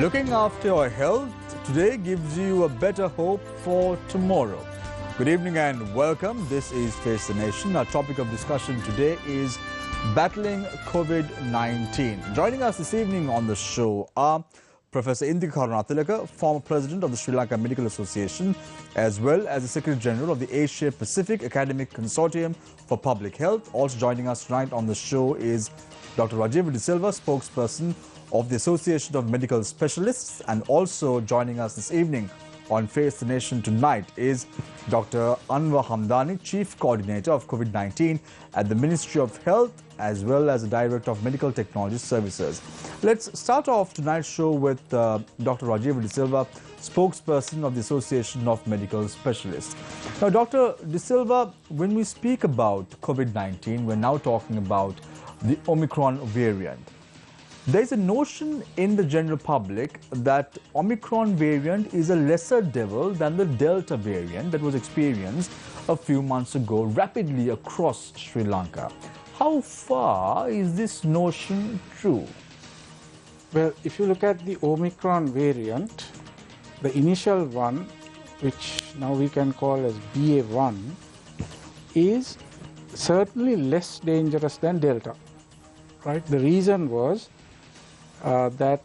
Looking after your health today gives you a better hope for tomorrow. Good evening and welcome. This is Face the Nation. Our topic of discussion today is battling COVID-19. Joining us this evening on the show are Professor Untitled, former president of the Sri Lanka Medical Association, as well as the Secretary General of the Asia Pacific Academic Consortium for Public Health. Also joining us tonight on the show is Dr. Rajiv De Silva, spokesperson of the Association of Medical Specialists, and also joining us this evening on Face the Nation tonight is Dr. Anwar Hamdani, Chief Coordinator of COVID-19 at the Ministry of Health, as well as the Director of Medical Technology Services. Let's start off tonight's show with Dr. Rajiv De Silva, spokesperson of the Association of Medical Specialists. Now, Dr. De Silva, when we speak about COVID-19, we're now talking about the Omicron variant. There's a notion in the general public that Omicron variant is a lesser devil than the Delta variant that was experienced a few months ago rapidly across Sri Lanka. How far is this notion true? Well, if you look at the Omicron variant, the initial one, which now we can call as BA1, is certainly less dangerous than Delta. Right? The reason was that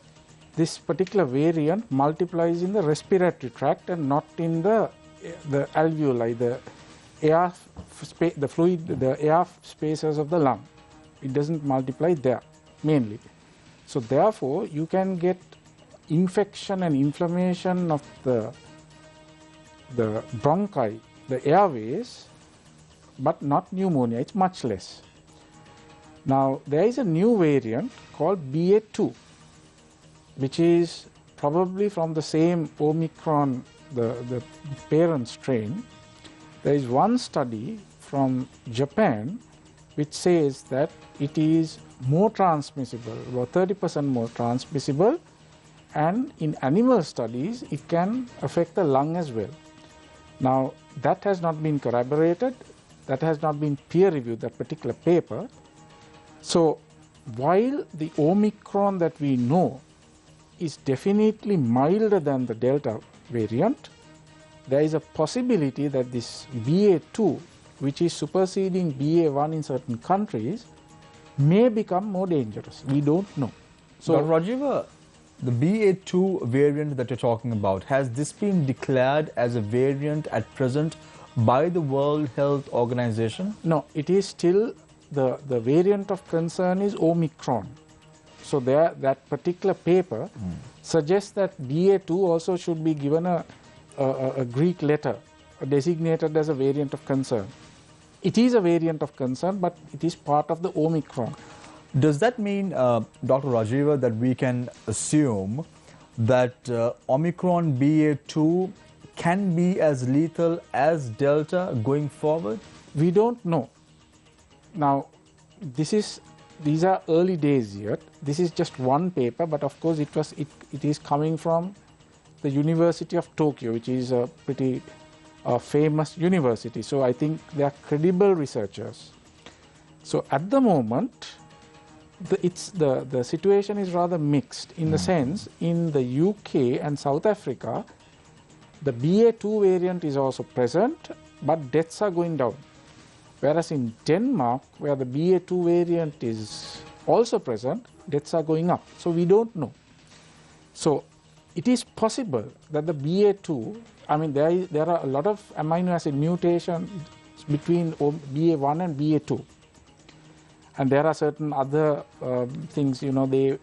this particular variant multiplies in the respiratory tract and not in the alveoli, the air spaces of the lung. It doesn't multiply there mainly. So therefore, you can get infection and inflammation of the bronchi, the airways, but not pneumonia. It's much less. Now, there is a new variant called BA2, which is probably from the same Omicron, the parent strain. There is one study from Japan which says that it is more transmissible, about 30% more transmissible, and in animal studies it can affect the lung as well. Now, that has not been corroborated, that has not been peer-reviewed, that particular paper. So, while the Omicron that we know is definitely milder than the Delta variant, there is a possibility that this BA2, which is superseding BA1 in certain countries, may become more dangerous. We don't know. So, Rajiv, the BA2 variant that you're talking about, has this been declared as a variant at present by the World Health Organization? No, it is still the variant of concern is Omicron. So that particular paper suggests that BA2 also should be given a Greek letter, designated as a variant of concern. It is a variant of concern, but it is part of the Omicron. Does that mean, Dr. Rajiva, that we can assume that Omicron BA2 can be as lethal as Delta going forward? We don't know. Now, these are early days yet. This is just one paper, but of course it is coming from the University of Tokyo, which is a pretty famous university. So I think they are credible researchers. So at the moment, the situation is rather mixed in the sense, in the UK and South Africa, the BA2 variant is also present, but deaths are going down. Whereas in Denmark, where the BA2 variant is also present, deaths are going up. So we don't know. So it is possible that the BA2, I mean, there are a lot of amino acid mutations between BA1 and BA2. And there are certain other things, you know, the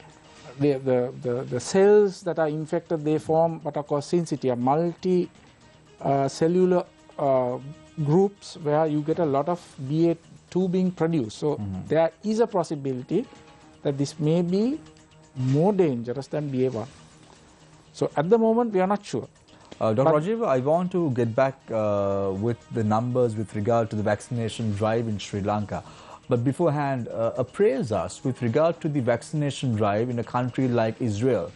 cells that are infected, they form what are called syncytia, multi-cellular groups where you get a lot of BA2 being produced. So there is a possibility that this may be more dangerous than BA1. So at the moment we are not sure. Dr. Rajiv, I want to get back with the numbers with regard to the vaccination drive in Sri Lanka. But beforehand, appraise us with regard to the vaccination drive in a country like Israel,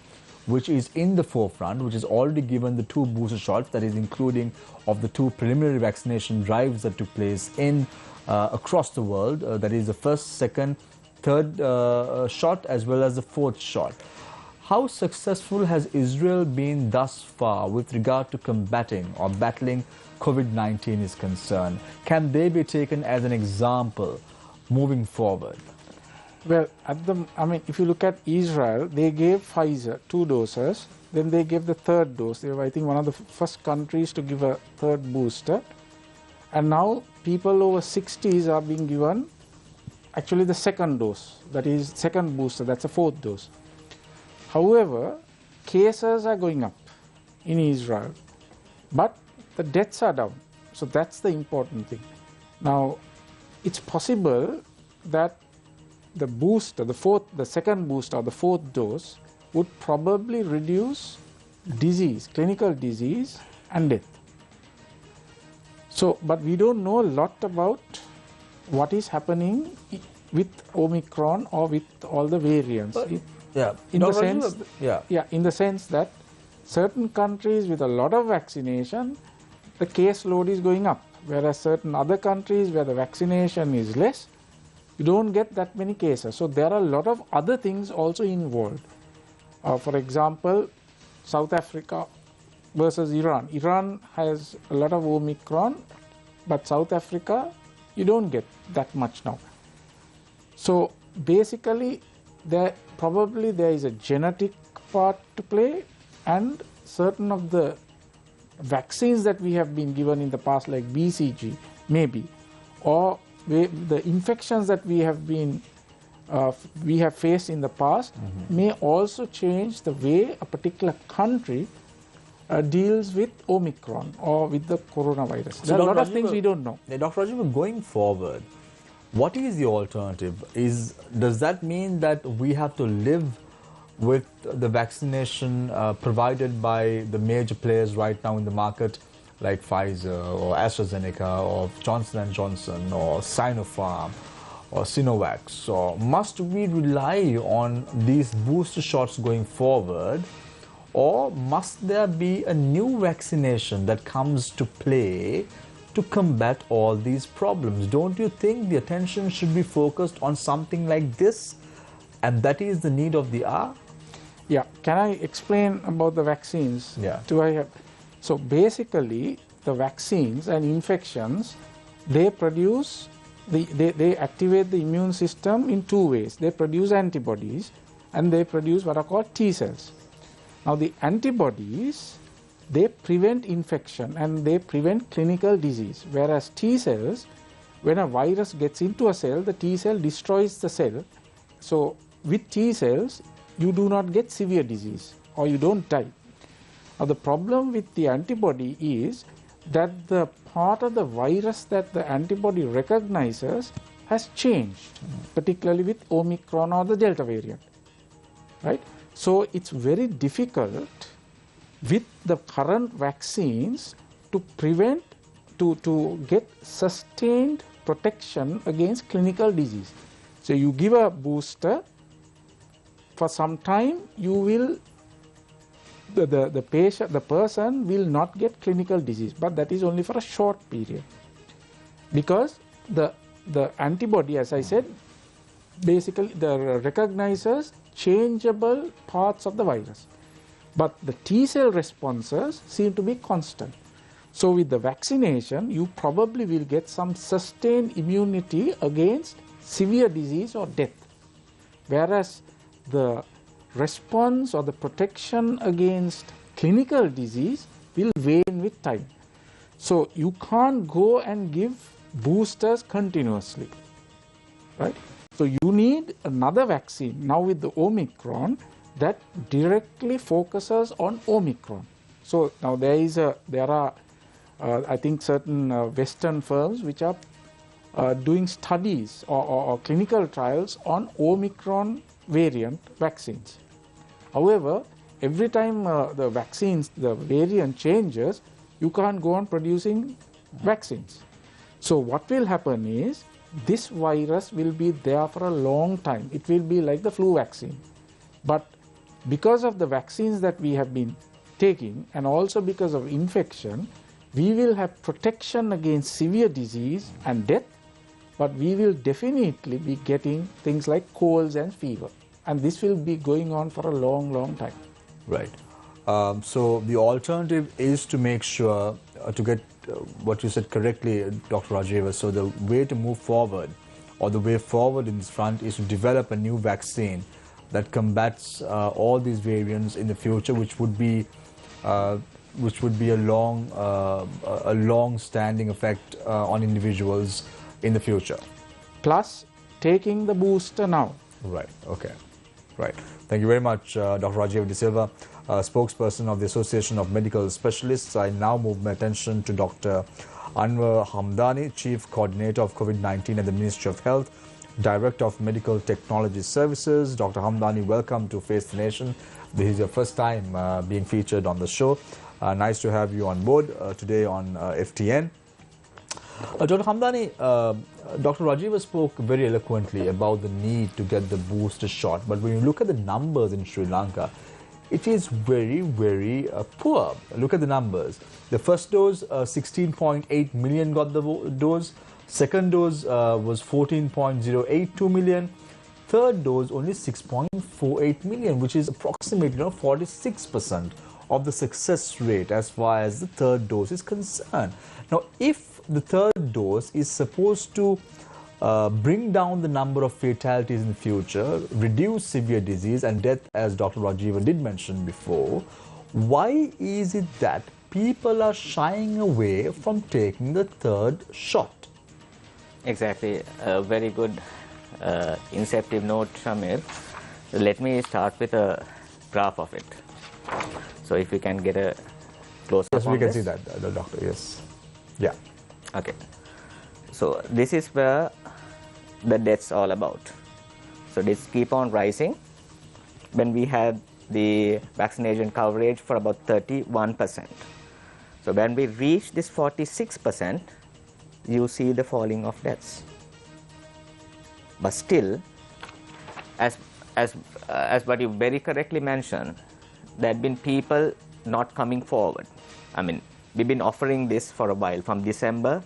which is in the forefront, which has already given the 2 booster shots, that is including of the 2 preliminary vaccination drives that took place in across the world, that is the first, second, third shot as well as the 4th shot. how successful has Israel been thus far with regard to combating or battling COVID-19 is concerned? Can they be taken as an example moving forward? Well, if you look at Israel, they gave Pfizer 2 doses, then they gave the third dose. They were, I think, one of the first countries to give a third booster. And now people over 60s are being given actually the second dose, that is second booster, that's a fourth dose. However, cases are going up in Israel, but the deaths are down. So that's the important thing. Now, it's possible that the booster, the second booster or the fourth dose would probably reduce disease, clinical disease and death. So, but we don't know a lot about what is happening with Omicron or with all the variants. In the sense that certain countries with a lot of vaccination, the case load is going up, whereas certain other countries where the vaccination is less, you don't get that many cases. So there are a lot of other things also involved. For example, South Africa versus Iran. Iran has a lot of Omicron, but South Africa, you don't get that much now. So basically, there is a genetic part to play, and certain of the vaccines that we have been given in the past, like BCG, maybe, or the infections that we have faced in the past may also change the way a particular country deals with Omicron or with the coronavirus. So there are a lot of things we don't know. Dr. Rajiv, going forward, what is the alternative? Does that mean that we have to live with the vaccination provided by the major players right now in the market, like Pfizer or AstraZeneca or Johnson & Johnson or Sinopharm or Sinovac? Or must we rely on these booster shots going forward, or must there be a new vaccination that comes to play to combat all these problems? Don't you think the attention should be focused on something like this, and that is the need of the hour? Yeah, can I explain about the vaccines? Yeah. So basically, the vaccines and infections, they activate the immune system in two ways. They produce antibodies and they produce what are called T cells. Now the antibodies, they prevent infection and they prevent clinical disease, whereas T cells, when a virus gets into a cell, the T cell destroys the cell. So with T cells, you do not get severe disease or you don't die. Now the problem with the antibody is that the part of the virus that the antibody recognizes has changed, particularly with Omicron or the Delta variant, right? So it's very difficult with the current vaccines to get sustained protection against clinical disease. So you give a booster, for some time you will, the person will not get clinical disease, but that is only for a short period, because the antibody, as I said, basically recognizes changeable parts of the virus, but the T cell responses seem to be constant. So with the vaccination, you probably will get some sustained immunity against severe disease or death, whereas the response or the protection against clinical disease will wane with time. So you can't go and give boosters continuously, right? So you need another vaccine now with the Omicron that directly focuses on Omicron. So now there are I think certain Western firms which are doing studies or clinical trials on Omicron variant vaccines. However, every time the variant changes, you can't go on producing vaccines. So what will happen is, this virus will be there for a long time. It will be like the flu vaccine. But because of the vaccines that we have been taking, and also because of infection, we will have protection against severe disease and death, but we will definitely be getting things like colds and fever. and this will be going on for a long, long time. Right. So the alternative is to make sure to get what you said correctly, Dr. Rajeva. So the way to move forward, or the way forward in this front, is to develop a new vaccine that combats all these variants in the future, which would be a long-standing effect on individuals in the future. Plus, taking the booster now. Right. Okay. Right. Thank you very much, Dr. Rajiv De Silva, spokesperson of the Association of Medical Specialists. I now move my attention to Dr. Anwar Hamdani, Chief Coordinator of COVID-19 at the Ministry of Health, Director of Medical Technology Services. Dr. Hamdani, welcome to Face the Nation. This is your first time being featured on the show. Nice to have you on board today on FTN. Dr. Hamdani, Dr. Rajiva spoke very eloquently about the need to get the booster shot. But when you look at the numbers in Sri Lanka, it is very, very poor. Look at the numbers. The first dose, 16.8 million got the dose. Second dose was 14.082 million. Third dose, only 6.48 million, which is approximately 46% of the success rate as far as the third dose is concerned. Now, if the third dose is supposed to bring down the number of fatalities in the future, reduce severe disease and death, as Dr. Rajiva did mention before, why is it that people are shying away from taking the third shot? Exactly. A very good inceptive note, Shamir. So let me start with a graph of it. So if we can get a close-up. Yes, we can see that, the doctor. Yes. Yeah. Okay. So this is where the deaths all about. So this keep on rising. When we had the vaccination coverage for about 31%. So when we reach this 46%, you see the falling of deaths. But still, as what you very correctly mentioned, there have been people not coming forward. I mean, we've been offering this for a while. From December,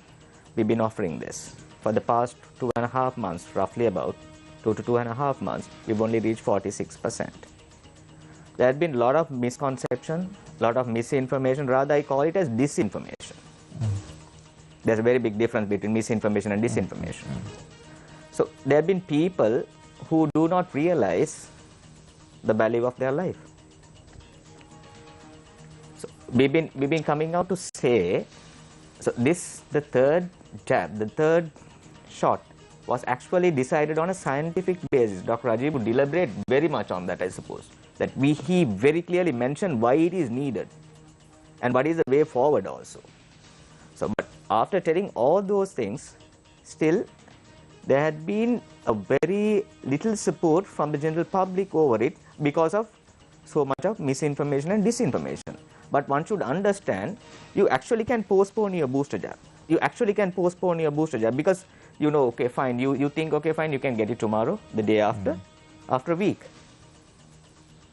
we've been offering this. For the past 2.5 months, roughly about 2 to 2.5 months, we've only reached 46%. There has been a lot of misconception, a lot of misinformation. Rather, I call it as disinformation. There's a very big difference between misinformation and disinformation. So there have been people who do not realize the value of their life. So we've been coming out to say, so the third jab, the third shot was actually decided on a scientific basis. Dr. Rajiv would deliberate very much on that, I suppose. That he very clearly mentioned why it is needed and what is the way forward also. So, but after telling all those things, still there had been a very little support from the general public over it because of so much of misinformation and disinformation. But one should understand, you actually can postpone your booster jab. You actually can postpone your booster jab because you know, okay, fine, you think, okay, fine, you can get it tomorrow, the day after, after a week.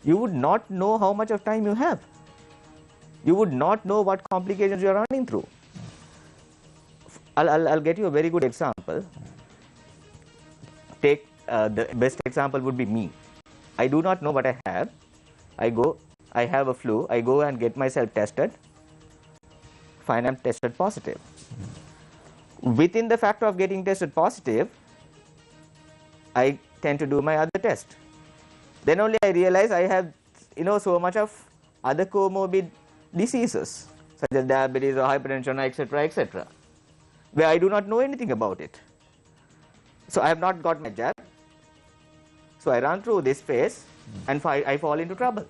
You would not know how much of time you have. You would not know what complications you are running through. I'll get you a very good example. Take the best example would be me. I do not know what I have. I have a flu. I go and get myself tested. Fine, I'm tested positive. Within the factor of getting tested positive, I tend to do my other test. Then only I realize I have, so much of other comorbid diseases such as diabetes or hypertension, etc., etc., where I do not know anything about it. So I have not got my jab. So I run through this phase and I fall into trouble.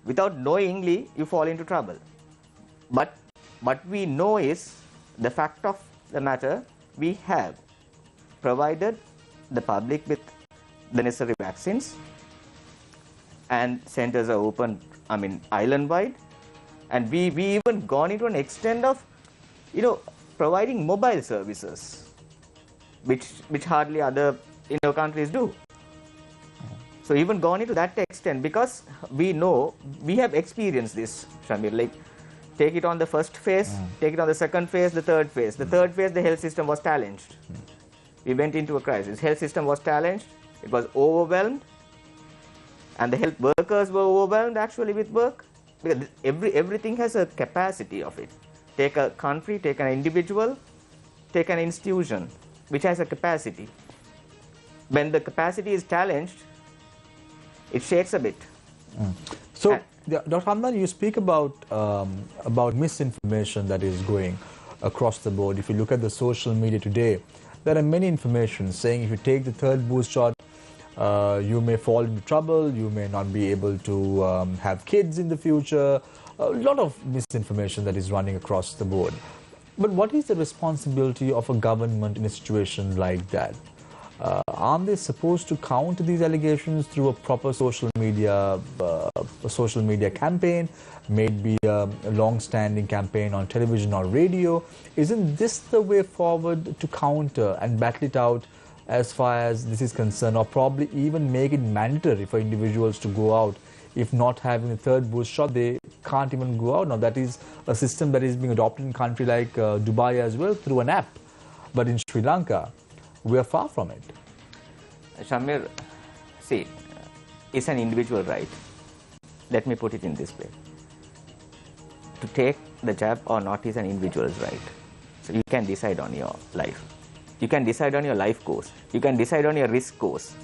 Without knowingly, you fall into trouble. But what we know is the fact of the matter, we have provided the public with the necessary vaccines, and centers are open, island-wide, and we even gone into an extent of, providing mobile services, which hardly other countries do. So even gone into that extent because we know, we have experienced this, Shamir. Like, take it on the first phase, take it on the second phase, the third phase. The third phase, the health system was challenged. We went into a crisis. Health system was challenged. It was overwhelmed. And the health workers were overwhelmed actually with work, because everything has a capacity of it. Take a country, take an individual, take an institution which has a capacity. When the capacity is challenged, it shakes a bit. So, Dr. Hamdan, you speak about misinformation that is going across the board. If you look at the social media today, there are many information saying if you take the third boost shot, you may fall into trouble, you may not be able to have kids in the future. A lot of misinformation that is running across the board. But what is the responsibility of a government in a situation like that? Aren't they supposed to counter these allegations through a proper social media campaign, maybe a long-standing campaign on television or radio? Isn't this the way forward to counter and battle it out as far as this is concerned, or probably even make it mandatory for individuals to go out? If not having a third boost shot, they can't even go out. Now, that is a system that is being adopted in a country like Dubai as well through an app. But in Sri Lanka, we are far from it. Shamir, see, it's an individual right. Let me put it in this way. To take the jab or not is an individual's right. So you can decide on your life. You can decide on your life course. You can decide on your risk course.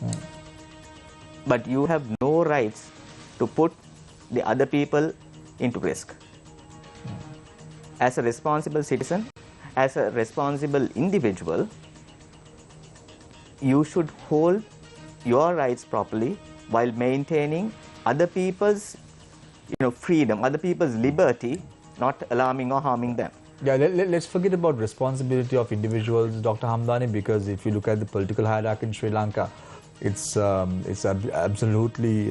But you have no rights to put the other people into risk. As a responsible citizen, as a responsible individual, you should hold your rights properly while maintaining other people's freedom, other people's liberty, not alarming or harming them. Yeah, let's forget about responsibility of individuals, Dr. Hamdani, because if you look at the political hierarchy in Sri Lanka, it's absolutely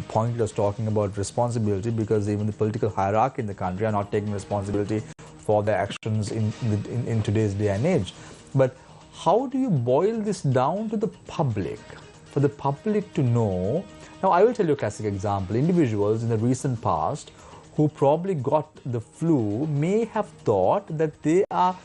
pointless talking about responsibility, because even the political hierarchy in the country are not taking responsibility for their actions in today's day and age. But how do you boil this down to the public, for the public to know? Now, I will tell you a classic example. Individuals in the recent past who probably got the flu may have thought that they are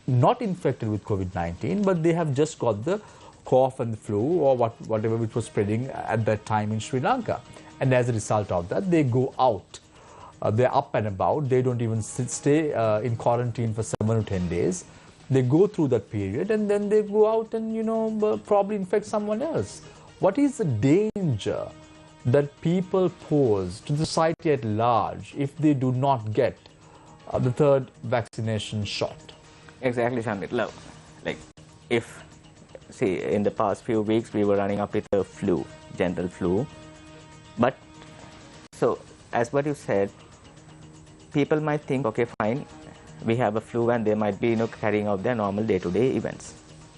not infected with COVID-19, but they have just got the cough and the flu or whatever which was spreading at that time in Sri Lanka. And as a result of that, they go out. They're up and about. They don't even stay in quarantine for 7 or 10 days. They go through that period and then they go out and, probably infect someone else. What is the danger that people pose to the society at large if they do not get the third vaccination shot? Exactly, Shamir. Like, see, in the past few weeks, we were running up with a flu, general flu. But, so, as what you said, people might think, okay, fine, we have a flu and they might be, carrying out their normal day-to-day events.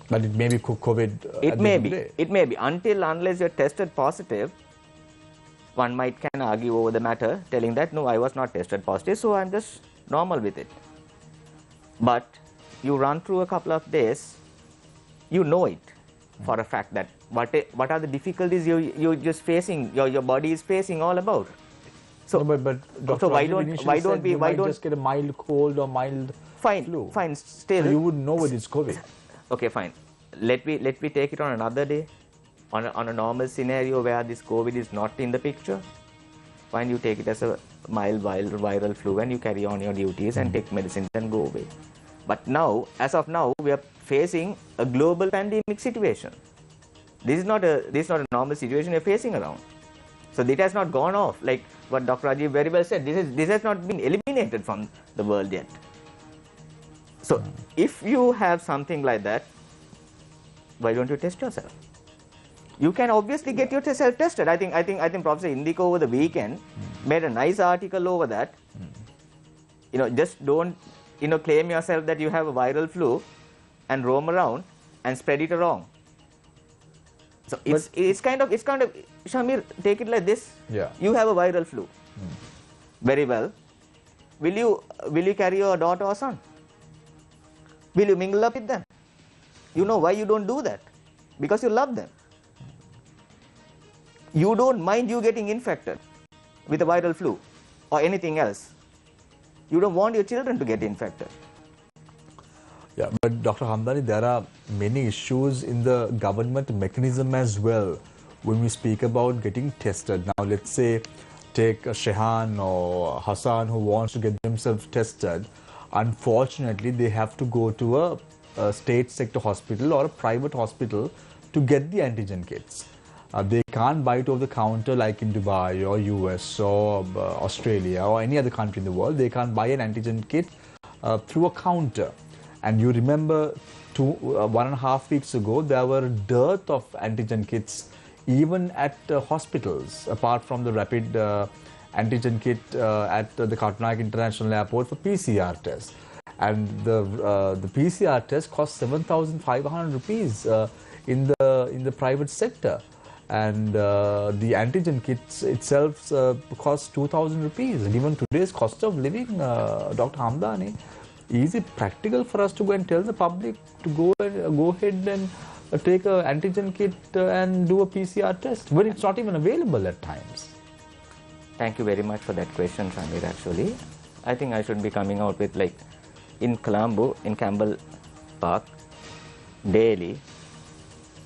But it may be COVID. It may be. It may be. Unless you're tested positive, one can argue over the matter, telling that, no, I was not tested positive, so I'm just normal with it. But you run through a couple of days, you know it for a fact that what are the difficulties you're just facing, your body is facing all about. So, no, but Dr. So why don't we just get a mild cold or mild flu? Fine, still. So you would know it is COVID. Okay, fine. Let me take it on another day, on a normal scenario where this COVID is not in the picture. Fine, you take it as a mild viral flu and you carry on your duties and take medicines and go away. But now, as of now, we are facing a global pandemic situation. This is not a normal situation we are facing around. So it has not gone off, like what Dr. Rajiv very well said. This has not been eliminated from the world yet. So if you have something like that, why don't you test yourself? You can obviously get yourself tested. I think Professor Indiko over the weekend made a nice article over that. Just don't claim yourself that you have a viral flu and roam around and spread it around. So it's kind of Shamir, take it like this. Yeah. You have a viral flu. Very well. Will you carry your daughter or son? Will you mingle up with them? You know why you don't do that? Because you love them. You don't mind you getting infected with a viral flu or anything else. You don't want your children to get infected. Yeah, but Dr. Hamdani, there are many issues in the government mechanism as well, when we speak about getting tested. Now, let's say take Shehan or Hassan who wants to get themselves tested. Unfortunately, they have to go to a state sector hospital or a private hospital to get the antigen kits. They can't buy it over the counter like in Dubai or US or Australia or any other country in the world. They can't buy an antigen kit through a counter. And you remember 1.5 weeks ago, there were a dearth of antigen kits even at hospitals, apart from the rapid antigen kit at the Katnaik International Airport for PCR tests. And the PCR test cost 7,500 rupees in the private sector. And the antigen kits itself costs 2,000 rupees. Given today's cost of living, Dr. Hamdani, is it practical for us to go and tell the public to go ahead and take an antigen kit and do a PCR test when it's not even available at times? Thank you very much for that question, Shamir. Actually, I think I should be coming out with, like, in Colombo, in Campbell Park, daily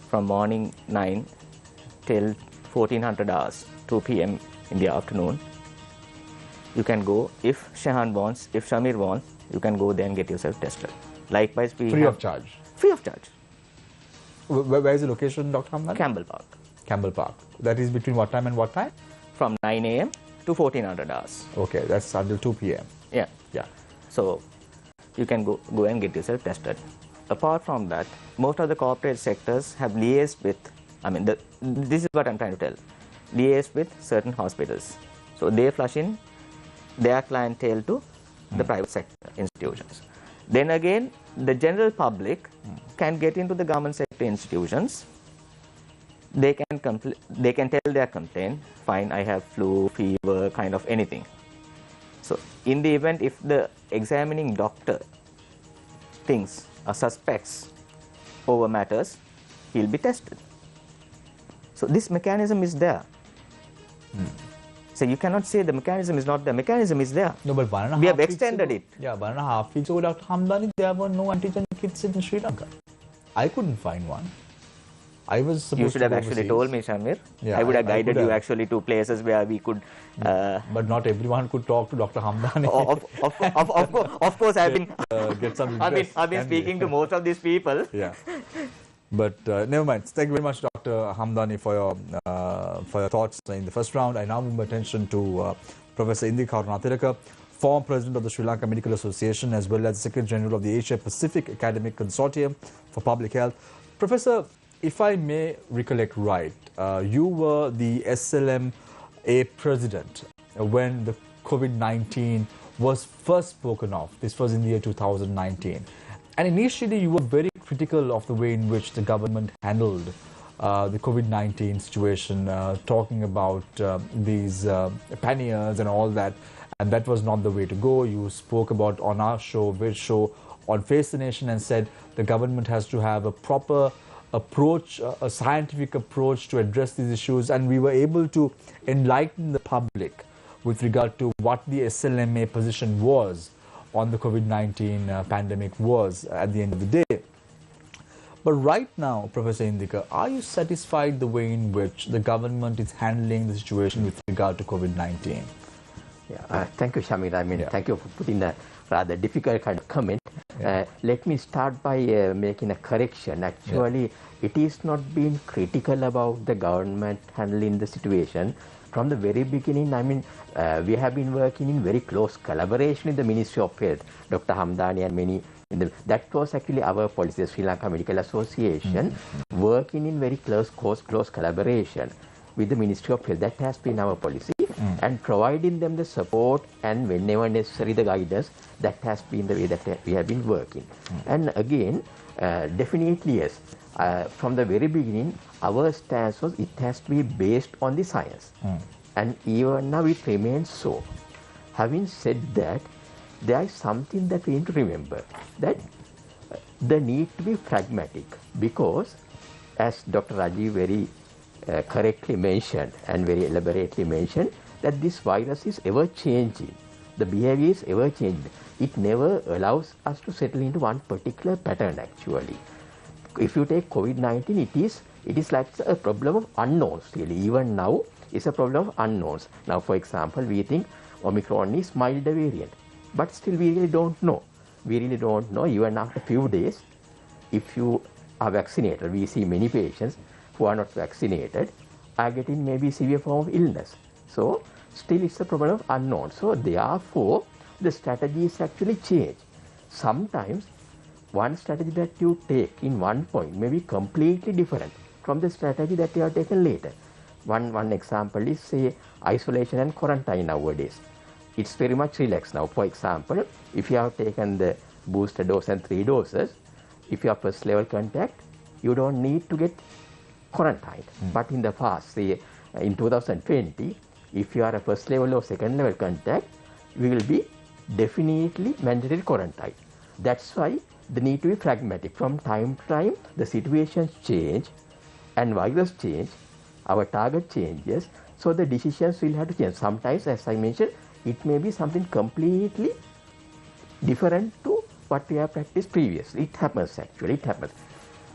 from morning 9 till 1400 hours, 2 p.m. in the afternoon. You can go, if Shehan wants, if Shamir wants, you can go there and get yourself tested. Likewise, we Free of charge? Free of charge. Where is the location, Dr. Hamdan? Campbell Park. Campbell Park. That is between what time and what time? From 9 a.m. to 1400 hours. Okay, that's until 2 p.m. Yeah. Yeah. So, you can go and get yourself tested. Apart from that, most of the corporate sectors have liaised with, this is what I'm trying to tell, liaised with certain hospitals. So, they flush in their clientele to the private sector institutions. Then again, the general public can get into the government sector institutions. They can tell their complaint, fine, I have flu, fever, kind of anything. So, in the event if the examining doctor thinks or suspects over matters, he'll be tested. So, this mechanism is there. So, you cannot say the mechanism is not there. Mechanism is there. No, but 1.5 we have weeks extended ago, it. Yeah, 1.5 weeks ago, Dr. Hamdani, there were no antigen kits in Sri Lanka. I couldn't find one. I was supposed You should have actually told me, Shamir. Yeah, I would have guided you actually to places where we could. But not everyone could talk to Dr. Hamdani. Of course, I've been. Get some I've been speaking to most of these people. Yeah. But never mind. Thank you very much, Dr. Hamdani, for your thoughts in the first round. I now move my attention to Professor Indika Karunathilaka, former president of the Sri Lanka Medical Association, as well as Secretary General of the Asia Pacific Academic Consortium for Public Health. Professor, if I may recollect right, you were the SLMA president when the COVID-19 was first spoken of. This was in the year 2019. And initially, you were very critical of the way in which the government handled the COVID-19 situation, talking about these panniers and all that. And that was not the way to go. You spoke about on our show, on Face the Nation, and said the government has to have a proper approach, a scientific approach to address these issues. And we were able to enlighten the public with regard to what the SLMA position was on the COVID-19 pandemic was at the end of the day. But right now, Professor Indika, are you satisfied the way in which the government is handling the situation with regard to COVID-19? Yeah, thank you, Shamir. Thank you for putting that rather difficult kind of comment. Let me start by making a correction. Actually, it is not being critical about the government handling the situation. From the very beginning, we have been working in very close collaboration with the Ministry of Health, Dr. Hamdani and many. That was actually our policy, the Sri Lanka Medical Association, working in very close collaboration with the Ministry of Health. That has been our policy, and providing them the support and whenever necessary the guidance. That has been the way that we have been working. And again, definitely yes. From the very beginning, our stance was it has to be based on the science. And even now it remains so. Having said that, there is something that we need to remember, that the need to be pragmatic, because as Dr. Rajiv very correctly mentioned and very elaborately mentioned, that this virus is ever changing. The behavior is ever changing. It never allows us to settle into one particular pattern actually. If you take COVID-19, it is It is like a problem of unknowns really. Even now, it's a problem of unknowns. Now, for example, we think Omicron is milder variant, but still we really don't know. We really don't know even after a few days. If you are vaccinated, we see many patients who are not vaccinated are getting maybe severe form of illness. So still it's a problem of unknown. So therefore, the strategies actually change. Sometimes one strategy that you take in one point may be completely different from the strategy that you have taken later. One example is, say, isolation and quarantine nowadays. It's very much relaxed now. For example, if you have taken the booster dose and 3 doses, if you are first level contact, you don't need to get quarantined. But in the past, say in 2020, if you are a first level or second level contact, you will be definitely mandatory quarantine. That's why the need to be pragmatic. From time to time, the situations change and virus change, our target changes, so the decisions will have to change. Sometimes, as I mentioned, it may be something completely different to what we have practiced previously. It happens actually, it happens.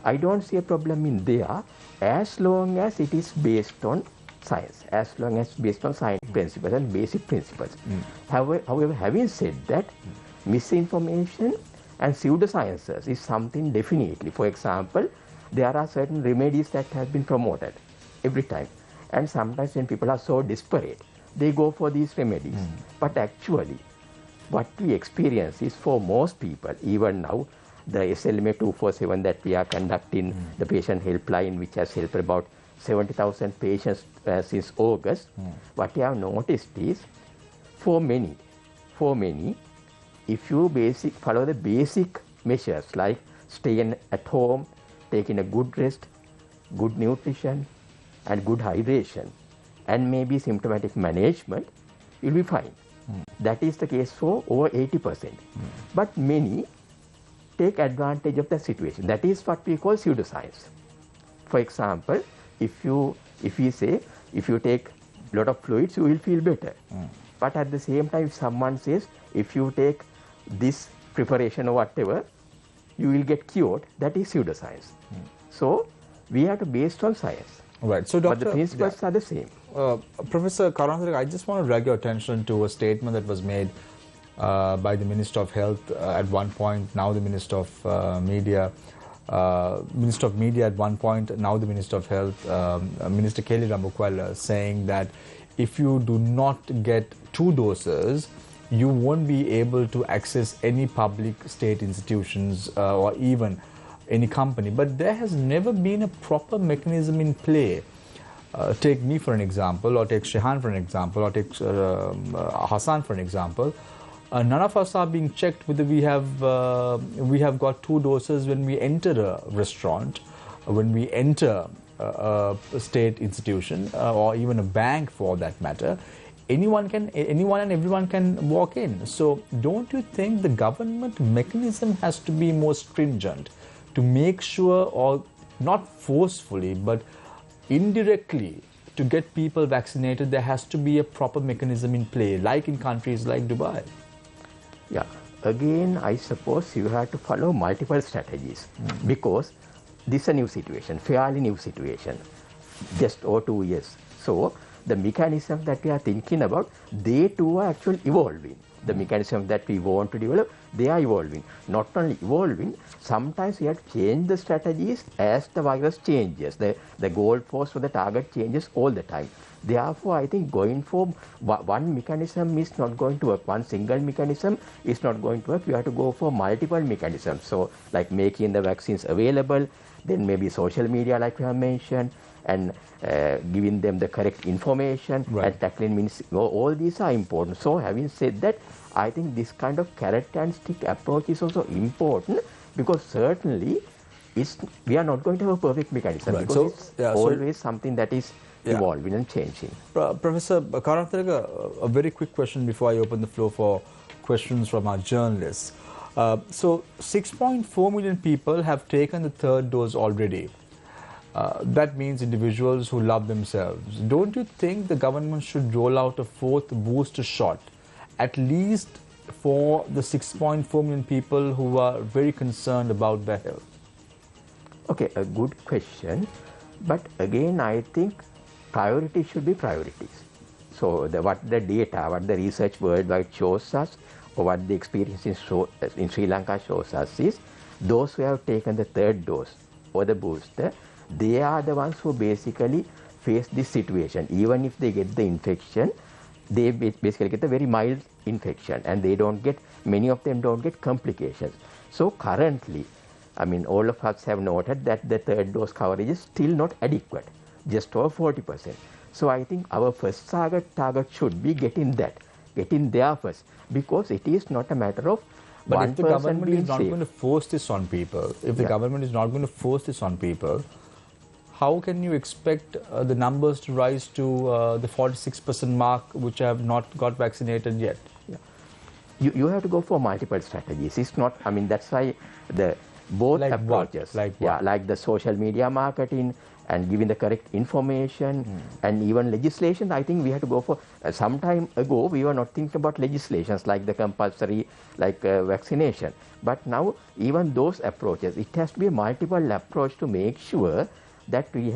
I don't see a problem in there as long as it is based on science, as long as based on scientific principles and basic principles. However, having said that, misinformation and pseudosciences is something definitely. For example, there are certain remedies that have been promoted every time. And sometimes when people are so desperate, they go for these remedies. But actually, what we experience is for most people, even now, the SLMA 247 that we are conducting, the patient helpline, which has helped about 70,000 patients since August, what we have noticed is, for many, if you follow the basic measures like staying at home, taking a good rest, good nutrition, and good hydration, and maybe symptomatic management, you'll be fine. That is the case for over 80%. But many take advantage of the situation. That is what we call pseudoscience. For example, if we say, if you take a lot of fluids, you will feel better. But at the same time, if someone says, if you take this preparation or whatever, you will get cured, that is pseudoscience. So we have to based on science. Right. So, but the principles are the same. Professor Karanthiraka, I just want to drag your attention to a statement that was made by the Minister of Health at one point, now the Minister of Media. Minister of Media at one point, now the Minister of Health, Minister Kelly Rambukwala, saying that if you do not get 2 doses, you won't be able to access any public state institutions or even any company. But there has never been a proper mechanism in play. Take me for an example, or take Shehan for an example, or take Hassan for an example. None of us are being checked whether we have got 2 doses when we enter a restaurant, when we enter a state institution, or even a bank for that matter. Anyone and everyone can walk in. So don't you think the government mechanism has to be more stringent to make sure, or not forcefully, but indirectly, to get people vaccinated? There has to be a proper mechanism in play, like in countries like Dubai. Yeah, again, I suppose you have to follow multiple strategies because this is a new situation, fairly new situation, just over 2 years. So the mechanism that we are thinking about, they too are actually evolving. The mechanism that we want to develop, they are evolving. Not only evolving, sometimes we have to change the strategies as the virus changes. The goalpost for the target changes all the time. Therefore, I think going for one mechanism is not going to work. One single mechanism is not going to work. You have to go for multiple mechanisms. So, like making the vaccines available, then maybe social media, like we have mentioned, and giving them the correct information, and tackling means all these are important. So, having said that, I think this kind of carrot and stick approach is also important, because certainly we are not going to have a perfect mechanism, because it's always something that is evolving and changing. Professor Karanthiraka, a very quick question before I open the floor for questions from our journalists. So 6.4 million people have taken the 3rd dose already. That means individuals who love themselves. Don't you think the government should roll out a 4th booster shot, at least for the 6.4 million people who are very concerned about their health? Okay, a good question. But again, I think priorities should be priorities. So what the data, what the research worldwide shows us, or what the experience in Sri Lanka shows us is, those who have taken the third dose or the booster, they are the ones who basically face this situation. Even if they get the infection, they basically get a very mild infection, and they don't get, many of them don't get complications. So currently, I mean, all of us have noted that the third dose coverage is still not adequate, just over 40%. So I think our first target should be getting there first, because it is not a matter of but one if the person government being is not safe. going to force this on people, if the government is not going to force this on people, how can you expect the numbers to rise to the 46% mark, which have not got vaccinated yet? Yeah. You have to go for multiple strategies. It's not, I mean, that's why the both like approaches, what? Like yeah, what? like the social media marketing and giving the correct information and even legislation. I think we have to go for, some time ago we were not thinking about legislations like the compulsory, like vaccination. But now even those approaches, it has to be a multiple approach to make sure that we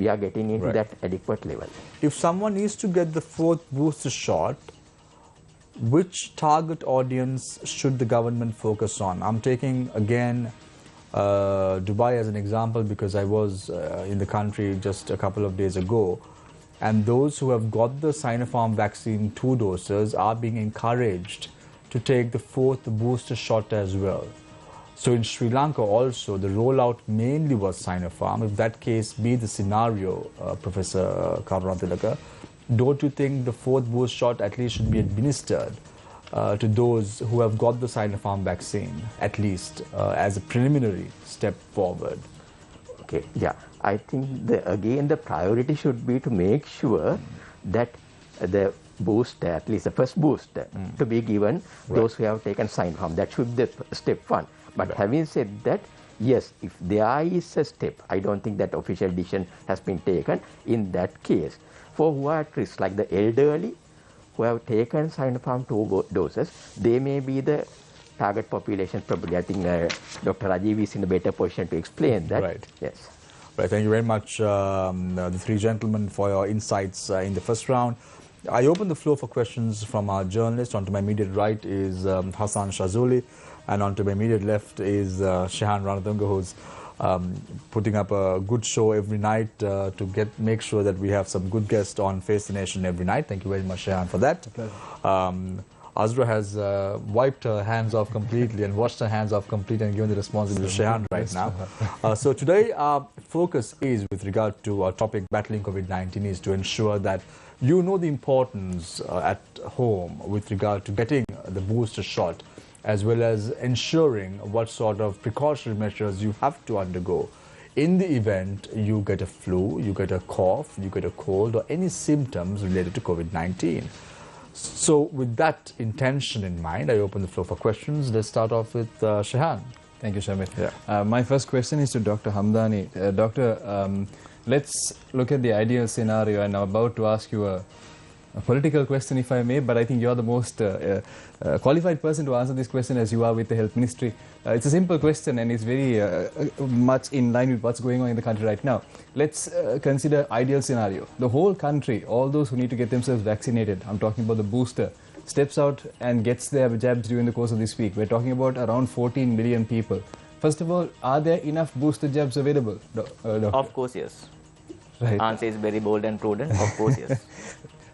are getting into Right. that adequate level. If someone needs to get the fourth booster shot, which target audience should the government focus on? I'm taking again Dubai as an example, because I was in the country just a couple of days ago, and those who have got the Sinopharm vaccine 2 doses are being encouraged to take the fourth booster shot as well. So in Sri Lanka also, the rollout mainly was Sinopharm. If that case be the scenario, Professor Karunatilaka, don't you think the fourth booster shot at least should be administered to those who have got the Sinopharm vaccine, at least as a preliminary step forward? Okay, yeah. I think again the priority should be to make sure that the booster, at least the first booster, to be given those who have taken Sinopharm. That should be the step one. But having said that, yes, if there is a step, I don't think that official decision has been taken. In that case, for who are at risk, like the elderly who have taken Sinopharm 2 doses, they may be the target population probably. I think Dr. Rajiv is in a better position to explain that. Right. Yes. Right. Thank you very much, the three gentlemen, for your insights in the first round. I open the floor for questions from our journalists. On to my immediate right is Hassan Shazuli, and on to my immediate left is Shehan Ranadunga, who's putting up a good show every night to make sure that we have some good guests on Face the Nation every night. Thank you very much, Shehan, for that. Azra has wiped her hands off completely and washed her hands off completely and given the responsibility to Shehan right now. So today our focus is, with regard to our topic, battling COVID-19, is to ensure that you know the importance at home with regard to getting the booster shot, as well as ensuring what sort of precautionary measures you have to undergo in the event you get a flu, you get a cough, you get a cold, or any symptoms related to COVID-19. So with that intention in mind, I open the floor for questions. Let's start off with Shehan. Thank you, Shamit. Yeah. My first question is to Dr. Hamdani. Doctor, let's look at the ideal scenario, and I'm about to ask you a political question, if I may, but I think you're the most qualified person to answer this question, as you are with the Health Ministry. It's a simple question, and it's very much in line with what's going on in the country right now. Let's consider ideal scenario. The whole country, all those who need to get themselves vaccinated, I'm talking about the booster, steps out and gets their jabs during the course of this week. We're talking about around 14 million people. First of all, are there enough booster jabs available, Doctor? Of course, yes. Right. Answer is very bold and prudent. Of course, yes.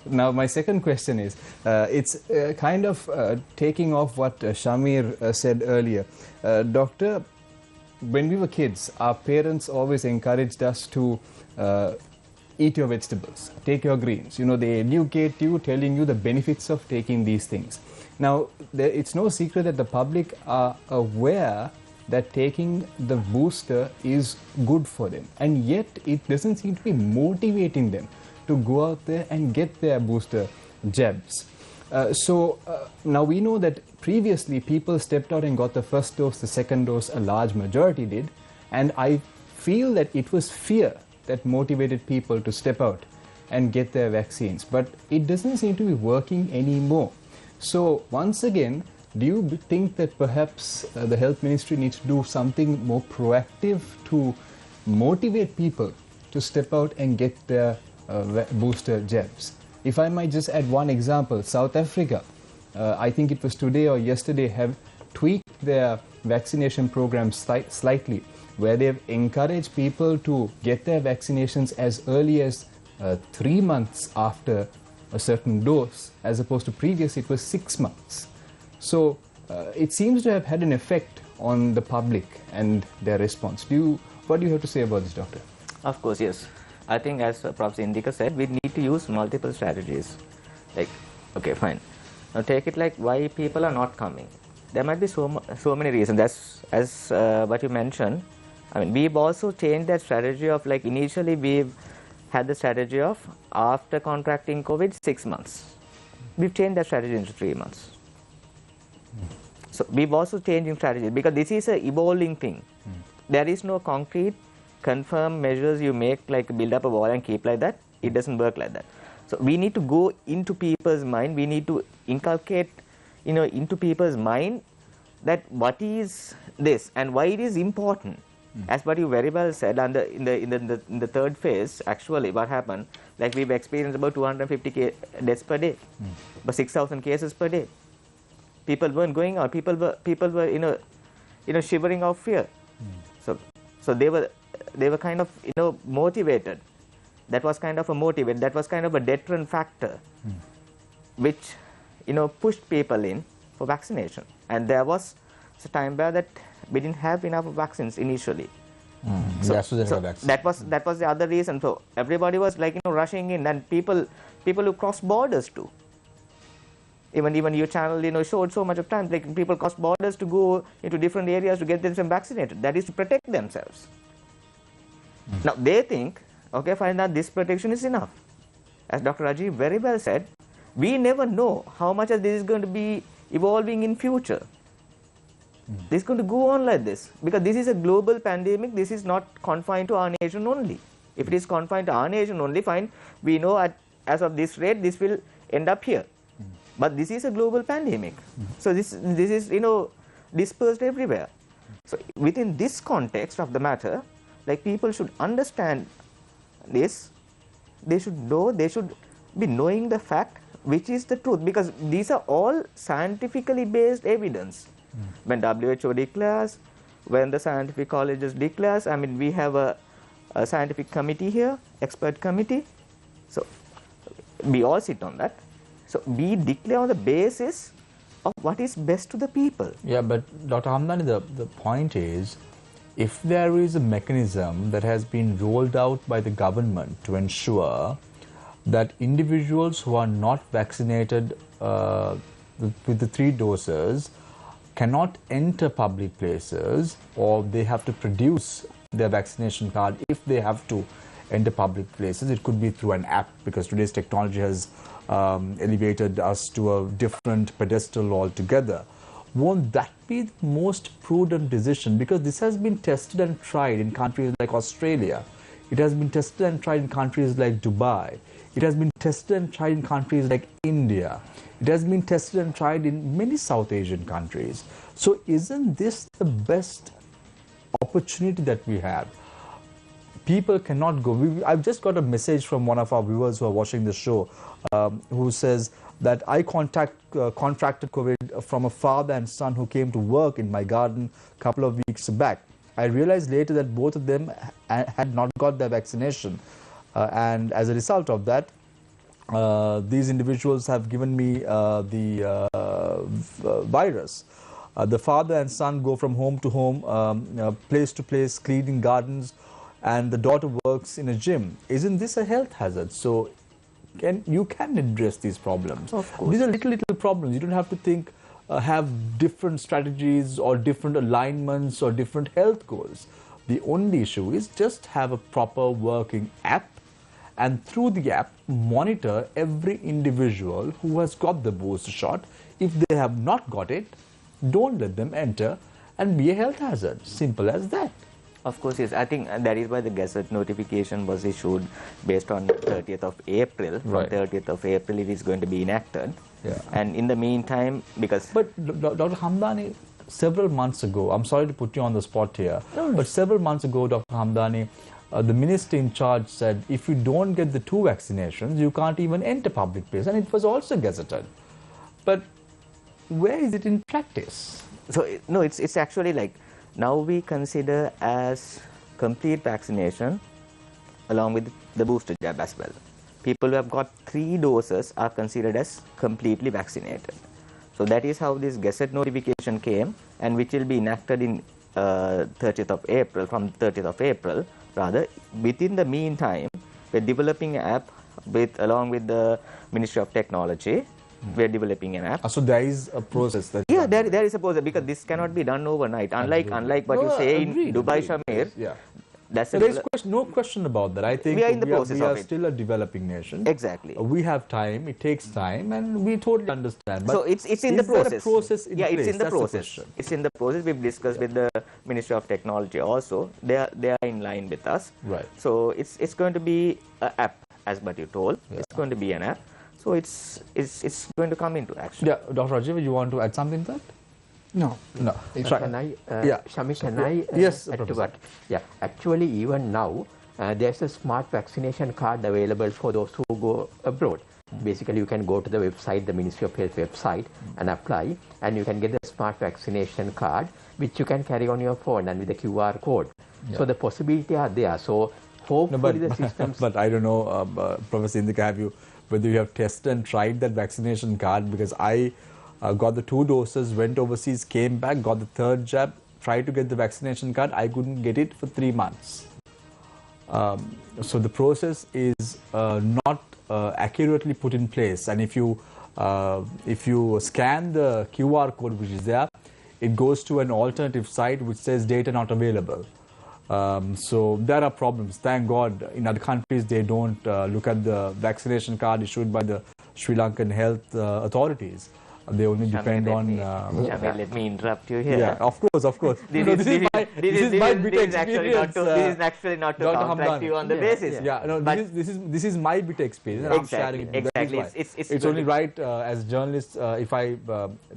Now, my second question is, it's kind of taking off what Shamir said earlier. Doctor, when we were kids, our parents always encouraged us to eat your vegetables, take your greens. You know, they educate you, telling you the benefits of taking these things. Now, it's no secret that the public are aware that taking the booster is good for them, and yet it doesn't seem to be motivating them to go out there and get their booster jabs. So now we know that previously people stepped out and got the first dose, the second dose, a large majority did, and I feel that it was fear that motivated people to step out and get their vaccines, but it doesn't seem to be working anymore. So once again, do you think that perhaps the Health Ministry needs to do something more proactive to motivate people to step out and get their booster jabs. If I might just add one example, South Africa, I think it was today or yesterday, have tweaked their vaccination program slightly, where they've encouraged people to get their vaccinations as early as 3 months after a certain dose, as opposed to previously it was 6 months. So it seems to have had an effect on the public and their response. What do you have to say about this, Doctor? Of course, yes. I think as Prof. Indika said, we need to use multiple strategies. Like, okay, fine. Now take it like why people are not coming. There might be so many reasons. As what you mentioned, I mean, we've also changed that strategy of, like, initially we've had the strategy of after contracting COVID 6 months. We've changed that strategy into 3 months. So we've also changed strategy because this is an evolving thing. There is no concrete confirmed measures you make, like build up a wall and keep like that. It doesn't work like that. So we need to go into people's mind. We need to inculcate, into people's mind that what is this and why it is important. As what you very well said, and in the third phase, actually, what happened? Like we've experienced about 250 deaths per day, but 6,000 cases per day. People weren't going out. People were shivering of fear. So they were kind of motivated. That was kind of a motivate. That was kind of a deterrent factor, which pushed people in for vaccination. And there was a time where that we didn't have enough vaccines initially. So that was the other reason. So everybody was like rushing in, and people who cross borders too. Even your channel showed so much of time, like people cross borders to go into different areas to get themselves vaccinated. That is to protect themselves. Now they think, okay, fine, that this protection is enough. As Dr. Rajiv very well said, we never know how much of this is going to be evolving in future. This is going to go on like this because this is a global pandemic. This is not confined to our nation only. If it is confined to our nation only, fine. We know as of this rate, this will end up here. But this is a global pandemic. So this is dispersed everywhere. So within this context of the matter, like people should understand this. They should know. They should be knowing the fact which is the truth, because these are all scientifically based evidence. When WHO declares, when the scientific colleges declares, I mean, we have a scientific committee here, expert committee. So we all sit on that. So we declare on the basis of what is best to the people. Yeah, but Dr. Hamdani, the point is, if there is a mechanism that has been rolled out by the government to ensure that individuals who are not vaccinated with the 3 doses cannot enter public places, or they have to produce their vaccination card if they have to enter public places. It could be through an app, because today's technology has elevated us to a different pedestal altogether. Won't that be the most prudent decision? Because this has been tested and tried in countries like Australia. It has been tested and tried in countries like Dubai. It has been tested and tried in countries like India. It has been tested and tried in many South Asian countries. So isn't this the best opportunity that we have? People cannot go. I've just got a message from one of our viewers who are watching the show who says that I contracted COVID from a father and son who came to work in my garden a couple of weeks back. I realized later that both of them had not got their vaccination. And as a result of that, these individuals have given me the virus. The father and son go from home to home, place to place, cleaning gardens, and the daughter works in a gym. Isn't this a health hazard? So you can address these problems. Of course. These are little problems. You don't have to think, have different strategies or different alignments or different health goals. The only issue is just have a proper working app, and through the app monitor every individual who has got the booster shot. If they have not got it, don't let them enter and be a health hazard. Simple as that. Of course, yes. I think that is why the Gazette notification was issued based on 30th of April. From Right. 30th of April, it is going to be enacted. Yeah. And in the meantime, because... But Dr. Hamdani, several months ago, I'm sorry to put you on the spot here, but several months ago, Dr. Hamdani, the minister in charge said if you don't get the 2 vaccinations, you can't even enter public place, and it was also gazetted. But where is it in practice? So no, it's actually like now we consider as complete vaccination along with the booster jab as well. People who have got 3 doses are considered as completely vaccinated. So that is how this Gazette notification came, and which will be enacted in 30th of April, from 30th of April. Rather, within the meantime, we're developing an app along with the Ministry of Technology. We're developing an app. So there is a process. That there is a process, because this cannot be done overnight. Unlike what you say in Dubai, Shamir. Yeah. That's there is no question about that. I think we are in the process we are of it. still a developing nation. Exactly. We have time. It takes time, and we totally understand. But so it's in the process. There a process in place? It's in the That's process. It's in the process. We've discussed with the Ministry of Technology also. They are in line with us. Right. So it's going to be an app, as what you told. Yeah. It's going to be an app. So it's going to come into action. Yeah, Dr. Rajiv, you want to add something to that? No. Can I, Shami, can I yes, add to what? Yeah, actually even now there's a smart vaccination card available for those who go abroad. Basically, you can go to the website, the Ministry of Health website, and apply, and you can get the smart vaccination card, which you can carry on your phone and with the QR code. Yeah. So the possibility are there. So hopefully the systems. But I don't know, Professor Indika, whether you have tested and tried that vaccination card, because I got the 2 doses, went overseas, came back, got the 3rd jab, tried to get the vaccination card. I couldn't get it for 3 months. So the process is not accurately put in place. And if you scan the QR code which is there, it goes to an alternative site which says data not available. So there are problems. Thank God in other countries they don't look at the vaccination card issued by the Sri Lankan health authorities. They only depend on. Let me interrupt you here. Yeah, of course. This is my bit experience. This is actually not to contract you on the basis. Yeah, no, this is my bit experience, and exactly, I'm sharing it. Exactly. It's only right as journalists if I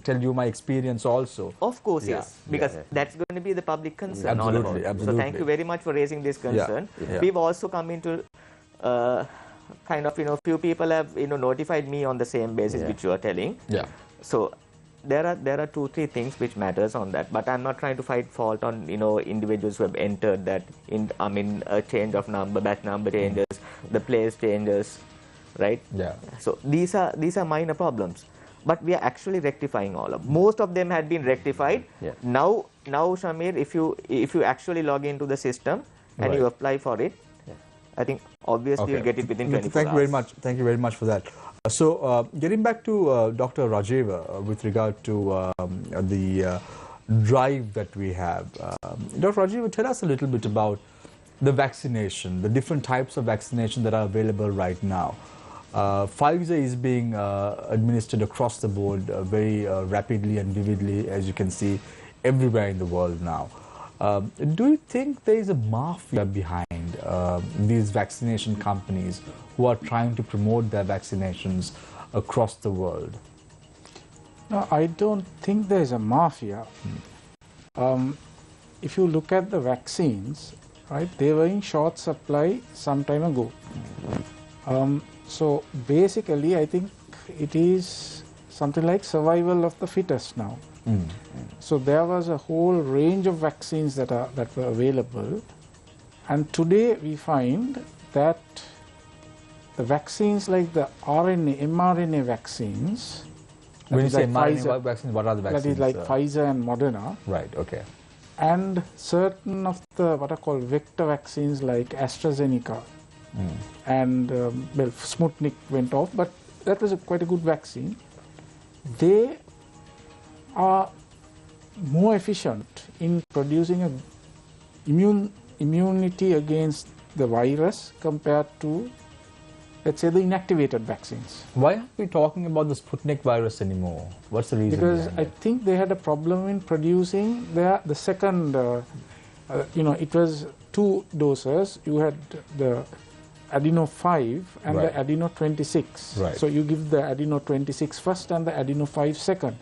tell you my experience also. Of course, yes, because that's going to be the public concern. Absolutely. So thank you very much for raising this concern. Yeah. We've also come into kind of few people have notified me on the same basis which you are telling. Yeah. So there are 2-3 things which matters on that, but I'm not trying to find fault on individuals who have entered that a change of number, batch number changes, the place changes, right? Yeah. So these are minor problems, but we are actually rectifying all of them. Most of them had been rectified. Yeah. Now Shamir, if you actually log into the system and you apply for it, I think obviously you'll get it within 24 hours. Thank you very much for that. So getting back to Dr. Rajiv with regard to the drive that we have. Dr. Rajiv, tell us a little bit about the vaccination, the different types of vaccination that are available right now. Pfizer is being administered across the board very rapidly and vividly, as you can see, everywhere in the world now. Do you think there is a mafia behind these vaccination companies who are trying to promote their vaccinations across the world? No, I don't think there is a mafia. If you look at the vaccines, right, they were in short supply some time ago. So basically, I think it is something like survival of the fittest now. So there was a whole range of vaccines that were available, and today we find that the vaccines like the mRNA vaccines. When you say mRNA vaccines, what are the vaccines? That is like Pfizer and Moderna. Right. Okay. And certain of the what are called vector vaccines like AstraZeneca, and Sputnik went off, but that was quite a good vaccine. They are more efficient in producing a immunity against the virus compared to, let's say, the inactivated vaccines. Why aren't we talking about the Sputnik virus anymore? What's the reason? Because I think they had a problem in producing the second, it was 2 doses. You had the adeno 5 and the adeno 26. Right. So you give the adeno 26 first and the adeno 5 second.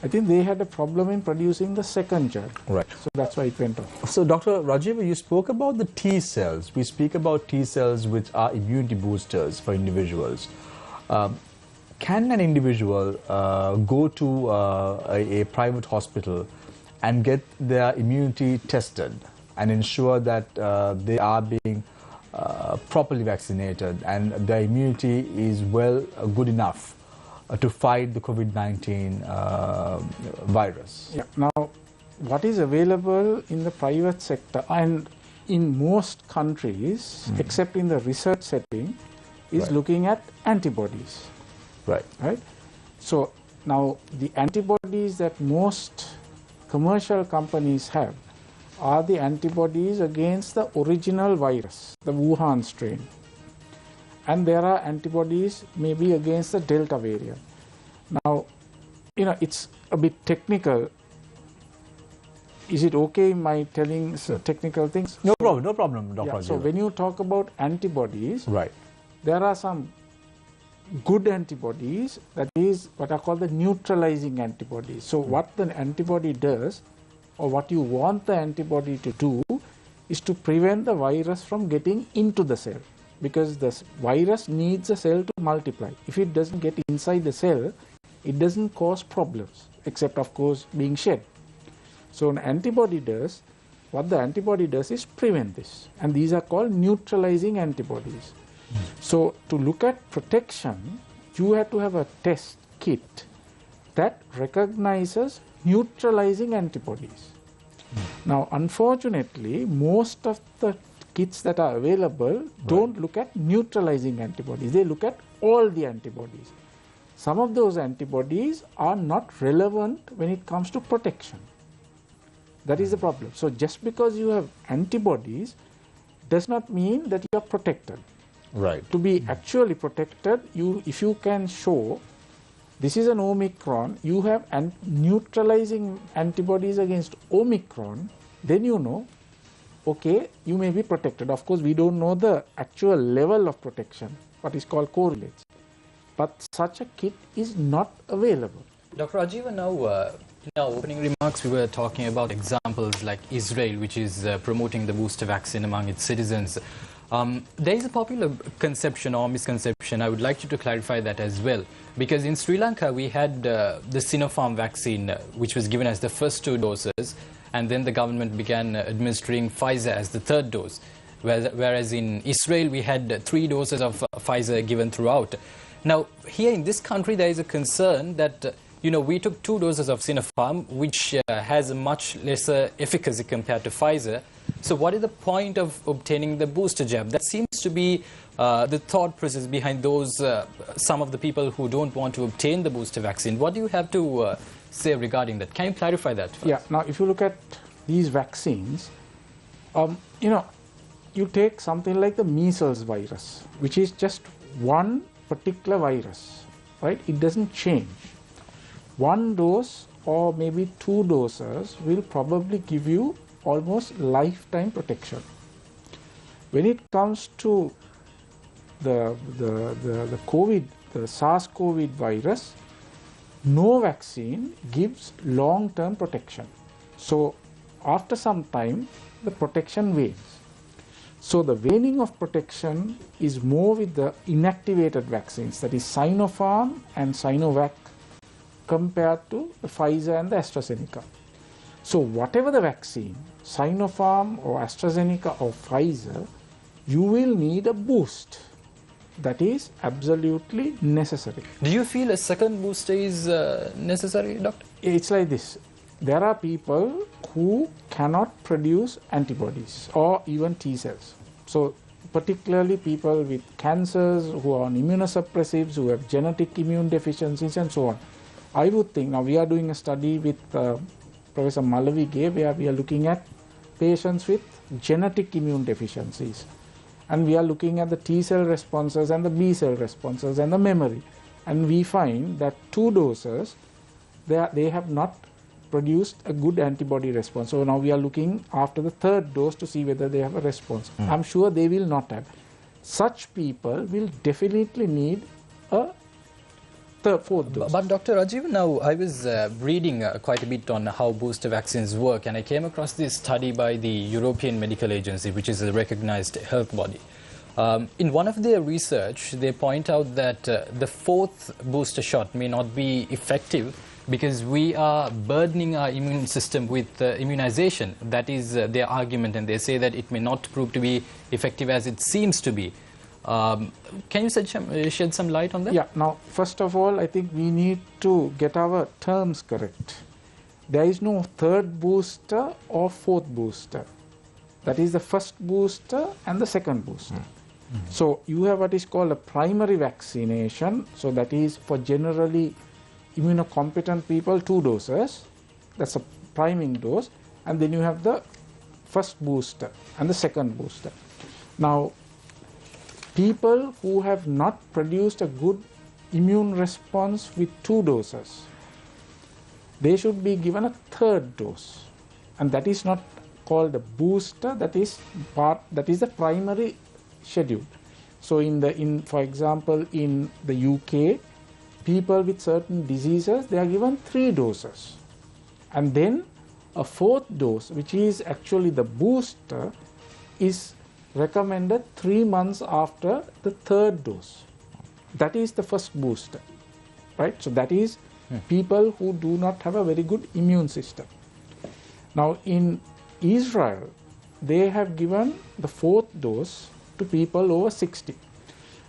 I think they had a problem in producing the second gel. Right. So that's why it went off. So, Dr. Rajiv, you spoke about the T cells. We speak about T cells which are immunity boosters for individuals. Can an individual go to a private hospital and get their immunity tested and ensure that they are being properly vaccinated and their immunity is good enough to fight the COVID-19 virus? Yeah. Now, what is available in the private sector and in most countries, except in the research setting, is Right. looking at antibodies. Right. Right? So now the antibodies that most commercial companies have are the antibodies against the original virus, the Wuhan strain. And there are antibodies maybe against the Delta variant. Now, it's a bit technical. Is it okay my telling technical things? No problem, Dr. Yeah, Rajiv. so when you talk about antibodies, Right. there are some good antibodies, that is what are called the neutralizing antibodies. So what the antibody does, or what you want the antibody to do, is to prevent the virus from getting into the cell, because the virus needs the cell to multiply. If it doesn't get inside the cell, it doesn't cause problems, except of course being shed. So an antibody does, what the antibody does is prevent this, and these are called neutralizing antibodies. So to look at protection, you have to have a test kit that recognizes neutralizing antibodies. Now, unfortunately, most of the kits that are available don't look at neutralizing antibodies. They look at all the antibodies. Some of those antibodies are not relevant when it comes to protection. That is the problem. So just because you have antibodies does not mean that you are protected. Right. To be actually protected, if you can show this is an Omicron, you have neutralizing antibodies against Omicron, then you know, okay, you may be protected. Of course, we don't know the actual level of protection, what is called correlates. But such a kit is not available. Dr. Rajiv, now in our opening remarks, we were talking about examples like Israel, which is promoting the booster vaccine among its citizens. There is a popular conception or misconception. I would like you to clarify that as well. Because in Sri Lanka, we had the Sinopharm vaccine, which was given as the first 2 doses, and then the government began administering Pfizer as the 3rd dose. Whereas in Israel, we had 3 doses of Pfizer given throughout. Now, here in this country, there is a concern that we took 2 doses of Sinopharm, which has a much lesser efficacy compared to Pfizer. So what is the point of obtaining the booster jab? That seems to be the thought process behind those, some of the people who don't want to obtain the booster vaccine. What do you have to say regarding that? Can you clarify that first? Yeah, now if you look at these vaccines, you take something like the measles virus, which is just one particular virus, right? It doesn't change. 1 dose or maybe 2 doses will probably give you almost lifetime protection. When it comes to the COVID, the SARS-CoV virus, no vaccine gives long-term protection. So after some time, the protection wanes. So the waning of protection is more with the inactivated vaccines, that is Sinopharm and Sinovac, compared to the Pfizer and the AstraZeneca. So whatever the vaccine, Sinopharm or AstraZeneca or Pfizer, you will need a boost. That is absolutely necessary. Do you feel a second booster is necessary, doctor? It's like this. There are people who cannot produce antibodies or even T cells. So particularly people with cancers, who are on immunosuppressives, who have genetic immune deficiencies and so on. I would think, now we are doing a study with Professor Malavige, where we are looking at patients with genetic immune deficiencies. And we are looking at the T cell responses and the B cell responses and the memory. And we find that 2 doses, they have not produced a good antibody response. So now we are looking after the 3rd dose to see whether they have a response. I'm sure they will not have. Such people will definitely need a fourth dose. But Dr. Rajiv, now I was reading quite a bit on how booster vaccines work, and I came across this study by the European Medical Agency, which is a recognized health body. In one of their research, they point out that the fourth booster shot may not be effective because we are burdening our immune system with immunization. That is their argument, and they say that it may not prove to be effective as it seems to be. Can you shed some light on that? Yeah, now first of all, I think we need to get our terms correct. There is no third booster or fourth booster. That is the first booster and the second booster. So you have what is called a primary vaccination. So that is for generally immunocompetent people, 2 doses. That's a priming dose. And then you have the first booster and the second booster. Now, people who have not produced a good immune response with 2 doses, they should be given a third dose. And that is not called a booster, that is the primary schedule. So for example, in the UK, people with certain diseases, they are given 3 doses. And then a 4th dose, which is actually the booster, is recommended 3 months after the 3rd dose. That is the first booster, right? So that is people who do not have a very good immune system. Now in Israel, they have given the 4th dose to people over 60.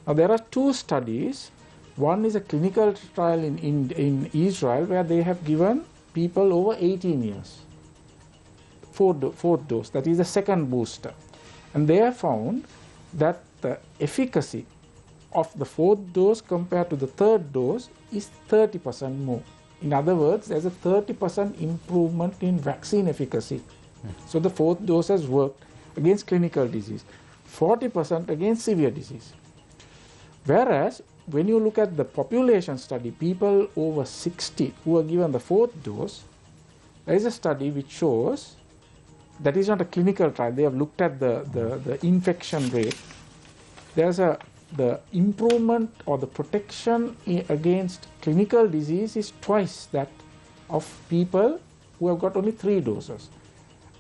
Now there are 2 studies. One is a clinical trial in Israel where they have given people over 18 years 4th dose, that is the second booster. And they have found that the efficacy of the 4th dose compared to the 3rd dose is 30% more. In other words, there's a 30% improvement in vaccine efficacy. So the 4th dose has worked against clinical disease, 40% against severe disease. Whereas when you look at the population study, people over 60 who are given the 4th dose, there is a study which shows, that is not a clinical trial, they have looked at the infection rate. There's the improvement or the protection against clinical disease is twice that of people who have got only 3 doses.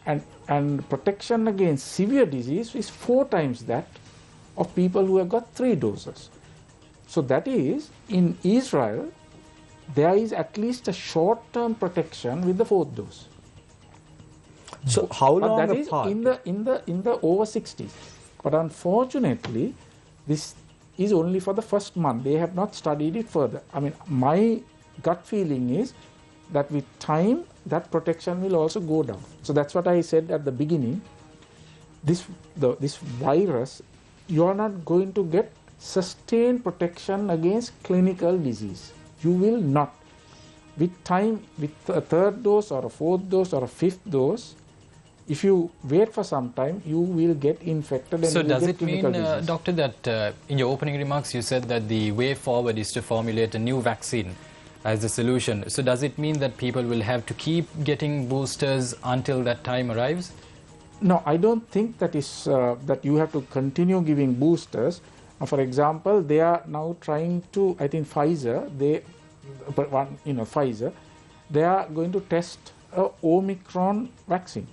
And protection against severe disease is 4 times that of people who have got 3 doses. So that is, in Israel, there is at least a short-term protection with the 4th dose. So how long that is apart? in the over 60s. But unfortunately, this is only for the first month. They have not studied it further. I mean, my gut feeling is that with time, that protection will also go down. So that's what I said at the beginning. This virus, you are not going to get sustained protection against clinical disease. You will not. With time, with a 3rd dose or a 4th dose or a 5th dose, if you wait for some time, you will get infected and so you will does get it mean, clinical disease. Doctor, that in your opening remarks you said that the way forward is to formulate a new vaccine as the solution. So does it mean that people will have to keep getting boosters until that time arrives? No, I don't think that is that you have to continue giving boosters. For example, they are now trying to, I think Pfizer, Pfizer, they are going to test a Omicron vaccine.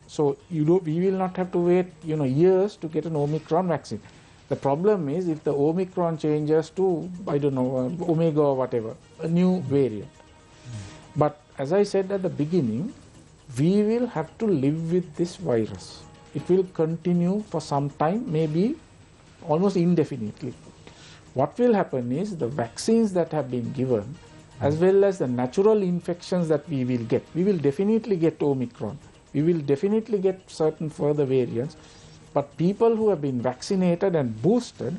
So we will not have to wait years to get an Omicron vaccine. The problem is if the Omicron changes to, I don't know, Omega or whatever, a new variant. But as I said at the beginning, we will have to live with this virus. It will continue for some time, maybe almost indefinitely. What will happen is the vaccines that have been given, as well as the natural infections that we will definitely get Omicron. We will definitely get certain further variants, but people who have been vaccinated and boosted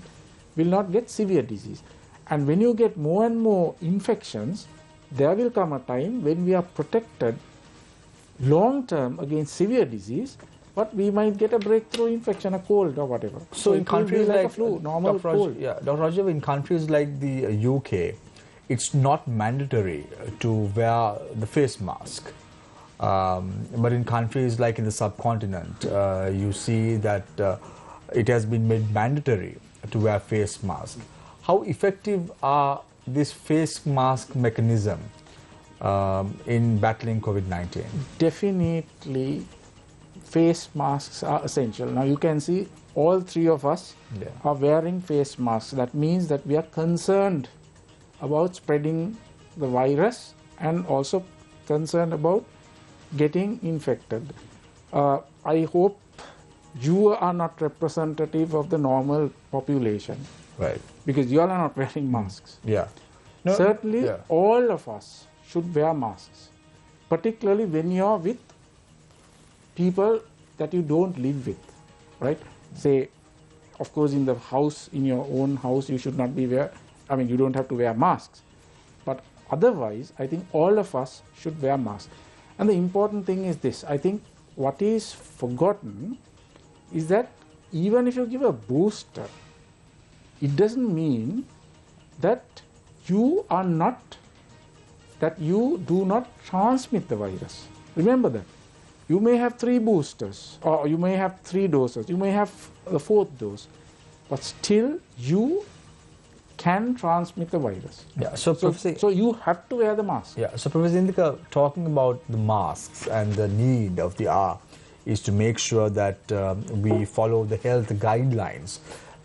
will not get severe disease. And when you get more and more infections, there will come a time when we are protected long term against severe disease, but we might get a breakthrough infection, a cold or whatever. So in countries like like a flu, normal Dr. cold. Dr. Rajiv, in countries like the UK, it's not mandatory to wear the face mask. But in countries like in the subcontinent, you see that it has been made mandatory to wear face mask. How effective are this face mask mechanism in battling COVID-19? Definitely, face masks are essential. Now you can see all three of us are wearing face masks. That means that we are concerned about spreading the virus and also concerned about getting infected. I hope you are not representative of the normal population. Right. Because you all are not wearing masks. Yeah. No, Certainly, all of us should wear masks, particularly when you are with people that you don't live with, right? Say, of course, in the house, in your own house, you should not be you don't have to wear masks. But otherwise, I think all of us should wear masks. And the important thing is this, I think what is forgotten is that even if you give a booster, it doesn't mean that you do not transmit the virus. Remember that. You may have 3 boosters, or you may have 3 doses, you may have the 4th dose, but still you can transmit the virus. Yeah. So you have to wear the mask. Yeah. So Professor Indika, talking about the masks and the need of the hour is to make sure that we follow the health guidelines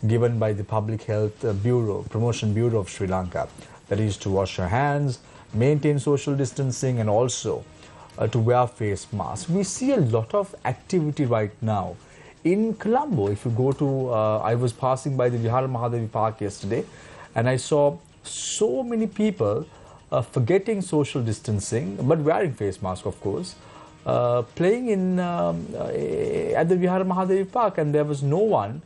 given by the Public Health Bureau, Promotion Bureau of Sri Lanka. That is to wash your hands, maintain social distancing, and also to wear face masks. We see a lot of activity right now. In Colombo, if you go to, I was passing by the Vihara Mahadevi Park yesterday, and I saw so many people forgetting social distancing, but wearing face masks, of course, playing at the Vihara Mahadevi Park, and there was no one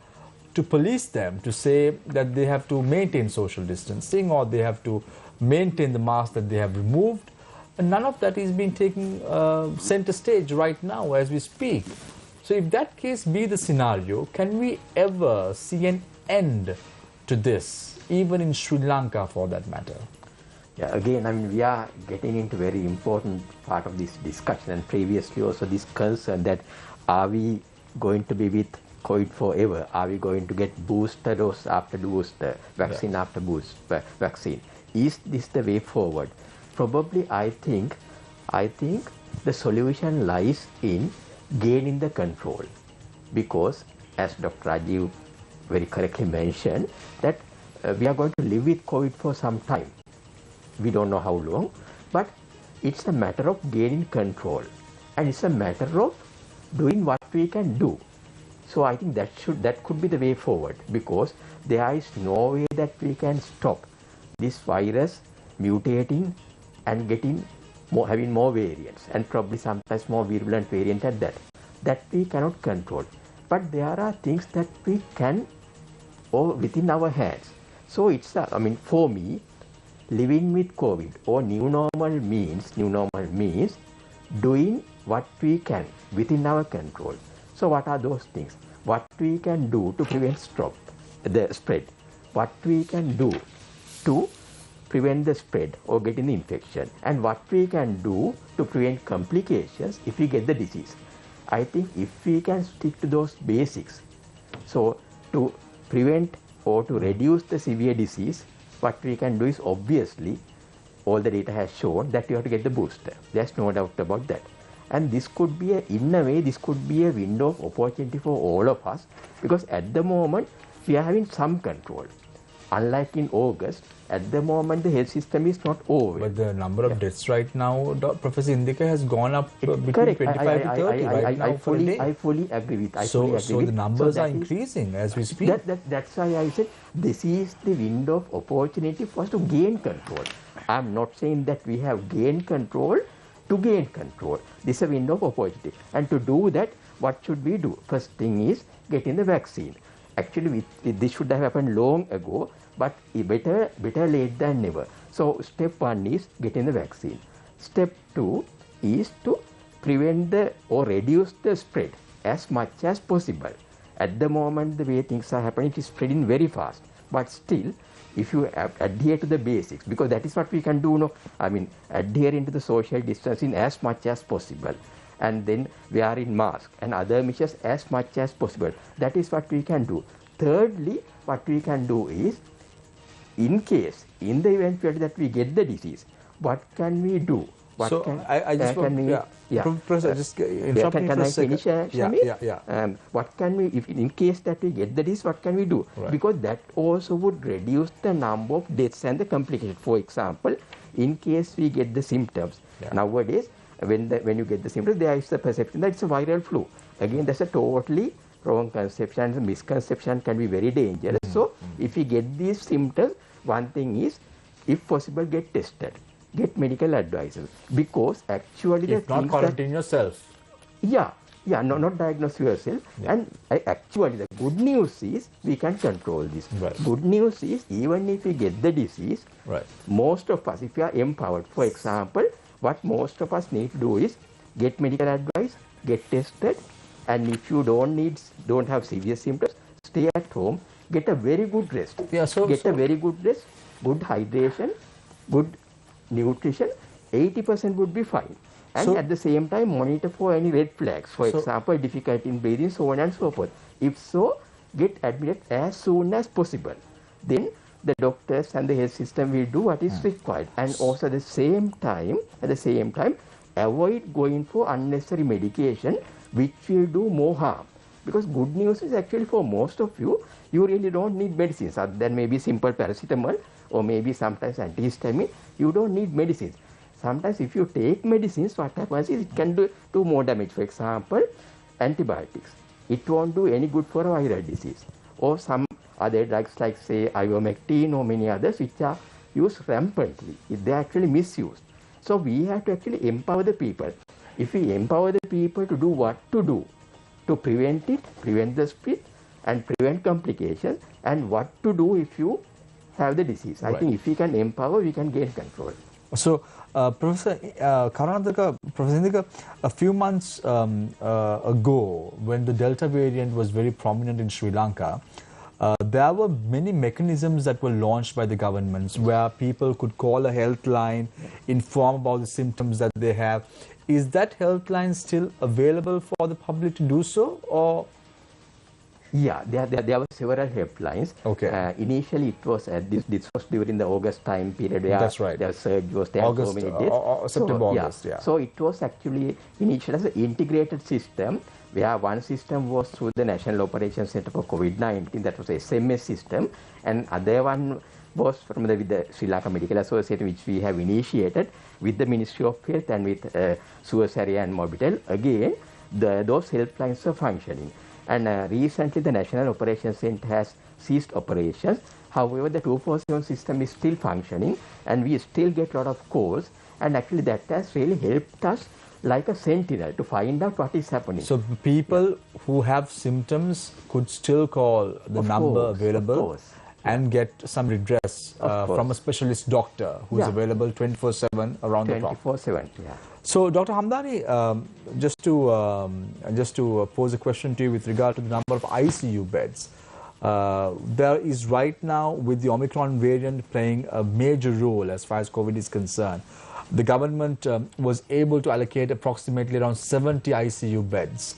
to police them, to say that they have to maintain social distancing or they have to maintain the mask that they have removed. And none of that is being taken center stage right now as we speak. So if that case be the scenario, can we ever see an end to this, even in Sri Lanka for that matter? Yeah, again, we are getting into very important part of this discussion, and previously also this concern that are we going to be with COVID forever? Are we going to get booster dose after booster, vaccine after booster vaccine? Is this the way forward? Probably, I think the solution lies in gaining the control, because as Dr. Rajiv very correctly mentioned, that we are going to live with COVID for some time. We don't know how long, but it's a matter of gaining control, and it's a matter of doing what we can do. So I think that could be the way forward, because there is no way that we can stop this virus mutating and having more variants, and probably sometimes more virulent variant at that we cannot control. But there are things that we can, or within our hands. So it's for me, living with COVID or new normal means doing what we can within our control. So what are those things? What we can do to prevent the spread? What we can do to prevent the spread or getting the infection? And what we can do to prevent complications if we get the disease? I think if we can stick to those basics, so to prevent or to reduce the severe disease, what we can do is, obviously, all the data has shown that you have to get the booster. There's no doubt about that. And this could be, in a way, this could be a window of opportunity for all of us, because at the moment, we are having some control. Unlike in August, at the moment, the health system is not over. But the number of deaths right now, Professor Indika, has gone up between 25 to 30 right now for a day. I fully agree with. So the numbers are increasing as we speak. That's why I said this is the window of opportunity for us to gain control. I'm not saying that we have gained control to gain control. This is a window of opportunity. And to do that, what should we do? First thing is getting the vaccine. Actually, this should have happened long ago, but better late than never. So step 1 is getting the vaccine. Step 2 is to prevent or reduce the spread as much as possible. At the moment, the way things are happening, it is spreading very fast. But still, if you adhere to the basics, because that is what we can do, adhering to the social distancing as much as possible, and then wearing mask and other measures as much as possible. That is what we can do. Thirdly, what we can do is in case, in the eventuality that we get the disease, what can we do? What So can, I just want, Professor, just interrupt me can for a I second. finish, Shamir? What can we, if in case that we get the disease, what can we do? Right. Because that also would reduce the number of deaths and the complications. For example, in case we get the symptoms, nowadays, when you get the symptoms, there is the perception that it's a viral flu. Again, that's a totally wrong conception, and misconception can be very dangerous. So, if we get these symptoms, one thing is, if possible, get tested. Get medical advice, because actually If not, quarantine yourself. Not diagnose yourself. And actually the good news is we can control this. Right. Good news is even if we get the disease, most of us, if we are empowered, for example, what most of us need to do is get medical advice, get tested, and if you don't have severe symptoms, stay at home, get a very good rest. A very good rest, good hydration, good nutrition, 80% would be fine. And at the same time, monitor for any red flags. For example, difficulty in breathing, so on and so forth. If so, get admitted as soon as possible. Then the doctors and the health system will do what is required. And also at the same time, avoid going for unnecessary medication, which will do more harm. Because good news is actually for most of you, you really don't need medicines. Other than maybe simple paracetamol or maybe sometimes antihistamine, you don't need medicines. Sometimes if you take medicines, what happens is it can do more damage. For example, antibiotics. It won't do any good for a viral disease. Or some other drugs like say ivermectin or many others which are used rampantly. They are actually misused. So we have to actually empower the people. If we empower the people to do what to do, to prevent it, prevent the spread and prevent complications, and what to do if you have the disease. I think if we can empower, we can gain control. So, Professor Indika, a few months ago, when the Delta variant was very prominent in Sri Lanka, there were many mechanisms that were launched by the governments where people could call a health line, inform about the symptoms that they have. Is that health line still available for the public to do so, or? Yeah, there were several helplines. Initially, it was this was during the August time period where the surge was there. August, September, August. So it was actually initially as an integrated system, where one system was through the National Operations Center for COVID-19, that was a SMS system, and other one was from with the Sri Lanka Medical Association, which we have initiated with the Ministry of Health and with Suasaria and Mobitel. Again, those helplines are functioning. And recently, the National Operations Center has ceased operations. However, the 247 system is still functioning, and we still get a lot of calls. And actually, that has really helped us like a sentinel to find out what is happening. So people who have symptoms could still call the number available and get some redress from a specialist doctor who is available 24/7 around the clock. 24/7, So, Dr. Hamdani, just to pose a question to you with regard to the number of ICU beds. There is right now, with the Omicron variant playing a major role as far as COVID is concerned, the government was able to allocate approximately around 70 ICU beds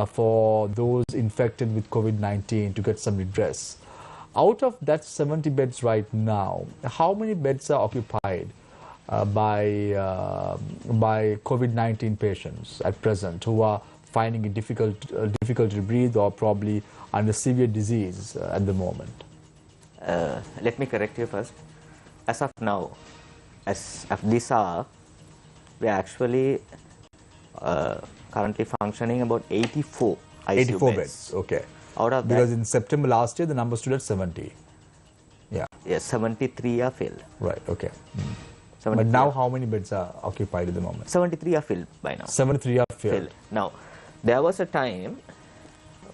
for those infected with COVID-19 to get some redress. Out of that 70 beds right now, how many beds are occupied by COVID-19 patients at present who are finding it difficult to breathe or probably under severe disease at the moment? Let me correct you first. As of now, as of this hour, we are actually currently functioning about 84 ICU 84 beds. Okay. Out of because that, in September last year, the number stood at 70. Yeah. Yes, 73 are filled. Right. Okay. But now, how many beds are occupied at the moment? 73 are filled by now. 73 are filled. Now, there was a time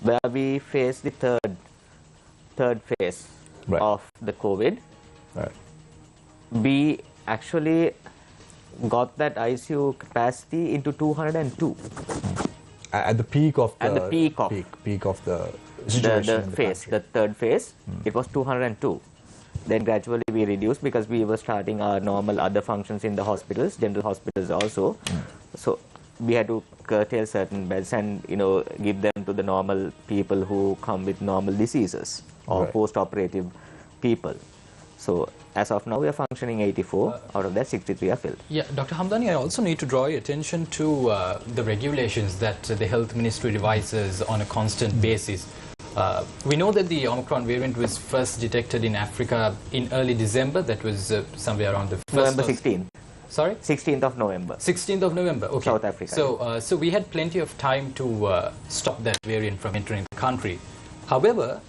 where we faced the third phase of the COVID. Right. We actually got that ICU capacity into 202. At the peak of the peak of the situation, the third phase, it was 202. Then gradually we reduced because we were starting our normal other functions in the hospitals, general hospitals also. So we had to curtail certain beds and give them to the normal people who come with normal diseases or post-operative people. So as of now, we are functioning 84. Out of that, 63 are filled. Yeah, Dr. Hamdani, I also need to draw your attention to the regulations that the Health Ministry revises on a constant basis. We know that the Omicron variant was first detected in Africa in early December. That was somewhere around the November 16th. Sorry? 16th of November. 16th of November, okay. South Africa. So, so we had plenty of time to stop that variant from entering the country. However,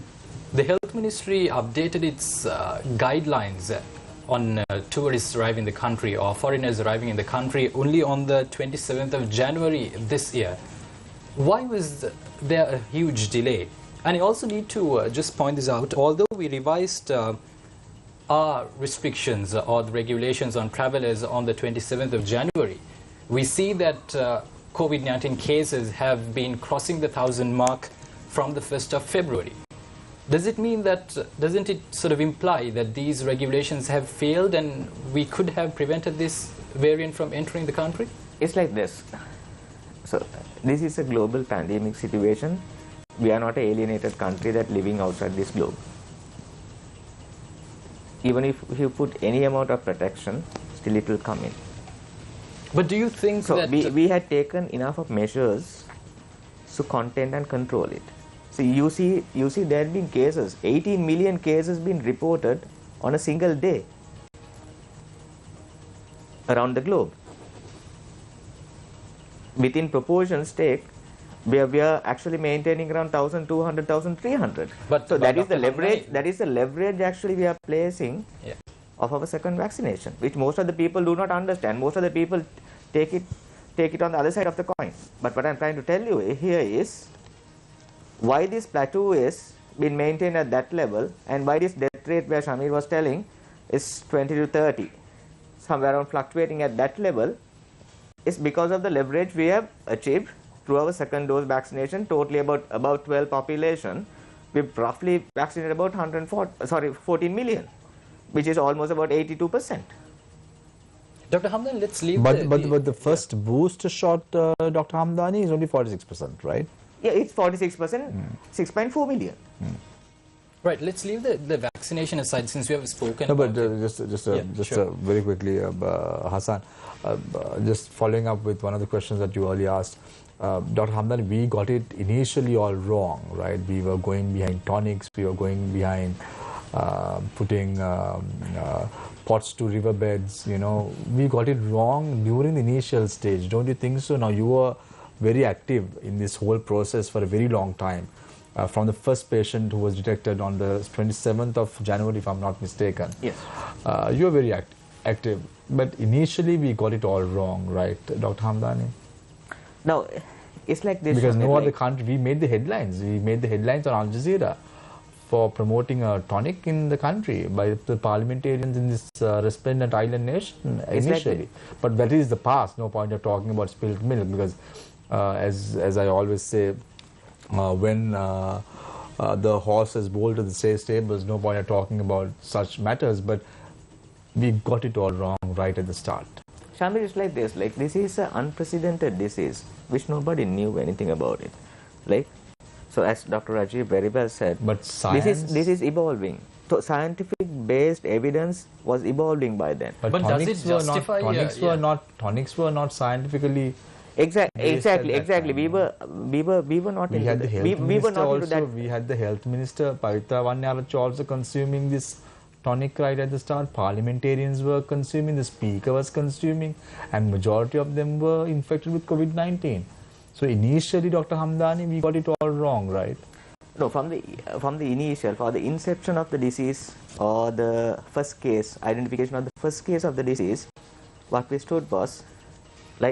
the Health Ministry updated its guidelines on tourists arriving in the country or foreigners arriving in the country only on the 27th of January this year. Why was there a huge delay? And I also need to just point this out. Although we revised our restrictions or the regulations on travelers on the 27th of January, we see that COVID-19 cases have been crossing the 1,000 mark from the 1st of February. Does it mean that, doesn't it sort of imply that these regulations have failed and we could have prevented this variant from entering the country? It's like this. So this is a global pandemic situation. We are not an alienated country that living outside this globe. Even if you put any amount of protection, still it will come in. But do you think so that... we had taken enough of measures to contain and control it. So you see there have been cases, 18 million cases been reported on a single day around the globe. Within proportions take, we are actually maintaining around 1,200, 1,300. But that is the leverage. That is the leverage actually we are placing of our second vaccination, which most of the people do not understand. Most of the people take it on the other side of the coin. But what I'm trying to tell you here is why this plateau is been maintained at that level, and why this death rate where Shamir was telling is 20 to 30, somewhere around fluctuating at that level, is because of the leverage we have achieved through our second dose vaccination. Totally about 12 population, we've roughly vaccinated about 14 million, which is almost about 82%. Dr. Hamdani, let's leave but the first booster shot, Dr. Hamdani, is only 46%, right? Yeah, it's 46%, 6.4 million. Right, let's leave the vaccination aside since we have spoken No, about but just very quickly, Hassan, just following up with one of the questions that you earlier asked, Dr. Hamdani, we got it initially all wrong, right? We were going behind tonics, we were going behind putting pots to riverbeds, you know. We got it wrong during the initial stage, don't you think so? Now, you were very active in this whole process for a very long time. From the first patient who was detected on the 27th of January, if I'm not mistaken. Yes. You were very active, but initially we got it all wrong, right, Dr. Hamdani? Now, it's like this. Because no other country, we made the headlines. We made the headlines on Al Jazeera for promoting a tonic in the country by the parliamentarians in this resplendent island nation initially. Like but that is the past. No point of talking about spilled milk, because as I always say, when the horse has bolted the stables, no point of talking about such matters, but we got it all wrong right at the start. Shamir, it's like this, this is an unprecedented disease, which nobody knew anything about it. So as Dr. Rajiv very well said, but science, this is evolving. So scientific based evidence was evolving by then. But does it justify? Tonics were not scientifically. Exactly. We were not into that. We were not into that. We had the health minister Pavitra Vannarach also consuming this tonic right at the start. Parliamentarians were consuming, the speaker was consuming, and majority of them were infected with COVID-19. So initially, Dr. Hamdani, we got it all wrong, right? No, from the initial, for the inception of the disease or the first case, identification of the first case of the disease, what we stood was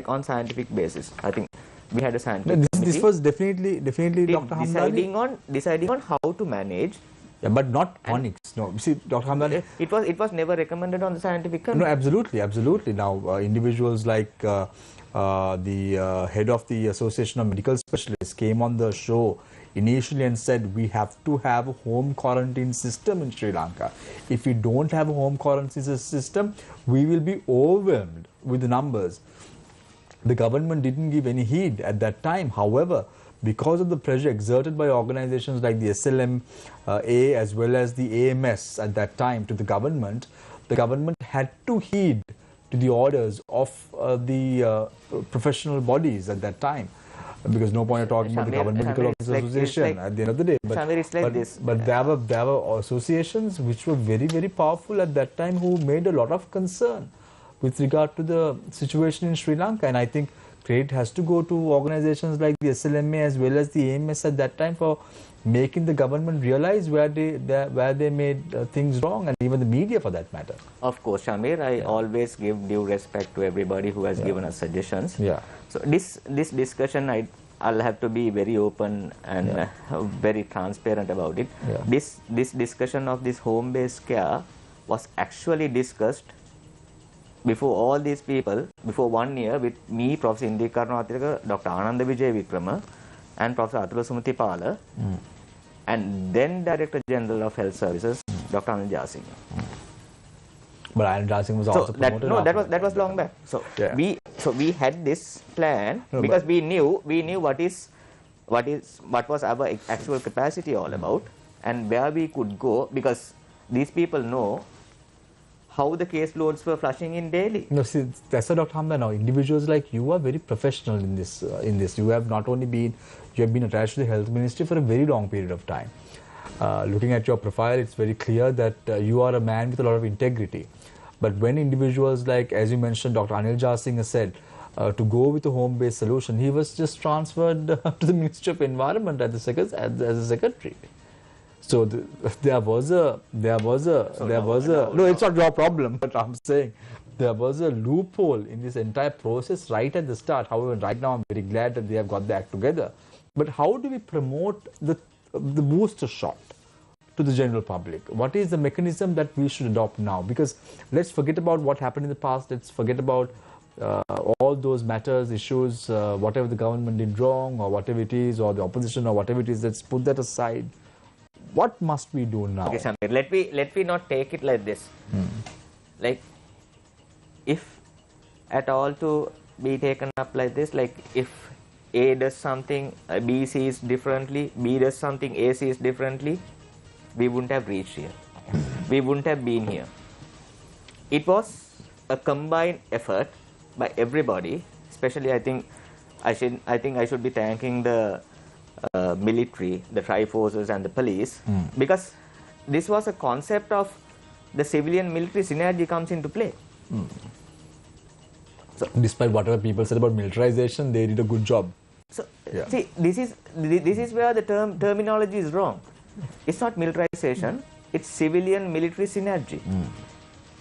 on scientific basis. I think we had a scientific committee. This was definitely Dr. Hamdani deciding on how to manage. Yeah, but not tonics. No, see, Dr. Hamdani. It was never recommended on the scientific committee. No, absolutely. Now, individuals like the head of the Association of Medical Specialists came on the show initially and said we have to have a home quarantine system in Sri Lanka. If we don't have a home quarantine system, we will be overwhelmed with the numbers. The government didn't give any heed at that time. However, because of the pressure exerted by organizations like the SLMA as well as the AMS at that time to the government had to heed to the orders of the professional bodies at that time. Because no point of talking about the Government Medical Officers Association at the end of the day. But there were associations which were very, very powerful at that time who made a lot of concern with regard to the situation in Sri Lanka. And I think credit has to go to organizations like the SLMA as well as the AMS at that time for making the government realize where they made things wrong, and even the media for that matter. Of course, Shamir, I always give due respect to everybody who has given us suggestions. Yeah. So this discussion, I'll have to be very open and very transparent about it. Yeah. This discussion of this home-based care was actually discussed before all these people, before 1 year, with me, Professor Indika Karunathilaka, Dr. Ananda Vijay Vikrama, and Professor Atula Sumithipala, and then Director General of Health Services, Dr. Anand Jasingh. But Anand Jasingh was also promoted. That was long back. So we had this plan because we knew what was our actual capacity all about and where we could go, because these people know how the caseloads were flushing in daily. No, see, that's what Dr. Hamda now. Individuals like you are very professional in this. You have not only been, you have been attached to the health ministry for a very long period of time. Looking at your profile, it's very clear that you are a man with a lot of integrity. But when individuals like, as you mentioned, Dr. Anil Jasingh has said, to go with a home-based solution, he was just transferred to the Ministry of Environment as a secretary. So there was a no, it's not your problem, but I'm saying there was a loophole in this entire process right at the start. However, right now I'm very glad that they have got the act together. But how do we promote the booster shot to the general public? What is the mechanism that we should adopt now? Because let's forget about what happened in the past. Let's forget about all those matters, issues, whatever the government did wrong or whatever it is, or the opposition or whatever it is. Let's put that aside. What must we do now? Okay, Shamir, let me not take it like this. Like, if at all to be taken up like this, like if A does something, B sees differently, B does something, A sees differently, we wouldn't have reached here. We wouldn't have been here. It was a combined effort by everybody, especially I think I should be thanking the military, the tri-forces and the police, because this was a concept of the civilian-military synergy comes into play. So, despite whatever people said about militarization, they did a good job. So, see, this is where the terminology is wrong. It's not militarization, it's civilian-military synergy,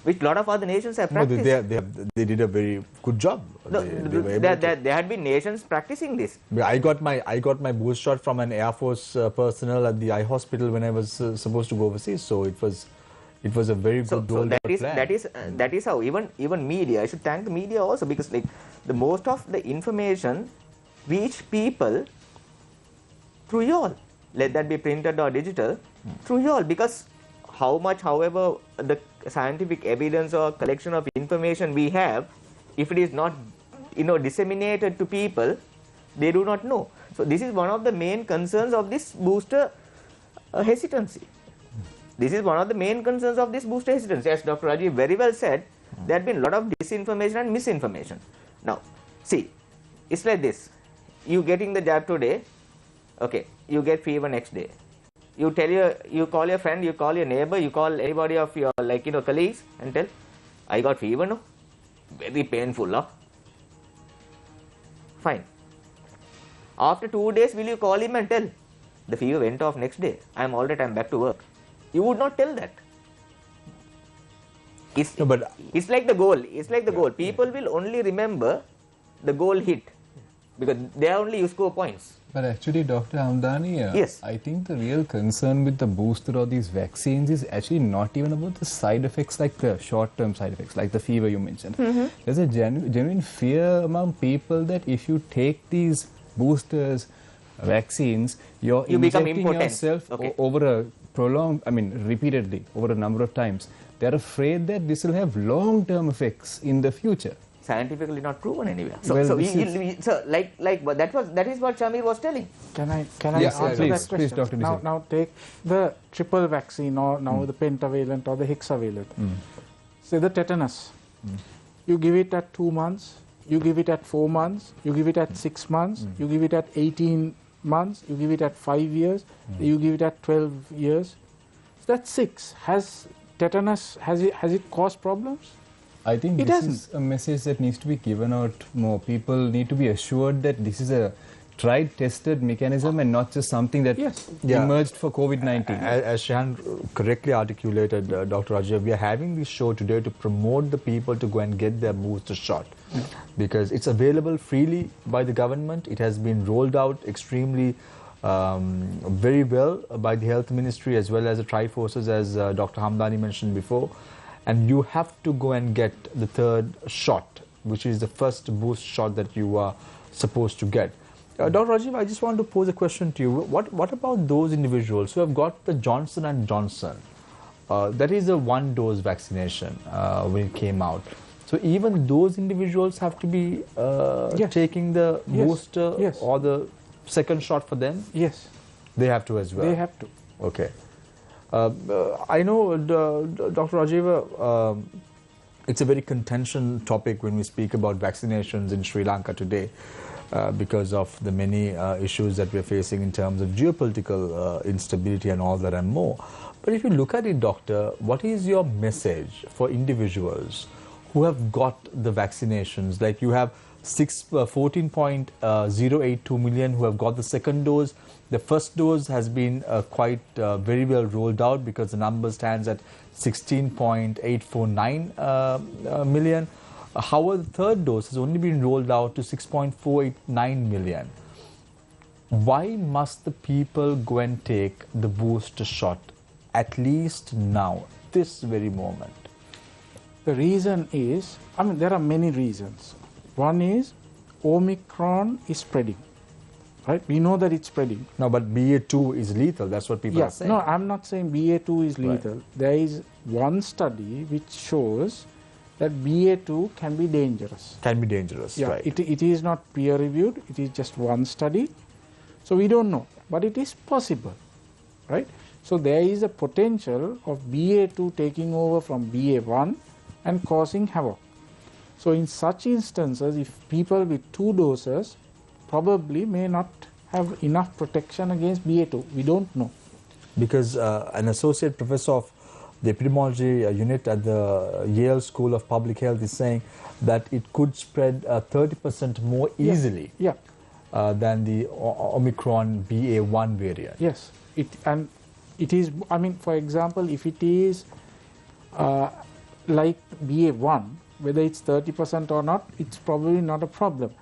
which a lot of other nations have practiced. No, they did a very good job. There had been nations practicing this. I got my boost shot from an Air Force personnel at the eye hospital when I was supposed to go overseas. So it was a very good role. That is how even media. I should thank the media also, because like the most of the information reach people through y'all. Let that be printed or digital, through y'all, because however the scientific evidence or collection of information we have, if it is not disseminated to people, they do not know. So this is one of the main concerns of this booster hesitancy. This is one of the main concerns of this booster hesitancy. As Dr. Rajiv very well said, there had been a lot of disinformation and misinformation. Now, see, it's like this. You getting the jab today, okay, you get fever next day. You call your friend, you call your neighbor, you call anybody of your colleagues and tell, I got fever, no? Very painful, no? Fine. After 2 days, will you call him and tell, the fever went off next day, I'm back to work? You would not tell that. It's like the goal. It's like the goal. People will only remember the goal hit, because there only you score points. But actually, Dr. Hamdani, yes. I think the real concern with the booster or these vaccines is actually not even about the side effects, like the short-term side effects, like the fever you mentioned. There's a genuine fear among people that if you take these boosters, vaccines, you injecting yourself over a prolonged, repeatedly, over a number of times. They're afraid that this will have long-term effects in the future. scientifically not proven anywhere. So, Well, so, this but that is what Shamir was telling. Can I Yes, answer please, that question? please, Dr. Nisar. Now take the triple vaccine or now the pentavalent or the hexavalent. Say the tetanus. You give it at 2 months, you give it at 4 months, you give it at 6 months, you give it at 18 months, you give it at 5 years, you give it at 12 years. So that's 6. Has tetanus, has it caused problems? I think It this hasn't. is a message that needs to be given out more. People need to be assured that this is a tried, tested mechanism and not just something that Yes. emerged for COVID-19. As Shahan correctly articulated, Dr. Rajiv, we are having this show today to promote the people to go and get their booster shot because it's available freely by the government. It has been rolled out extremely very well by the Health Ministry as well as the Triforces, as Dr. Hamdani mentioned before. And you have to go and get the 3rd shot, which is the first boost shot that you are supposed to get. Dr. Rajiv, I just want to pose a question to you. What about those individuals who have got the Johnson & Johnson? That is a 1-dose vaccination when it came out. So even those individuals have to be taking the booster or the 2nd shot for them? Yes. They have to as well? They have to. Okay. I know, Dr. Rajiv, it's a very contention topic when we speak about vaccinations in Sri Lanka today because of the many issues that we're facing in terms of geopolitical instability and all that and more. But if you look at it, Doctor, what is your message for individuals who have got the vaccinations? Like you have 14.082 million who have got the 2nd dose. The 1st dose has been quite very well rolled out because the number stands at 16.849 million. However, the 3rd dose has only been rolled out to 6.489 million. Why must the people go and take the booster shot at least now, this very moment? The reason is, there are many reasons. One is Omicron is spreading. Right? We know that it's spreading. No, but BA2 is lethal. That's what people are saying. No, I'm not saying BA2 is lethal. Right. There is one study which shows that BA2 can be dangerous. Can be dangerous, Yeah, right. it is not peer reviewed. It is just one study. So we don't know. But it is possible. Right? So there is a potential of BA2 taking over from BA1 and causing havoc. So in such instances, if people with 2 doses probably may not have enough protection against BA2. We don't know. Because an associate professor of the epidemiology unit at the Yale School of Public Health is saying that it could spread 30% more easily than the Omicron BA1 variant. Yes. It is, for example, if it is like BA1, whether it's 30% or not, it's probably not a problem.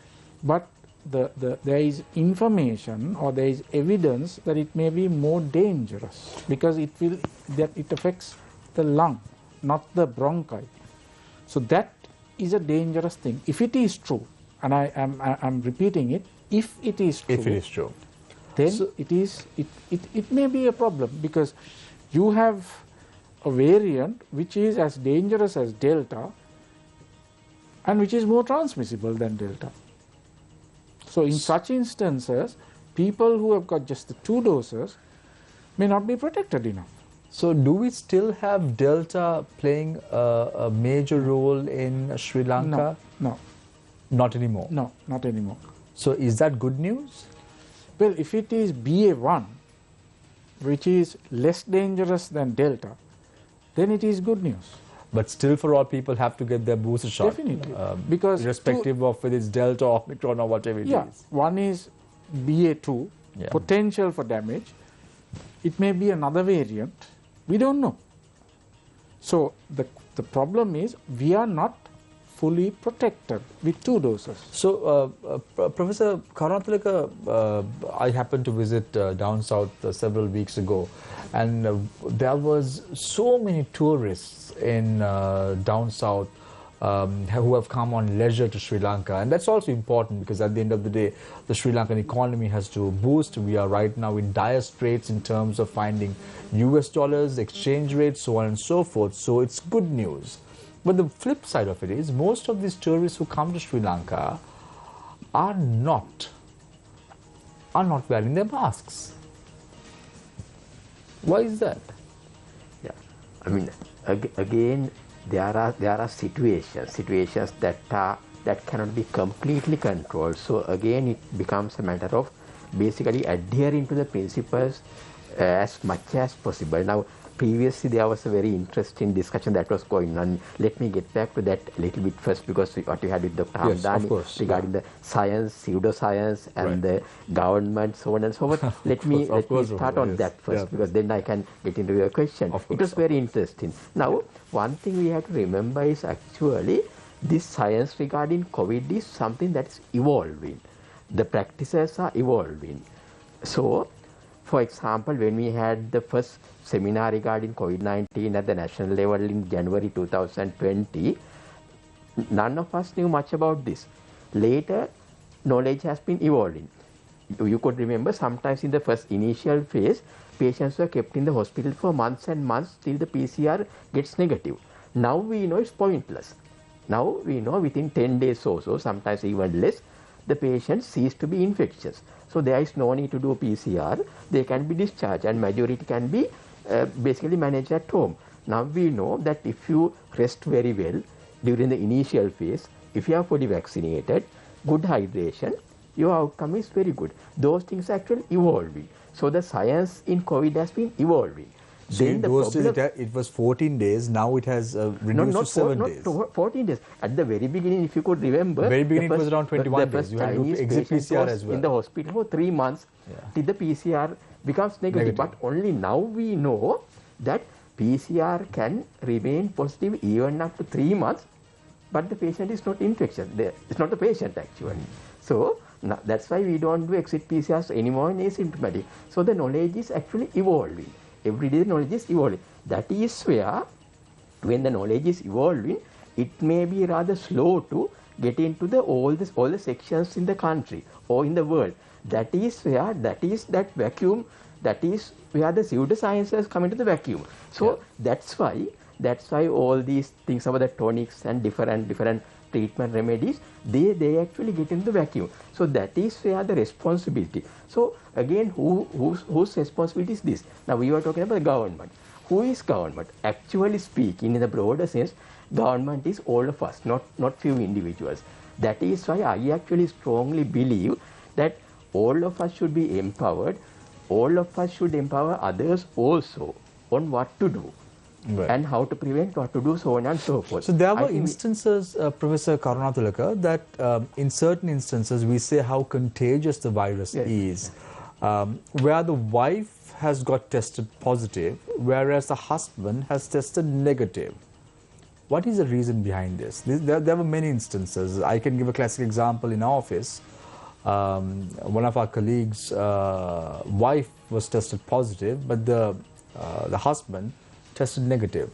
But there is information or there is evidence that it may be more dangerous because it affects the lung, not the bronchi. So that is a dangerous thing. If it is true, and I'm repeating it, if it is true, then so it may be a problem because you have a variant which is as dangerous as Delta and which is more transmissible than Delta. So in such instances, people who have got just the 2 doses may not be protected enough. So do we still have Delta playing a major role in Sri Lanka? No. Not anymore? No, not anymore. So is that good news? Well, if it is BA1, which is less dangerous than Delta, then it is good news. But still, for all, people have to get their booster shot. Definitely. Because irrespective of whether it's Delta or Omicron or whatever it is. One is BA2, potential for damage. It may be another variant. We don't know. So the problem is we are not fully protected with 2 doses. So, Professor Karunatilaka, I happened to visit down south several weeks ago, and there was so many tourists in down south who have come on leisure to Sri Lanka, and that's also important because at the end of the day, the Sri Lankan economy has to boost. We are right now in dire straits in terms of finding US dollars, exchange rates, so on and so forth. So it's good news. But the flip side of it is most of these tourists who come to Sri Lanka are not wearing their masks. Why is that? Yeah, I mean, again, there are situations that cannot be completely controlled. So again, it becomes a matter of basically adhering to the principles as much as possible. Now, previously there was a very interesting discussion that was going on. Let me get back to that a little bit first, because what we had with Dr. Yes, of Hamdani course, regarding the science, pseudoscience, and the government, so on and so forth. Let me start on that first, because then I can get into your question. It was very interesting. Now, one thing we have to remember is actually this science regarding COVID is something that's evolving. The practices are evolving. So, for example, when we had the first seminar regarding COVID-19 at the national level in January 2020, none of us knew much about this. Later, knowledge has been evolving. You could remember sometimes in the first initial phase, patients were kept in the hospital for months and months till the PCR gets negative. Now we know it's pointless. Now we know within 10 days or so, sometimes even less, the patient ceased to be infectious. So there is no need to do PCR. They can be discharged, and majority can be basically managed at home. Now we know that if you rest very well during the initial phase, if you are fully vaccinated, good hydration, your outcome is very good. Those things are actually evolving. So the science in COVID has been evolving. So in those days it was 14 days, now it has reduced to 7 days. Not 14 days. At the very beginning, if you could remember, very beginning it was around 21 days. You had to exit PCR as well. In the hospital for 3 months till the PCR becomes negative. But only now we know that PCR can remain positive even up to 3 months, but the patient is not infectious. It's not the patient actually. So that's why we don't do exit PCRs anymore in asymptomatic. So the knowledge is actually evolving. Every day the knowledge is evolving. That is where, when the knowledge is evolving, it may be rather slow to get into all the sections in the country or in the world. That is where, that vacuum, that is where the pseudosciences come into the vacuum. So that's why all these things about the tonics and different treatment remedies, they actually get into the vacuum. So that is where the responsibility. So again, whose responsibility is this? Now we were talking about the government. Who is government? Actually speaking, in the broader sense, government is all of us, not few individuals. That is why I actually strongly believe that all of us should be empowered. All of us should empower others also on what to do. Right. And how to prevent, what to do, so on and so forth. So there were instances, Professor Karunatilaka, that in certain instances we say how contagious the virus is, where the wife has got tested positive, whereas the husband has tested negative. What is the reason behind this? There were many instances. I can give a classic example in our office. One of our colleagues' wife was tested positive, but the husband tested negative.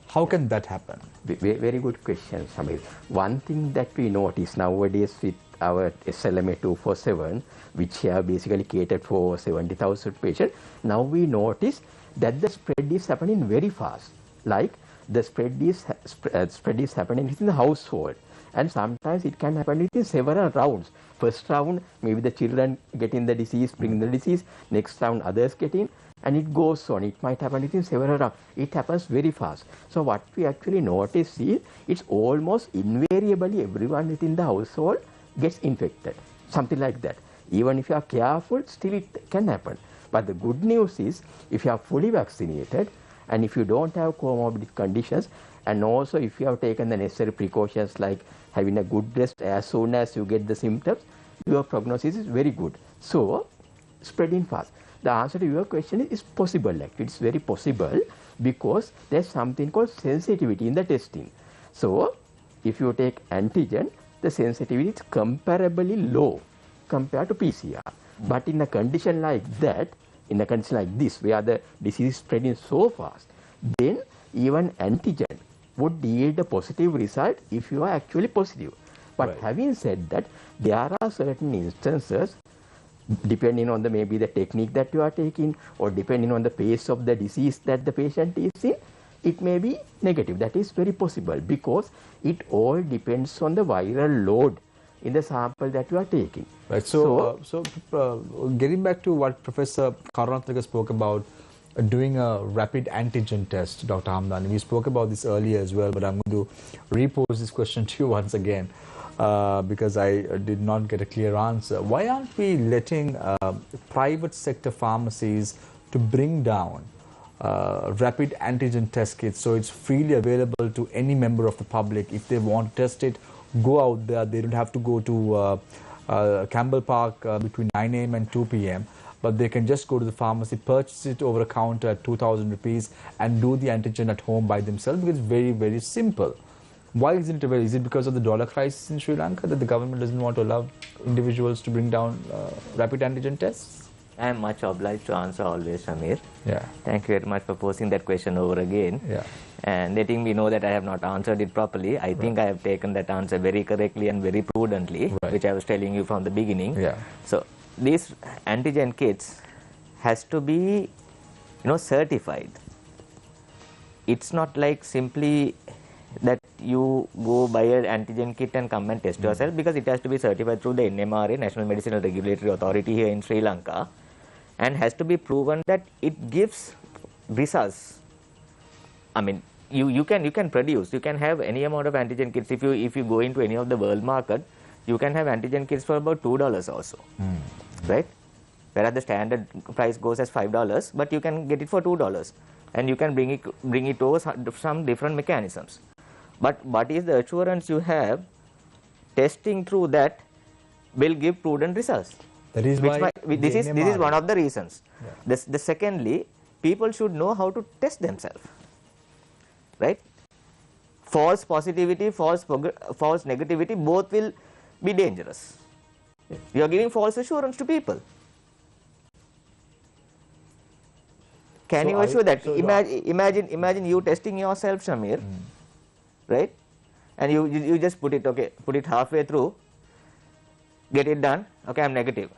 How can that happen? Very good question, Samir. One thing that we notice nowadays with our SLMA 247, which have basically catered for 70,000 patients, now we notice that the spread is happening very fast. Like the spread is happening within the household, and sometimes it can happen within several rounds. First round, maybe the children getting the disease, bring the disease. Next round, others get in. And it goes on. It might happen within several rounds. It happens very fast. So what we actually notice is it's almost invariably everyone within the household gets infected. Something like that. Even if you are careful, still it can happen. But the good news is, if you are fully vaccinated and if you don't have comorbid conditions, and also if you have taken the necessary precautions like having a good rest as soon as you get the symptoms, your prognosis is very good. So, spreading fast. The answer to your question is possible. Actually, it's very possible because there's something called sensitivity in the testing. So, if you take antigen, the sensitivity is comparably low compared to PCR. But in a condition like that, in a condition like this, where the disease is spreading so fast, then even antigen would yield a positive result if you are actually positive. But having said that, there are certain instances, depending on maybe the technique that you are taking, or depending on the pace of the disease that the patient is in, it may be negative. That is very possible because it all depends on the viral load in the sample that you are taking. Right. So, getting back to what Professor Karunathilake spoke about, doing a rapid antigen test, Dr. Hamdani. We spoke about this earlier as well, but I'm going to repose this question to you once again because I did not get a clear answer. Why aren't we letting private sector pharmacies to bring down rapid antigen test kits so it's freely available to any member of the public? If they want to test it, go out there. They don't have to go to Campbell Park between 9 a.m. and 2 p.m. But they can just go to the pharmacy, purchase it over a counter at 2,000 rupees and do the antigen at home by themselves because it's very, very simple. Why isn't it available? Is it because of the dollar crisis in Sri Lanka that the government doesn't want to allow individuals to bring down rapid antigen tests? I am much obliged to answer always, Shamir. Yeah. Thank you very much for posing that question over again. Yeah. And letting me know that I have not answered it properly. I think I have taken that answer very correctly and very prudently, which I was telling you from the beginning. Yeah. So these antigen kits has to be, certified. It's not like simply that you go buy an antigen kit and come and test yourself, because it has to be certified through the NMRA, National Medicinal Regulatory Authority here in Sri Lanka, and has to be proven that it gives results. I mean, you can produce, you can have any amount of antigen kits. If you go into any of the world market, you can have antigen kits for about $2 also, right? Whereas the standard price goes as $5, but you can get it for $2, and you can bring it over some different mechanisms. But what is the assurance you have? Testing through that will give prudent results. That is why this is one of the reasons. Yeah. The secondly, people should know how to test themselves, right? False positivity, false negativity, both will be dangerous. You are giving false assurance to people. Can you assure that? Imagine you testing yourself, Shamir, right? And you just put it halfway through, get it done. Okay, I'm negative.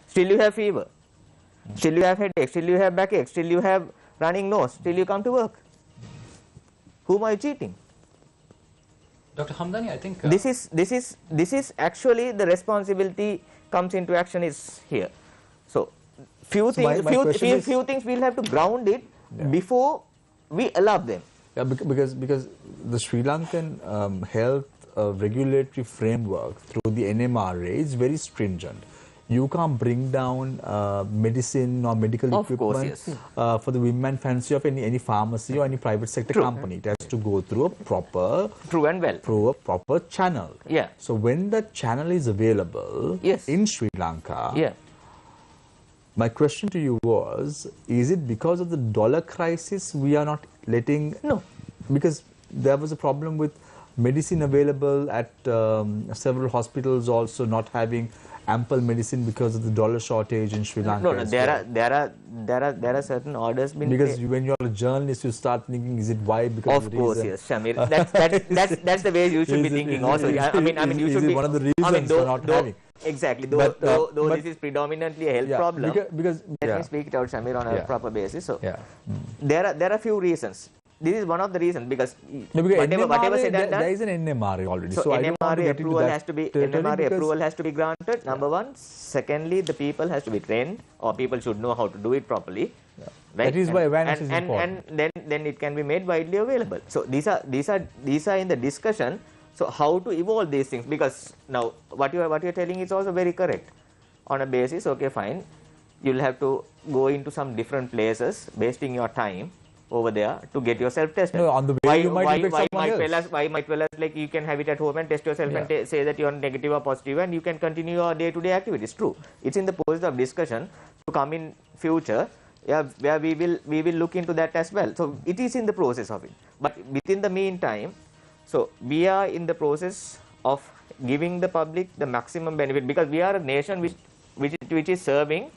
Still you have fever. Still you have headache. Still you have backache. Still you have running nose. Still you come to work. Whom are you cheating? Dr. Hamdani, I think this is actually the responsibility comes into action is here. So few things we'll have to ground it before we allow them. Yeah, because the Sri Lankan health regulatory framework through the NMRA is very stringent. You can't bring down medicine or medical equipment for the whim and fancy of any pharmacy or any private sector company. It has to go through a proper through a proper channel. Yeah. So when that channel is available in Sri Lanka, my question to you was, is it because of the dollar crisis we are not letting? No. Because there was a problem with medicine available at several hospitals also not having ample medicine because of the dollar shortage in Sri Lanka. No, there are certain orders been because when you're a journalist, you start thinking, is it why? Because of course, yes, Shamir. That's the way you should be thinking. Also, I mean, you should be one of the reasons for not having. Exactly. Though this is predominantly a health problem. Because let me speak it out, Shamir, on a proper basis. So there are few reasons. This is one of the reasons because whatever said and done, there is an NMRA already. So NMRA approval has to be granted. Number one. Secondly, the people has to be trained, or people should know how to do it properly. Right? That is why awareness is important. And then it can be made widely available. So these are in the discussion. So how to evolve these things? Because now what you are telling is also very correct. On a basis, okay, fine. You'll have to go into some different places, wasting your time over there to get yourself tested. No, on the way you might infect someone else. Why might tell us like you can have it at home and test yourself and say that you are negative or positive and you can continue your day-to-day activities. True. It's in the process of discussion to come in future, where we will look into that as well. So it is in the process of it. But within the meantime, so we are in the process of giving the public the maximum benefit, because we are a nation which is serving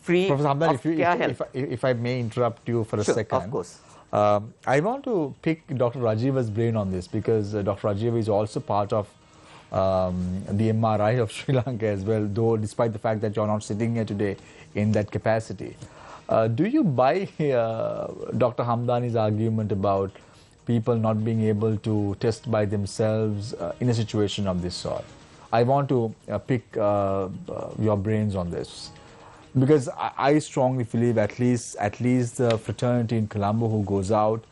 free Professor Hamdani, if I may interrupt you for a second. Of course. I want to pick Dr. Rajiva's brain on this, because Dr. Rajiva is also part of the MRI of Sri Lanka as well, though despite the fact that you're not sitting here today in that capacity. Do you buy Dr. Hamdani's argument about people not being able to test by themselves in a situation of this sort? I want to pick your brains on this, because I strongly believe at least the fraternity in Colombo who goes out,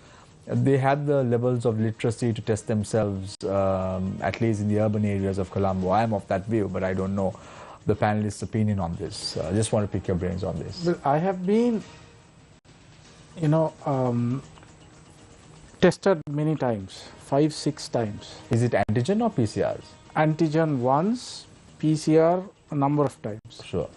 they have the levels of literacy to test themselves, at least in the urban areas of Colombo. I am of that view, but I don't know the panelists' opinion on this. I just want to pick your brains on this. Well, I have been, tested many times, 5-6 times. Is it antigen or PCRs? Antigen once, PCR a number of times. Sure.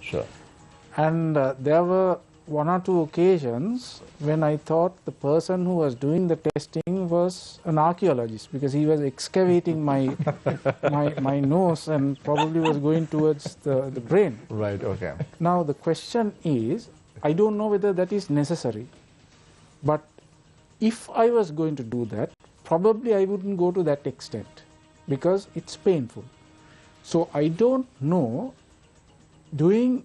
And there were 1 or 2 occasions when I thought the person who was doing the testing was an archaeologist, because he was excavating my my nose and probably was going towards the brain. Right, okay. Now the question is, I don't know whether that is necessary, but if I was going to do that, probably I wouldn't go to that extent, because it's painful. So I don't know, doing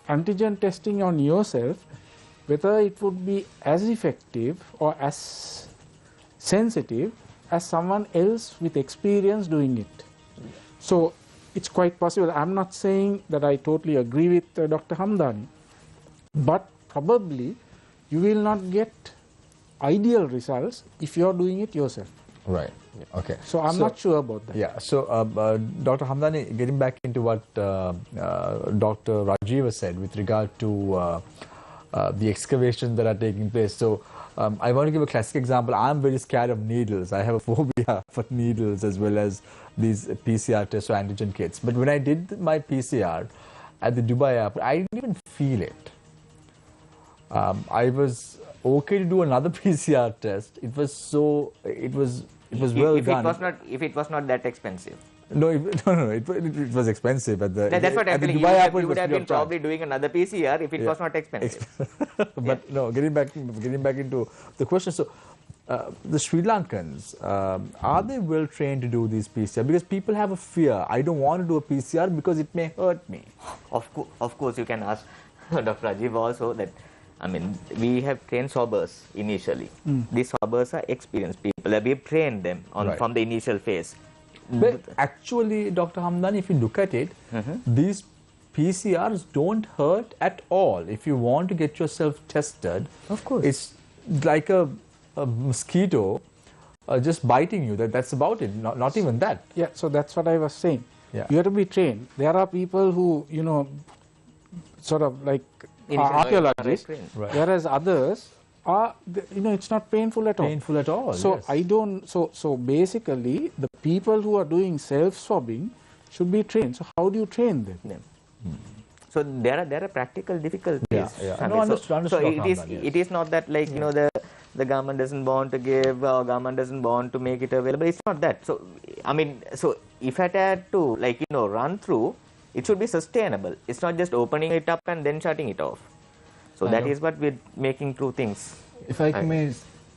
antigen testing on yourself, whether it would be as effective or as sensitive as someone else with experience doing it. So it's quite possible. I'm not saying that I totally agree with Dr. Hamdani, but probably you will not get ideal results if you're doing it yourself. Right. Okay. So I'm not sure about that. Yeah. So Dr. Hamdani, getting back into what Dr. Rajiva said with regard to the excavations that are taking place. So I want to give a classic example. I'm very scared of needles. I have a phobia for needles as well as these PCR tests or antigen kits. But when I did my PCR at the Dubai airport, I didn't even feel it. I was okay to do another PCR test. It was well done. If it was not that expensive. No, it was expensive at the. That's what I'm telling you. You would have been probably doing another PCR if it was not expensive. But no, getting back into the question. So, the Sri Lankans, are they well trained to do these PCR? Because people have a fear. I don't want to do a PCR because it may hurt me. Of course, you can ask Dr. Rajiv also that. I mean, we have trained swabbers initially. These swabbers are experienced people. We have trained them from the initial phase. But actually, Dr. Hamdani, if you look at it, these PCRs don't hurt at all. If you want to get yourself tested, of course, it's like a mosquito just biting you. That's about it. Not even that. Yeah. So that's what I was saying. Yeah. You have to be trained. There are people who sort of like archaeologists, whereas others are, it's not painful at all. Painful at all. So yes. I don't. So basically, the people who are doing self-swabbing should be trained. So how do you train them? Yeah. So there are practical difficulties. Yeah. No, understood. So it is not that like the government doesn't want to give or government doesn't want to make it available. It's not that. So I mean, so if I had to run through, it should be sustainable. It's not just opening it up and then shutting it off. So that is what we're making through things. If I may,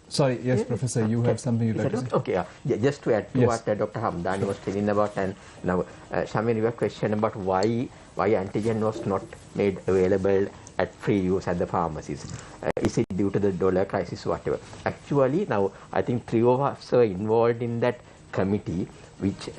sorry, yes, Professor, you have something you'd like to say? Okay, just to add to what Dr. Hamdani was telling about, and now, Shamir, your question about why antigen was not made available at free use at the pharmacies. Is it due to the dollar crisis or whatever? Actually, now, I think 3 of us are involved in that committee which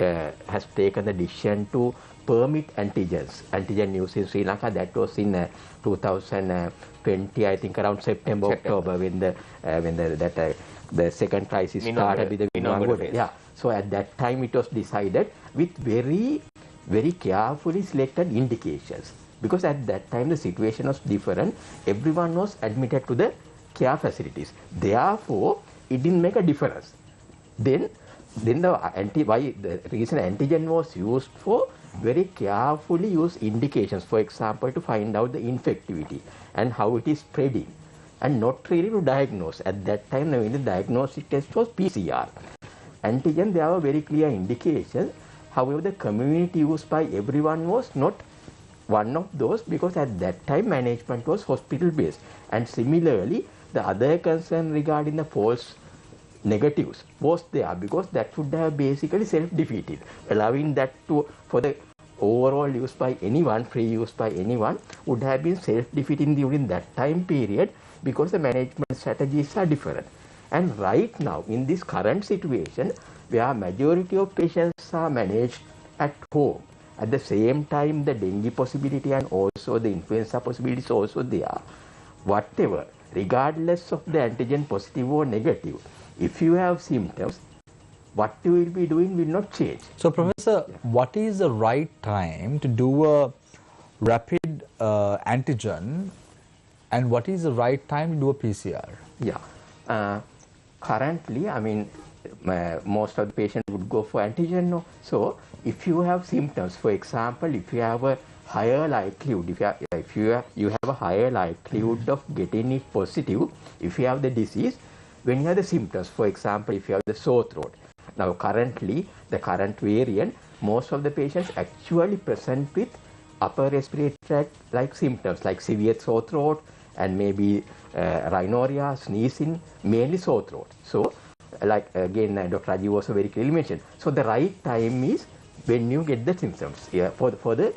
has taken the decision to permit antigen use in Sri Lanka. That was in 2020, I think around September. October, when the second crisis started with the yeah. So at that time it was decided with very, very carefully selected indications, because at that time the situation was different. Everyone was admitted to the care facilities. Therefore, it didn't make a difference. Then the reason antigen was used for very carefully used indications, for example, to find out the infectivity and how it is spreading, and not really to diagnose. At that time, the diagnostic test was PCR. Antigen, there were very clear indications. However, the community used by everyone was not one of those, because at that time management was hospital based. And similarly, the other concern regarding the false negatives was there, because that would have basically self-defeated, allowing that for the overall use by anyone, free use by anyone, would have been self-defeating during that time period because the management strategies are different. And right now, in this current situation, where majority of patients are managed at home, at the same time the dengue possibility and also the influenza possibility is also there. Whatever, regardless of the antigen positive or negative, if you have symptoms, what you will be doing will not change. So, Professor, what is the right time to do a rapid antigen, and what is the right time to do a PCR? Yeah. Currently, I mean, most of the patients would go for antigen. No? So, if you have symptoms, for example, if you have a higher likelihood, if you have a higher likelihood of getting it positive, if you have the disease, when you have the symptoms, for example, if you have the sore throat. Now, currently, the current variant, most of the patients actually present with upper respiratory tract like symptoms, like severe sore throat and maybe rhinorrhea, sneezing, mainly sore throat. So, like again, Dr. Rajiv also very clearly mentioned. So, the right time is when you get the symptoms for the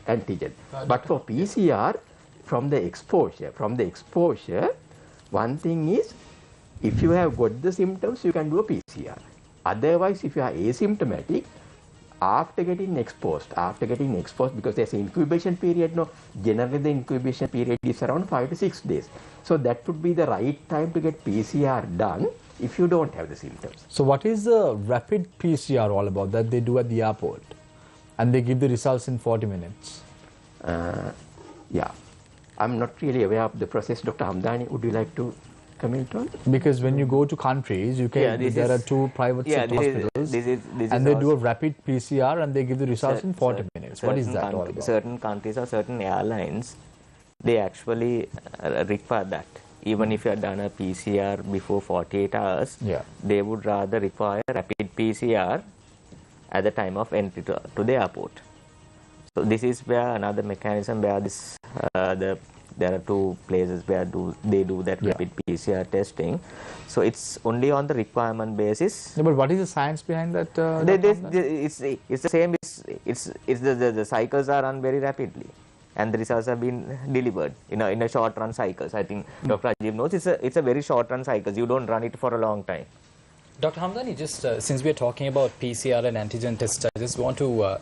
antigen. But for PCR, from the exposure, one thing is, if you have got the symptoms, you can do a PCR. Otherwise, if you are asymptomatic, after getting exposed, because there's an incubation period, no, generally the incubation period is around 5 to 6 days. So that would be the right time to get PCR done if you don't have the symptoms. So what is the rapid PCR all about that they do at the airport, and they give the results in 40 minutes? Yeah, I'm not really aware of the process. Dr. Hamdani, would you like to comment on? Because when you go to countries, you can, there are two private hospitals, and they do a rapid PCR and they give the results in 40 minutes. What is that all about? Certain countries or certain airlines, they actually require that. Even if you have done a PCR before 48 hours, they would rather require rapid PCR at the time of entry to the airport. So this is where another mechanism where this there are two places where they do that rapid PCR testing. So it's only on the requirement basis. Yeah, but what is the science behind that? It's the same. The cycles are run very rapidly, and the results have been delivered in a short run cycles. I think Dr. Rajiv knows it's a very short run cycles. You don't run it for a long time. Dr. Hamdani, just since we're talking about PCR and antigen tests, I just want to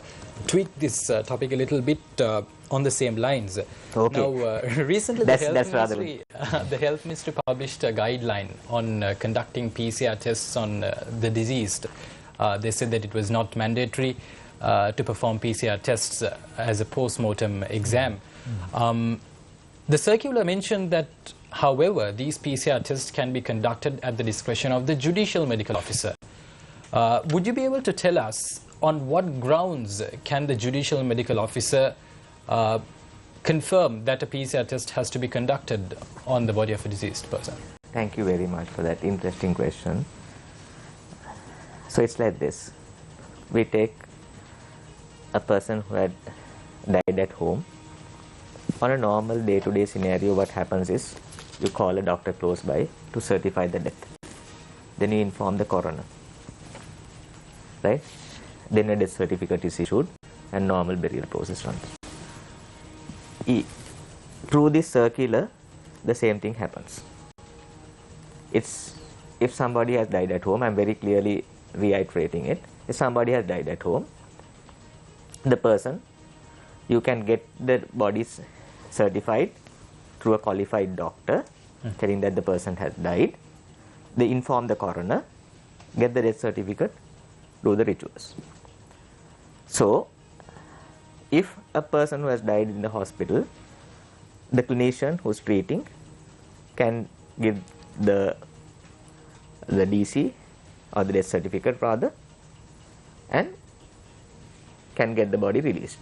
tweak this topic a little bit on the same lines. Okay. Now, recently the Health Ministry published a guideline on conducting PCR tests on the deceased. They said that it was not mandatory to perform PCR tests as a post-mortem exam. The circular mentioned that, however, these PCR tests can be conducted at the discretion of the judicial medical officer. Would you be able to tell us on what grounds can the judicial medical officer confirm that a PCR test has to be conducted on the body of a deceased person? Thank you very much for that interesting question. So it's like this. We take a person who had died at home. On a normal day-to-day scenario, what happens is you call a doctor close by to certify the death. Then you inform the coroner. Right? Then a death certificate is issued and normal burial process runs. Through this circular, the same thing happens. It's if somebody has died at home, I'm very clearly reiterating it. If somebody has died at home, the person, you can get the bodies certified through a qualified doctor telling that the person has died. They inform the coroner, get the death certificate, do the rituals. So, if a person who has died in the hospital, the clinician who's treating can give the DC or the death certificate rather, and can get the body released.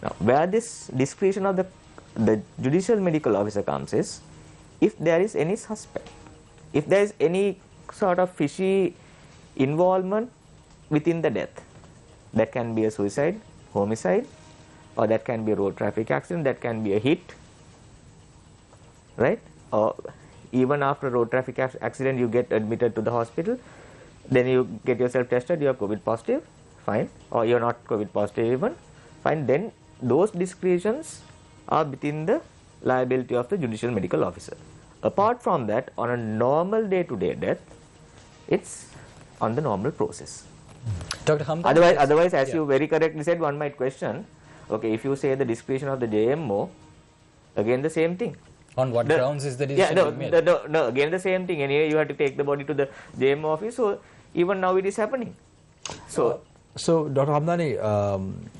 Now, where this discretion of the judicial medical officer comes is, if there is any suspect, if there is any sort of fishy involvement within the death, that can be a suicide, homicide, or that can be a road traffic accident, that can be a hit, right? Or even after a road traffic accident, you get admitted to the hospital, then you get yourself tested, you are COVID positive, fine, or you're not COVID positive even, fine, then those discretions are within the liability of the judicial medical officer. Apart from that, on a normal day-to-day death, it's on the normal process. Dr. Hamdan, Otherwise, as you very correctly said, one might question, okay, if you say the discretion of the JMO, again the same thing. On what grounds is the decision being made? No, again the same thing. Anyway, you have to take the body to the JMO office, so even now it is happening. So, Dr. Hamdani,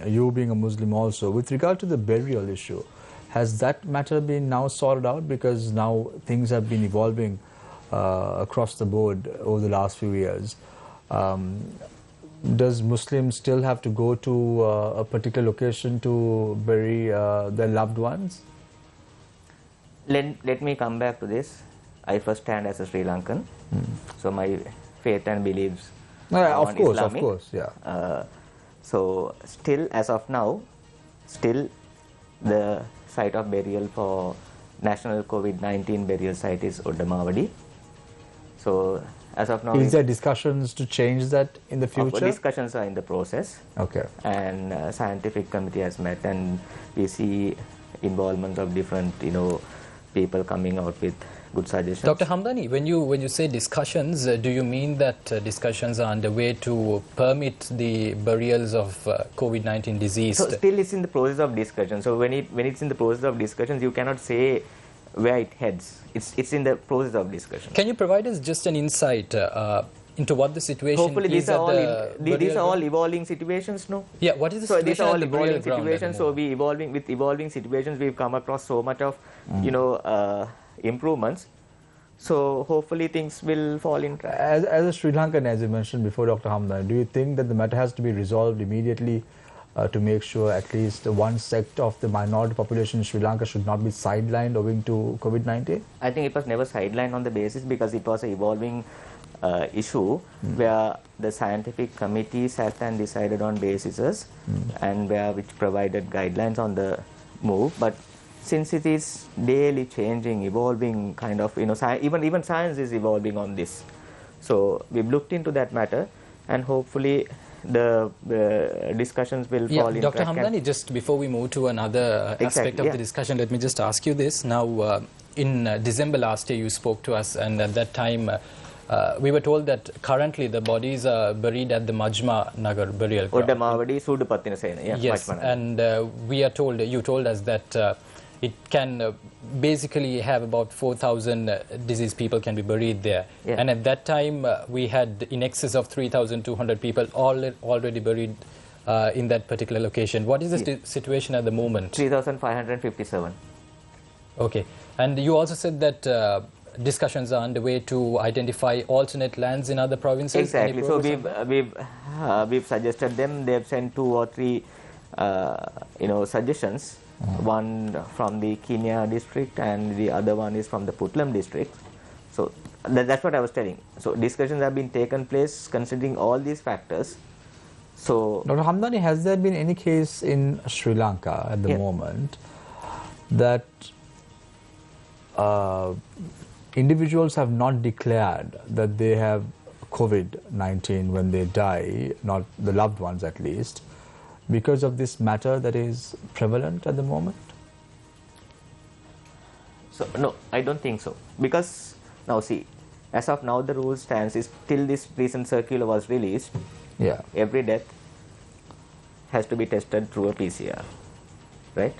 you being a Muslim also, with regard to the burial issue, has that matter been now sorted out? Because now things have been evolving across the board over the last few years. Does Muslims still have to go to a particular location to bury their loved ones? let me come back to this. I first stand as a Sri Lankan, so my faith and beliefs are Islamic. Of course, yeah. So still, as of now, still the site of burial for national COVID-19 burial site is Uddamavadi. So as of now, is there discussions to change that in the future? Discussions are in the process. Okay. And scientific committee has met, and we see involvement of different, people coming out with good suggestions. Dr. Hamdani, when you say discussions, do you mean that discussions are underway to permit the burials of COVID-19 deceased? So still it's in the process of discussion. So when it's in the process of discussions, you cannot say where it heads. It's in the process of discussion. Can you provide us just an insight into what the situation Hopefully is? these are all evolving situations, no? Yeah, what is the so situation these are all at the evolving burial ground situations. So with evolving situations, we've come across so much of improvements. So hopefully things will fall in track. As a Sri Lankan, as you mentioned before, Dr. Hamdan, do you think that the matter has to be resolved immediately to make sure at least one sect of the minority population in Sri Lanka should not be sidelined owing to COVID-19? I think it was never sidelined on the basis because it was an evolving issue where the scientific committee sat and decided on bases and which provided guidelines on the move. But since it is daily changing, evolving kind of, even science is evolving on this. So we've looked into that matter, and hopefully the discussions will fall in track. Dr. Hamdani, just before we move to another aspect of the discussion, let me just ask you this. Now, in December last year, you spoke to us, and at that time, we were told that currently the bodies are buried at the Majma Nagar burial ground. Uddamavadi Sudupattina Sena. Yes, and we are told, you told us that it can basically have about 4,000 deceased people can be buried there. Yeah. And at that time, we had in excess of 3,200 people already buried in that particular location. What is the situation at the moment? 3,557. Okay. And you also said that discussions are underway to identify alternate lands in other provinces. Exactly. So we've suggested them. They've sent 2 or 3 suggestions. One from the Kenya district and the other one is from the Putlam district. So that's what I was telling. So discussions have been taken place considering all these factors. So Dr. Hamdani, has there been any case in Sri Lanka at the moment that individuals have not declared that they have COVID-19 when they die, not the loved ones at least, because of this matter that is prevalent at the moment? So no, I don't think so. Because now see, as of now the rule stands is till this recent circular was released, every death has to be tested through a PCR, right?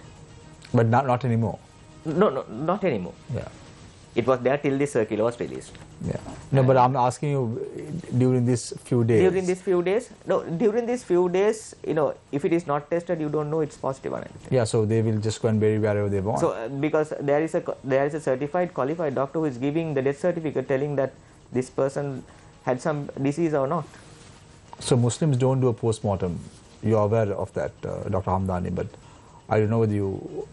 But not anymore. No, not anymore. Yeah. It was there till this circular was released. Yeah. No, but I'm asking you during these few days. During these few days? No, during these few days, if it is not tested, you don't know it's positive or anything. Yeah, so they will just go and bury wherever they want. So, because there is a certified, qualified doctor who is giving the death certificate telling that this person had some disease or not. So Muslims don't do a post-mortem. You are aware of that, Dr. Hamdani, but I don't know whether you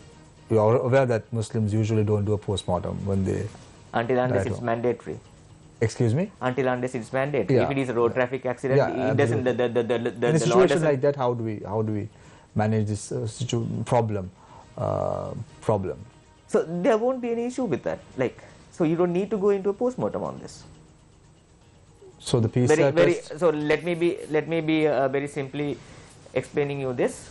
are aware that Muslims usually don't do a post-mortem when they... Until unless it's mandatory. Excuse me? Until unless it's mandatory. Yeah. If it is a road traffic accident, it doesn't. In a situation like that, how do we manage this problem? So there won't be any issue with that. So you don't need to go into a post-mortem on this. So the PCR test. So let me be very simply explaining you this.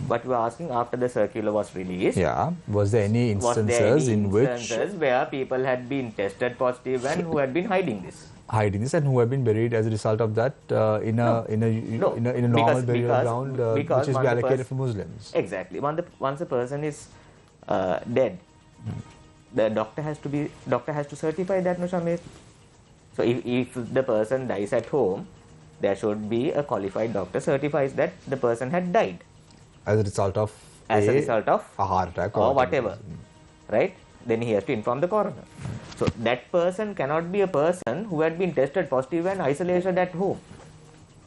What you are asking, after the circular was released. Yeah. Was there any Was instances there any in instances where people had been tested positive and who had been hiding this? Hiding this, and who have been buried as a result of that in a normal burial ground which is allocated for Muslims? Exactly. Once a person is dead, the doctor has to certify that, no, Shamir. So if the person dies at home, there should be a qualified doctor certifies that the person had died As a result of a heart attack or whatever, right? Then he has to inform the coroner. So that person cannot be a person who had been tested positive and isolated at home.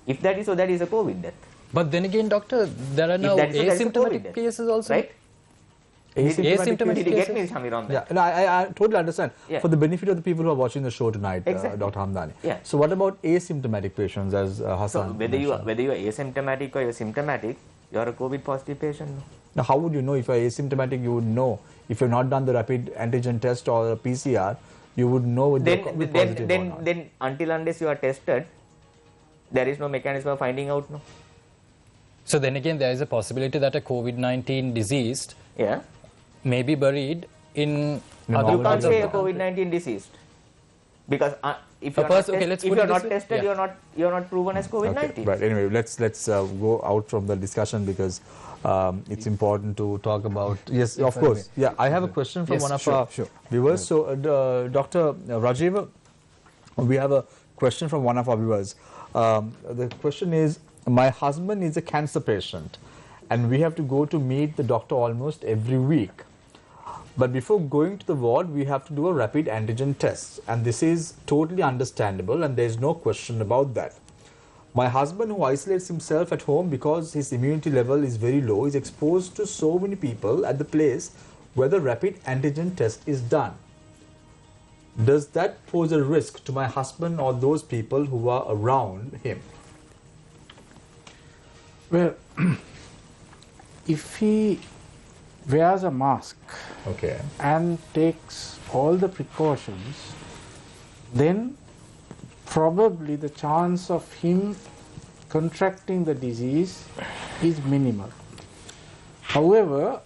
If that is so, that is a COVID death. But then again, doctor, there are now asymptomatic cases also. Right? Asymptomatic Did you get me, cases. Shamir, on that? Yeah, no, I totally understand. Yeah. For the benefit of the people who are watching the show tonight, Exactly. Dr. Hamdani. Yeah. So what about asymptomatic patients, as So Hassan whether you are mentioned? asymptomatic or you're symptomatic, you are a COVID positive patient. No? Now, how would you know? If you're asymptomatic, you would know. If you've not done the rapid antigen test or PCR, you would know whether you're COVID positive or not. Then until unless you are tested, there is no mechanism of finding out. No. So then again, there is a possibility that a COVID-19 deceased Yeah. may be buried in No, other You no, can't parts of say the a COVID-19 deceased because if A you're person- not, okay, let's if put you're it not this way. tested, Yeah. you're not proven as COVID-19. Okay, but anyway, let's go out from the discussion because it's important to talk about. Yes, of course. Yeah, I have a question from Yes, one of sure, our sure. viewers. So, Dr. Rajiv, we have a question from one of our viewers. The question is, my husband is a cancer patient, and we have to go to meet the doctor almost every week. But before going to the ward, we have to do a rapid antigen test, and this is totally understandable, and there is no question about that. My husband, who isolates himself at home because his immunity level is very low, is exposed to so many people at the place where the rapid antigen test is done. Does that pose a risk to my husband or those people who are around him? Well, if he wears a mask Okay. and takes all the precautions, then probably the chance of him contracting the disease is minimal. However,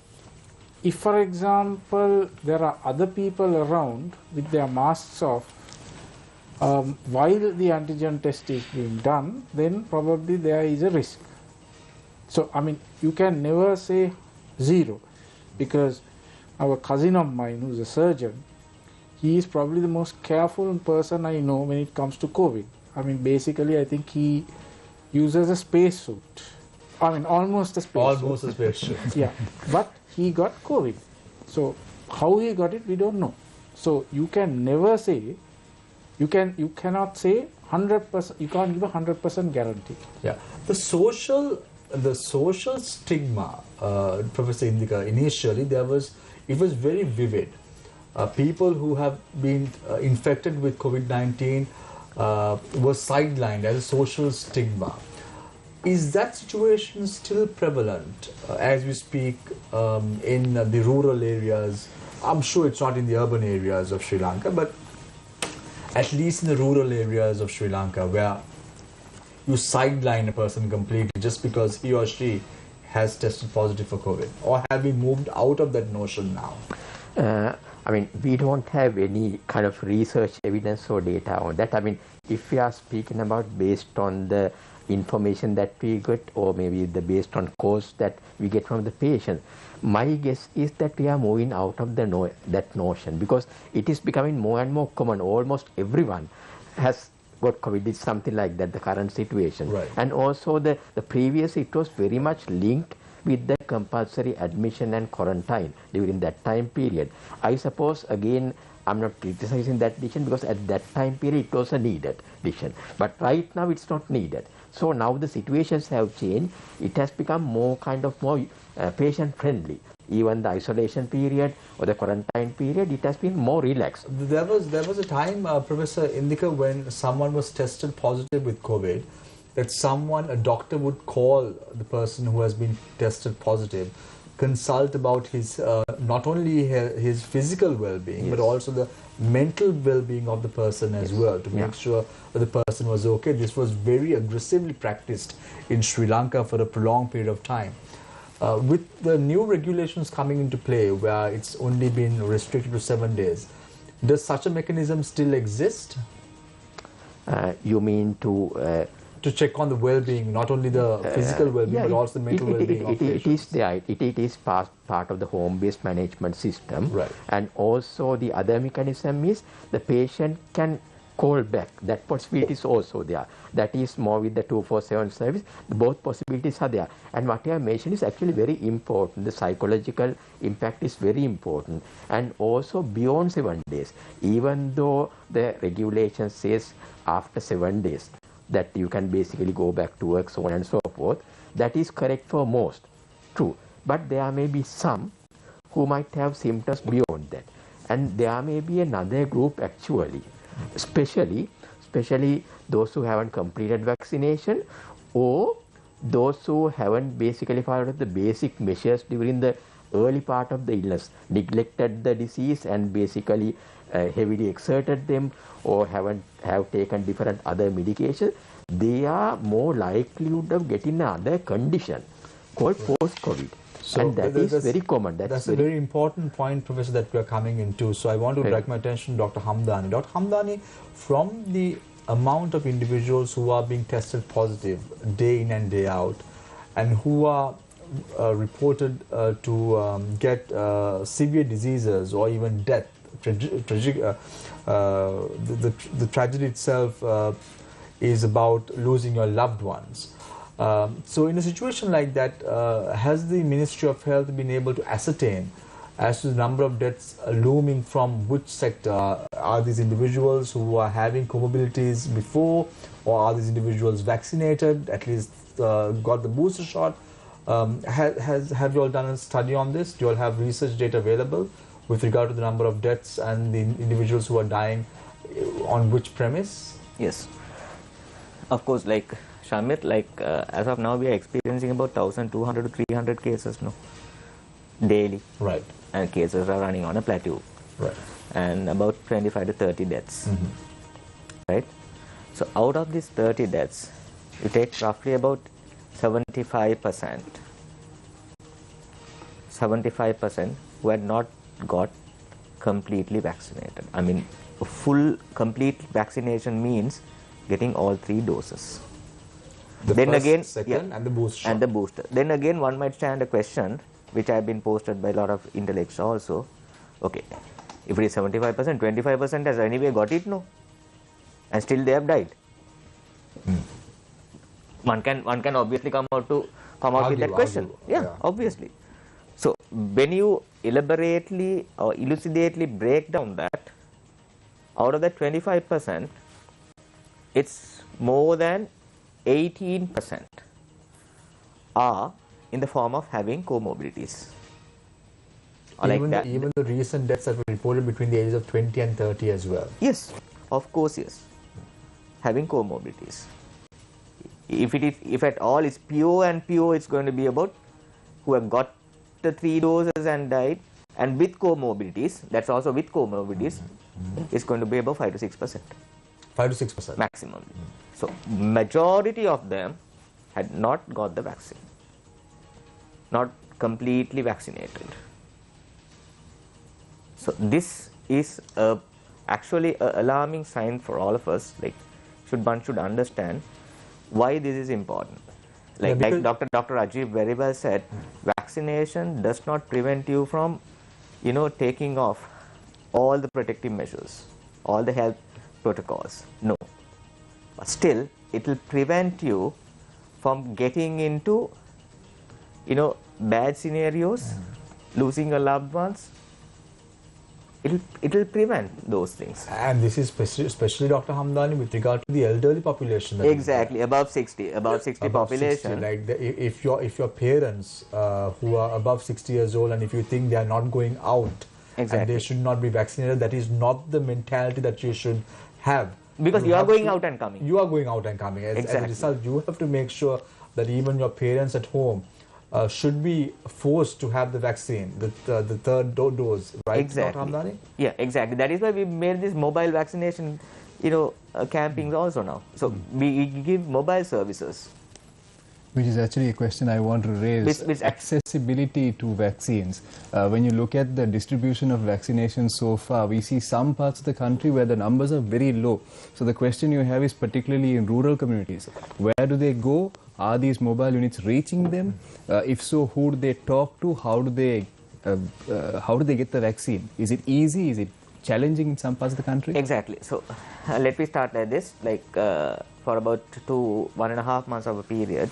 if, for example, there are other people around with their masks off while the antigen test is being done, then probably there is a risk. So, I mean, you can never say zero, because our cousin of mine, who's a surgeon, he is probably the most careful person I know when it comes to COVID. I mean, basically, I think he uses a spacesuit. I mean, almost a spacesuit. Almost a spacesuit. Yeah, but he got COVID. So how he got it, we don't know. So you can never say, you cannot say 100%. You can't give a 100% guarantee. Yeah, the social stigma, Professor Indika. Initially, it was very vivid. People who have been infected with COVID-19 were sidelined as a social stigma. Is that situation still prevalent as we speak in the rural areas? I'm sure it's not in the urban areas of Sri Lanka, but at least in the rural areas of Sri Lanka, where you sideline a person completely just because he or she has tested positive for COVID, or have we moved out of that notion now? I mean, we don't have any kind of research evidence or data on that. I mean, if we are speaking about based on the information that we get, or maybe based on course that we get from the patient, my guess is that we are moving out of that notion, because it is becoming more and more common. Almost everyone has got COVID. It's something like that, the current situation. Right. And also the previous, it was very much linked with the compulsory admission and quarantine during that time period. I suppose, again, I'm not criticizing that decision, because at that time period it was a needed decision. But right now it's not needed. So now the situations have changed. It has become more patient friendly. Even the isolation period or the quarantine period, it has been more relaxed. There was a time, Professor Indika, when someone was tested positive with COVID, that a doctor would call the person who has been tested positive consult about his not only his physical well-being, but Yes. also the mental well-being of the person as well, to make sure that the person was okay. This was very aggressively practiced in Sri Lanka for a prolonged period of time. With the new regulations coming into play, where it's only been restricted to 7 days, does such a mechanism still exist? You mean To check on the well-being, not only the physical well-being, but also the mental well-being of patients? It is there. It is part of the home-based management system. Right. And also the other mechanism is the patient can call back. That possibility is also there. That is more with the 247 service. Both possibilities are there. And what I mentioned is actually very important. The psychological impact is very important. And also beyond 7 days, even though the regulation says after 7 days, that you can basically go back to work, so on and so forth. That is correct for most, true. But there may be some who might have symptoms beyond that. And there may be another group actually, especially those who haven't completed vaccination, or those who haven't basically followed the basic measures during the early part of the illness, neglected the disease and basically heavily exerted them, or have taken different other medications. They are more likelihood of getting another condition called post-COVID. So and that is very common. That's a very important point, Professor, that we are coming into. So I want to direct my attention to Dr. Hamdani. Dr. Hamdani, from the amount of individuals who are being tested positive day in and day out, and who are reported to get severe diseases or even death, the tragedy itself is about losing your loved ones. So in a situation like that, has the Ministry of Health been able to ascertain as to the number of deaths looming from which sector? Are these individuals who are having comorbidities before, or are these individuals vaccinated, at least got the booster shot? Have you all done a study on this? Do you all have research data available with regard to the number of deaths and the individuals who are dying on which premise? Yes. Of course, like Shamir, as of now we are experiencing about 1,200 to 300 cases now, daily. Right. And cases are running on a plateau. Right. And about 25 to 30 deaths. Mm-hmm. Right? So out of these 30 deaths, you take roughly about 75% who had not got completely vaccinated. I mean, full complete vaccination means getting all 3 doses. Then again, second, and the booster shot. And the booster. Then again, one might stand a question, which have been posted by a lot of intellects also. Okay, if it is 75%, 25% has anyway got it, no? And still they have died. One can obviously come out with that question. Yeah, obviously. So when you elaborately or elucidately break down that, out of that 25%, it's more than 18% are in the form of having comorbidities. Even the recent deaths that were reported between the ages of 20 and 30 as well. Yes, of course, yes. Having comorbidities. If at all it's pure, it's going to be about who have got the 3 doses and died, and with comorbidities, that's also with comorbidities, it's going to be about 5 to 6%. 5 to 6%. Maximum. So majority of them had not got the vaccine, not completely vaccinated. So this is actually an alarming sign for all of us. One should understand why this is important. Like Dr. Rajiv very well said, vaccination does not prevent you from, taking off all the protective measures, all the health protocols. No. But still, it will prevent you from getting into, bad scenarios, losing your loved ones. It will prevent those things. And this is especially Dr. Hamdani with regard to the elderly population. Exactly, above 60 population. 60, if your parents who are above 60 years old, and if you think they are not going out, and they should not be vaccinated, that is not the mentality that you should have. Because you are going out and coming. You are going out and coming. As a result, you have to make sure that even your parents at home should be forced to have the vaccine, the third dose, right? Exactly. Dr. Hamdani? Yeah, exactly. That is why we made this mobile vaccination, campings also now. So we give mobile services. Which is actually a question I want to raise. Which accessibility to vaccines. When you look at the distribution of vaccinations so far, we see some parts of the country where the numbers are very low. So the question you have is particularly in rural communities. Where do they go? Are these mobile units reaching them? If so, who do they talk to? How do they get the vaccine? Is it easy? Is it challenging in some parts of the country? Exactly. So let me start like this. For about 1.5 months of a period,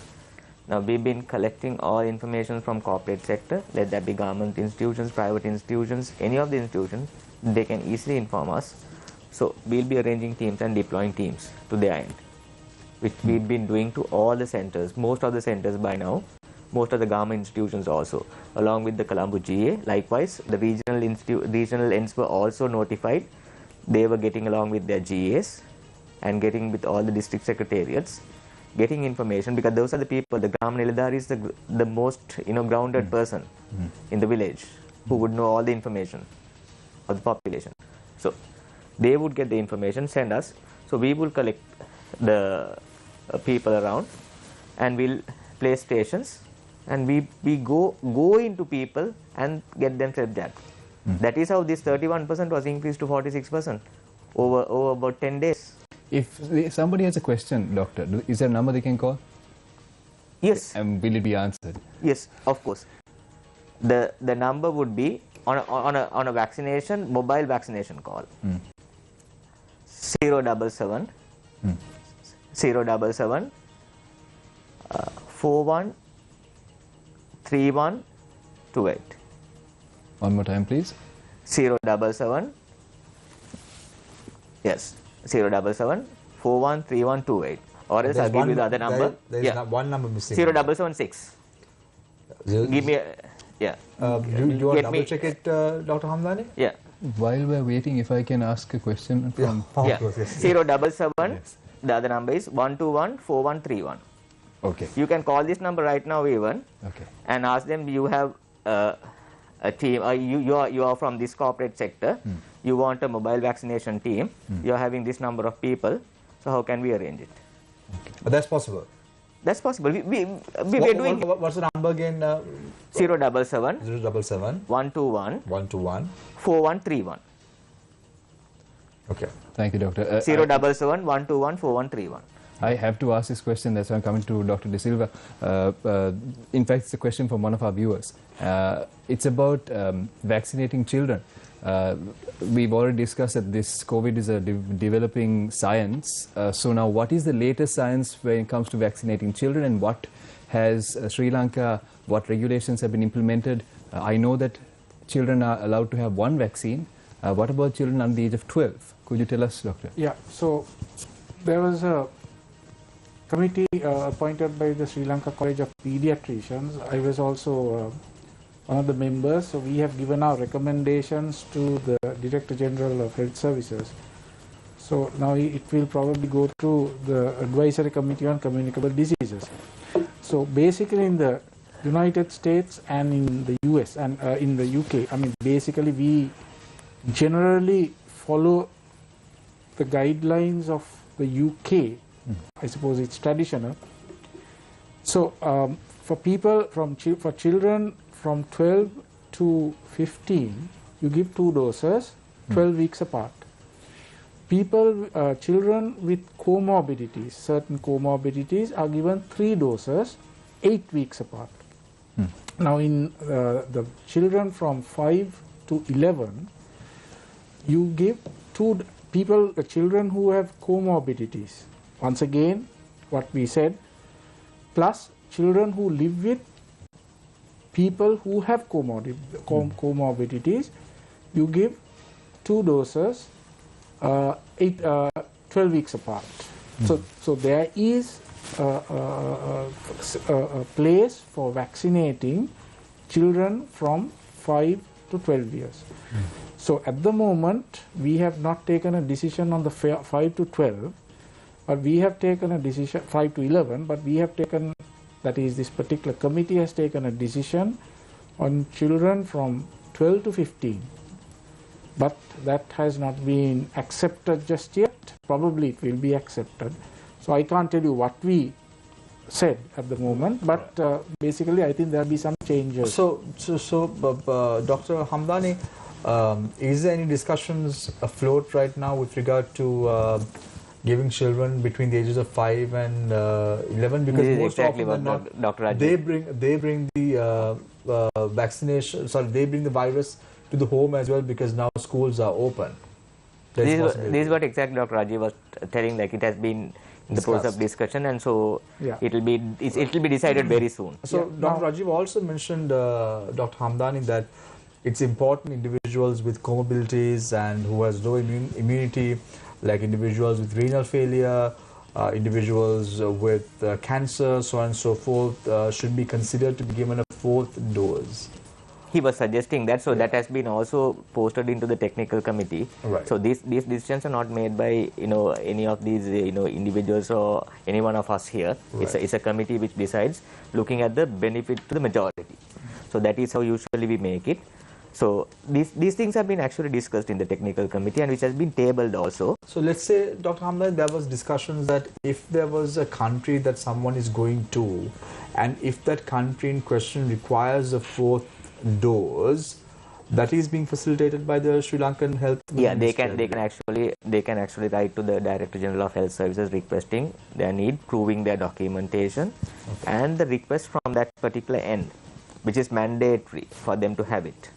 now we've been collecting all information from corporate sector, let that be government institutions, private institutions, any of the institutions, they can easily inform us. So we'll be arranging teams and deploying teams to their end, which we've been doing to all the centers, most of the centers by now, most of the government institutions also, along with the Colombo GA. Likewise, the regional ends were also notified. They were getting along with their GAs and getting with all the district secretariats, getting information, because those are the people, the Gram Nilidhari is the most grounded person in the village who would know all the information of the population. So they would get the information, send us. So we will collect the people around and we'll place stations and we go into people and get them self-jabbed. That is how this 31% was increased to 46% over about 10 days. If somebody has a question, doctor, is there a number they can call? Yes. And will it be answered? Yes, of course. The number would be on a vaccination, mobile vaccination call. 077 077 413128. One more time, please. 077 yes 077 413128, or else I'll give you the other number. There's one number missing. 0776. Give me do you want to double check it, Dr. Hamdani? Yeah. While we're waiting, if I can ask a question from... Yeah. 077. Yes. The other number is 121 4131. Okay. You can call this number right now even. Okay. And ask them you have a team, you are from this corporate sector, you want a mobile vaccination team, you are having this number of people, so how can we arrange it? Okay. But that's possible. That's possible. We are doing. What's the number again? 077 077 121 121 4131. Okay. Thank you, doctor. 077 121 4131. I have to ask this question, that's why I'm coming to Dr. De Silva. In fact, it's a question from one of our viewers. It's about vaccinating children. We've already discussed that this COVID is a developing science. So now, what is the latest science when it comes to vaccinating children, and what has Sri Lanka, what regulations have been implemented? I know that children are allowed to have one vaccine. What about children under the age of 12? Could you tell us, doctor? Yeah, so there was a committee appointed by the Sri Lanka College of Pediatricians. I was also one of the members, so we have given our recommendations to the Director General of Health Services. So now it will probably go to the Advisory Committee on Communicable Diseases. So basically in the United States and in the US and in the UK, I mean basically we generally follow the guidelines of the UK. I suppose it's traditional. So for people for children from 12 to 15, you give 2 doses, 12 weeks apart. Children with comorbidities, certain comorbidities, are given 3 doses, 8 weeks apart. Now in the children from 5 to 11, you give children who have comorbidities. Once again, what we said, plus children who live with people who have comorbidities, you give 2 doses, 12 weeks apart. So there is a place for vaccinating children from 5 to 12 years. So at the moment, we have not taken a decision on the 5 to 12, but we have taken a decision, 5 to 11, but we have taken that is, this particular committee has taken a decision on children from 12 to 15. But that has not been accepted just yet. Probably it will be accepted. So I can't tell you what we said at the moment, but basically I think there will be some changes. So Dr. Hamdani, is there any discussions afloat right now with regard to giving children between the ages of 5 and 11? Because This is most exactly often what than not, Dr. Rajiv. they bring the vaccination. Sorry, they bring the virus to the home as well, because now schools are open. This is what exactly Dr. Rajiv was telling. Like, it has been in the process of discussion, and so it will be decided very soon. So Dr. Rajiv also mentioned, Dr. Hamdani, that it's important individuals with comorbidities and who has low immunity, like individuals with renal failure, individuals with cancer, so on and so forth, should be considered to be given a 4th dose. He was suggesting that, so that has been also posted into the technical committee. Right. So these decisions are not made by any of these individuals or any one of us here. Right. It's a committee which decides, looking at the benefit to the majority. So that is how usually we make it. So these things have been actually discussed in the technical committee, and which has been tabled also. So let's say, Dr. Hamdani, there was discussions that if there was a country that someone is going to, and if that country in question requires a 4th dose, that is being facilitated by the Sri Lankan Health Ministry. They can actually write to the Director General of Health Services requesting their need, proving their documentation, and the request from that particular end, which is mandatory for them to have it.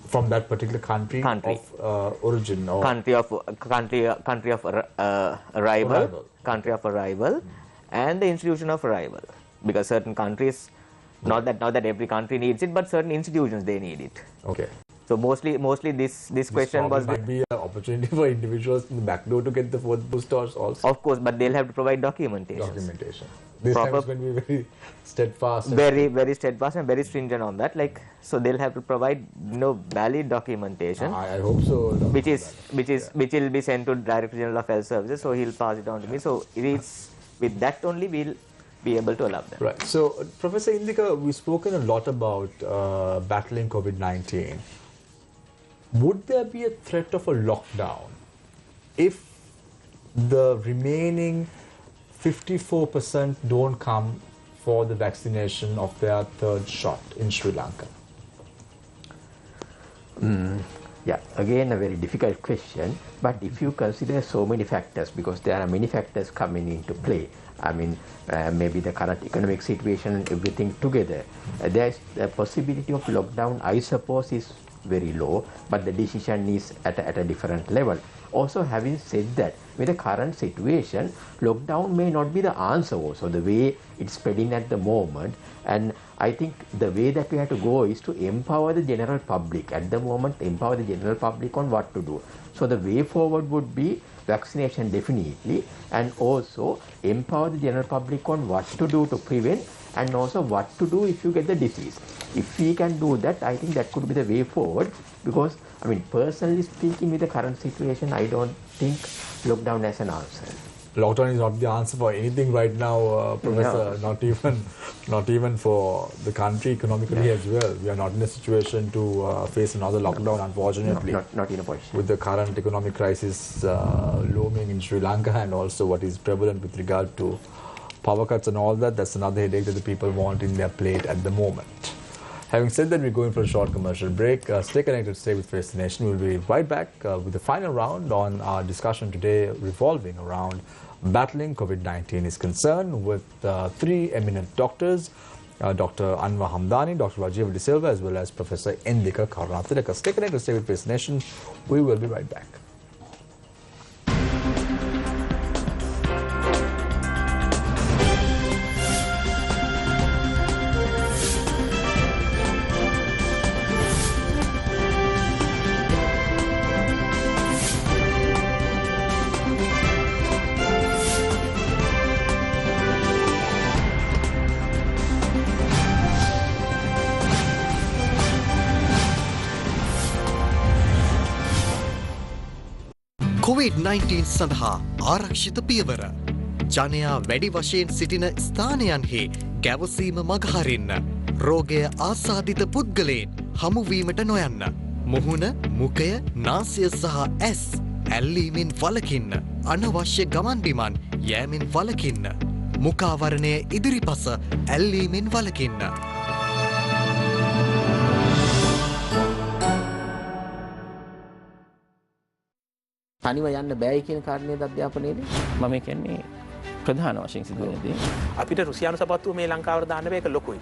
From that particular country. Of origin, or country of arrival, country of arrival, and the institution of arrival, because certain countries, not that every country needs it, but certain institutions, they need it. Okay. So mostly this question was, might be an opportunity for individuals in the back door to get the 4th boosters also. of course, but they'll have to provide documentation. This time is going to be very steadfast. Very steadfast and very stringent on that. Like, so they'll have to provide valid documentation. I hope so. Which will be sent to Director General of Health Services. So he'll pass it on to me. So it is with that only we'll be able to allow them. Right. So Professor Indika, we've spoken a lot about battling COVID-19. Would there be a threat of a lockdown if the remaining 54% don't come for the vaccination of their 3rd shot in Sri Lanka? Yeah, again a very difficult question, but if you consider so many factors, because there are many factors coming into play, I mean, maybe the current economic situation and everything together, there's a possibility of lockdown, I suppose, is very low, but the decision is at a different level. Also, having said that, with the current situation, lockdown may not be the answer also, the way it's spreading at the moment. And I think the way that we have to go is to empower the general public. At the moment, empower the general public on what to do. So the way forward would be vaccination definitely, and also empower the general public on what to do to prevent, and also what to do if you get the disease. If we can do that, I think that could be the way forward, because, I mean, personally speaking, with the current situation, I don't think lockdown as an answer. Lockdown is not the answer for anything right now, Professor. No. Not even for the country economically as well. We are not in a situation to face another lockdown, unfortunately. Not in a position. With the current economic crisis looming in Sri Lanka, and also what is prevalent with regard to power cuts and all that, that's another headache that the people want in their plate at the moment. Having said that, we're going for a short commercial break. Stay connected, stay with Face the Nation. We'll be right back with the final round on our discussion today, revolving around battling COVID-19 is concerned, with 3 eminent doctors, Dr. Anwar Hamdani, Dr. Rajiv De Silva, as well as Professor Indika Karunathilaka. Stay connected, stay with Face the Nation. We will be right back. COVID-19 සඳහා ආරක්ෂිත පියවර. ජනයා වැඩි වශයෙන් සිටින ස්ථානයන්හි ගැවසීම මගහරින්න. රෝගය ආසාදිත පුද්ගලයන් හමුවීමට නොයන්න. මුහුණ, මුඛය, නාසය සහ ඇස් ඇල්ලීමෙන් වළකින්න. අනවශ්‍ය ගමන් බිමන් යෑමෙන් වළකින්න. මුඛාවරණය ඉදිරිපස ඇල්ලීමෙන් වළකින්න. තනිව යන්න බෑයි කියන කාරණේද අධ්‍යාපනයේදී මම කියන්නේ ප්‍රධාන වශයෙන් සිදුවෙන දේ. අපිට රුසියානු සපත්තුව මේ ලංකාවට දාන්න බෑ ඒක ලොකුයි.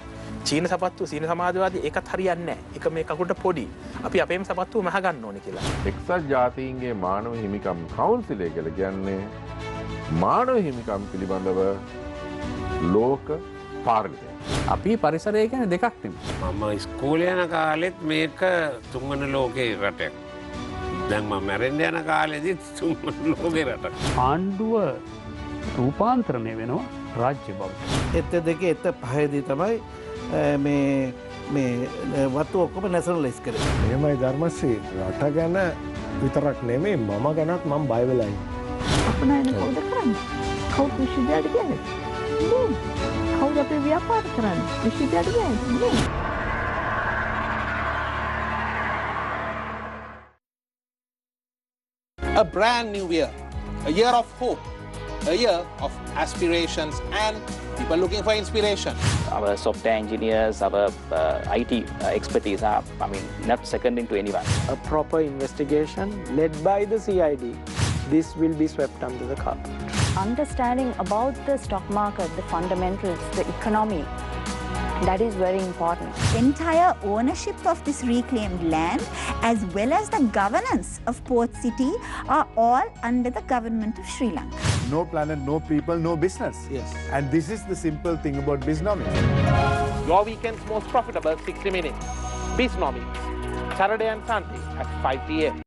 චීන සපත්තුව සීන සමාජවාදී ඒකත් හරියන්නේ නැහැ. ඒක මේ කකුලට පොඩි. අපි අපේම සපත්තුව මහ ගන්න ඕනේ කියලා. එක්සත් ජාතීන්ගේ මානව හිමිකම් කවුන්සිලය කියලා කියන්නේ මානව හිමිකම් පිළිබඳව ලෝක පාර්ලිමේන්තුව. අපි පරිසරය ගැන දෙකක් තිබුණා. මම ඉස්කෝලේ යන කාලෙත් මේක තුන්වන ලෝකේ රටක්. දැන් මම මැරෙන්න යන කාලෙදිත් තුන්වන ලෝකේ රටක්. ආණ්ඩුව රූපාන්තරණය වෙනවා රාජ්‍ය බවට. එත දෙකේ එත පහේදී තමයි මේ වතු ඔක්කොම නැෂනලයිස් කරේ. එහෙමයි ධර්මශ්‍රී, රට ගැන විතරක් නෙමෙයි මම ගැනත් මම බය වෙලා ඉන්නේ. අපනයන කවුද කරන්නේ? කවුද විශ්වවිද්‍යාලයට ගියේ? කවුද අපේ ව්‍යාපාර කරන්නේ? විශ්වවිද්‍යාලයට ගියේ? A brand new year, a year of hope, a year of aspirations and people looking for inspiration. Our software engineers, our IT expertise are, not seconding to anyone. A proper investigation led by the CID, this will be swept under the carpet. Understanding about the stock market, the fundamentals, the economy, that is very important. Entire ownership of this reclaimed land as well as the governance of Port City are all under the government of Sri Lanka. No planet, no people, no business. Yes. And this is the simple thing about Biznomics. Your weekend's most profitable 60 minutes. Biznomics, Saturday and Sunday at 5 p.m.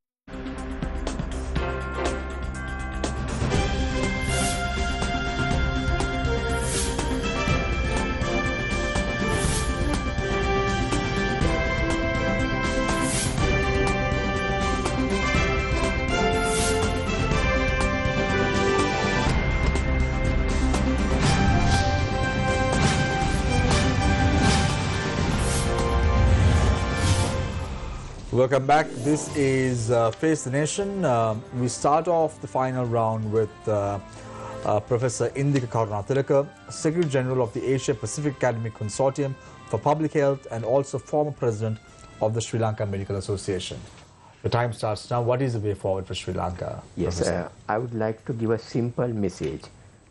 Welcome back. This is Face the Nation. We start off the final round with Professor Indika Karunatilaka, Secretary General of the Asia Pacific Academic Consortium for Public Health and also former President of the Sri Lanka Medical Association. The time starts now. What is the way forward for Sri Lanka? Yes, I would like to give a simple message.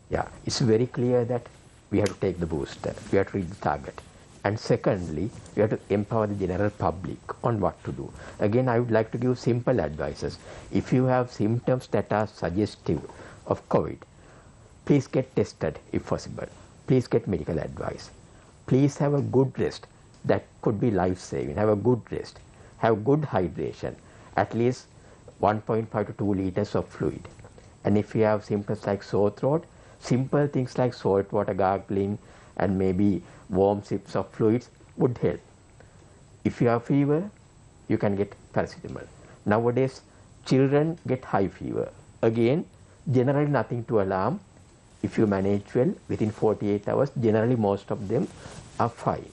Yeah, it's very clear that we have to take the booster. We have to reach the target. And secondly, we have to empower the general public on what to do. Again, I would like to give simple advices. If you have symptoms that are suggestive of COVID, please get tested if possible. Please get medical advice. Please have a good rest. That could be life-saving. Have a good rest. Have good hydration. At least 1.5 to 2 liters of fluid. And if you have symptoms like sore throat, simple things like salt water gargling and maybe warm sips of fluids would help. If you have fever, you can get paracetamol. Nowadays, children get high fever. Again, generally nothing to alarm. If you manage well, within 48 hours, generally most of them are fine.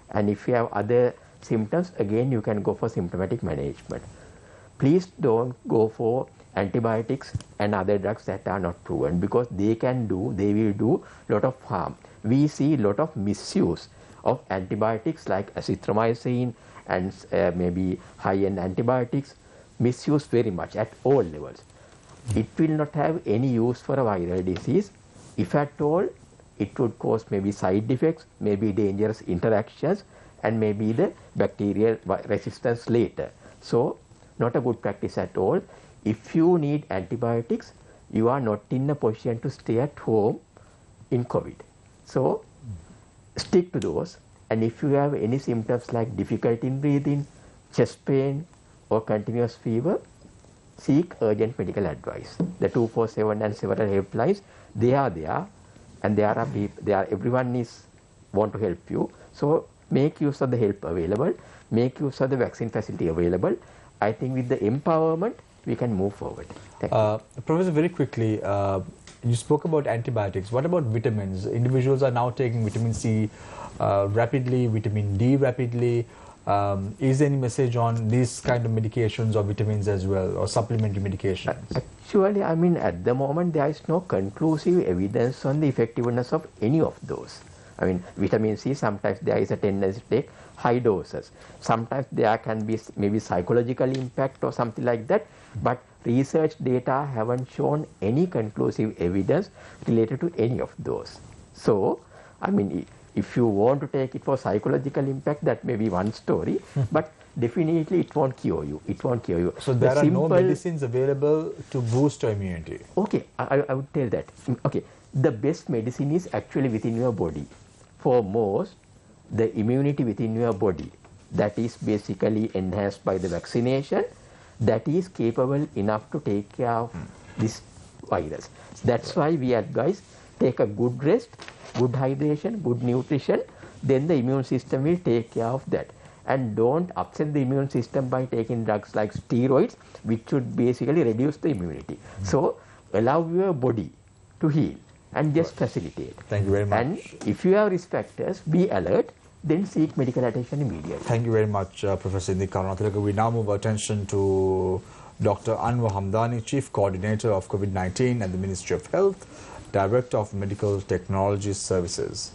And if you have other symptoms, again you can go for symptomatic management. Please don't go for antibiotics and other drugs that are not proven, because they will do lot of harm. We see a lot of misuse of antibiotics like azithromycin and maybe high-end antibiotics, misuse very much at all levels. It will not have any use for a viral disease. If at all, it would cause maybe side effects, maybe dangerous interactions, and maybe the bacterial resistance later. So, not a good practice at all. If you need antibiotics, you are not in a position to stay at home in COVID. So, stick to those. And if you have any symptoms like difficulty in breathing, chest pain, or continuous fever, seek urgent medical advice. The 247 and several helplines, they are there, and everyone want to help you. So, make use of the help available, make use of the vaccine facility available. I think with the empowerment, we can move forward. Thank you. Professor, very quickly, You spoke about antibiotics. What about vitamins? Individuals are now taking vitamin C rapidly, vitamin D rapidly. Is there any message on these kind of medications or vitamins as well, or supplementary medications? Actually, I mean, at the moment, there is no conclusive evidence on the effectiveness of any of those. I mean, vitamin C, sometimes there is a tendency to take high doses. Sometimes there can be maybe psychological impact or something like that, but research data haven't shown any conclusive evidence related to any of those. So, I mean, if you want to take it for psychological impact, that may be one story, but definitely it won't cure you. It won't cure you. So there are no medicines available to boost your immunity? Okay, I would tell that. Okay, the best medicine is actually within your body. For most, the immunity within your body, that is basically enhanced by the vaccination, that is capable enough to take care of this virus. That's why we advise take a good rest, good hydration, good nutrition, then the immune system will take care of that. And don't upset the immune system by taking drugs like steroids, which should basically reduce the immunity. So allow your body to heal and just facilitate. Thank you very much. And if you have risk factors, be alert, then seek medical attention immediately. Thank you very much, Professor Indika Karunathilaka. We now move our attention to Dr. Anwar Hamdani, Chief Coordinator of COVID-19 at the Ministry of Health, Director of Medical Technology Services.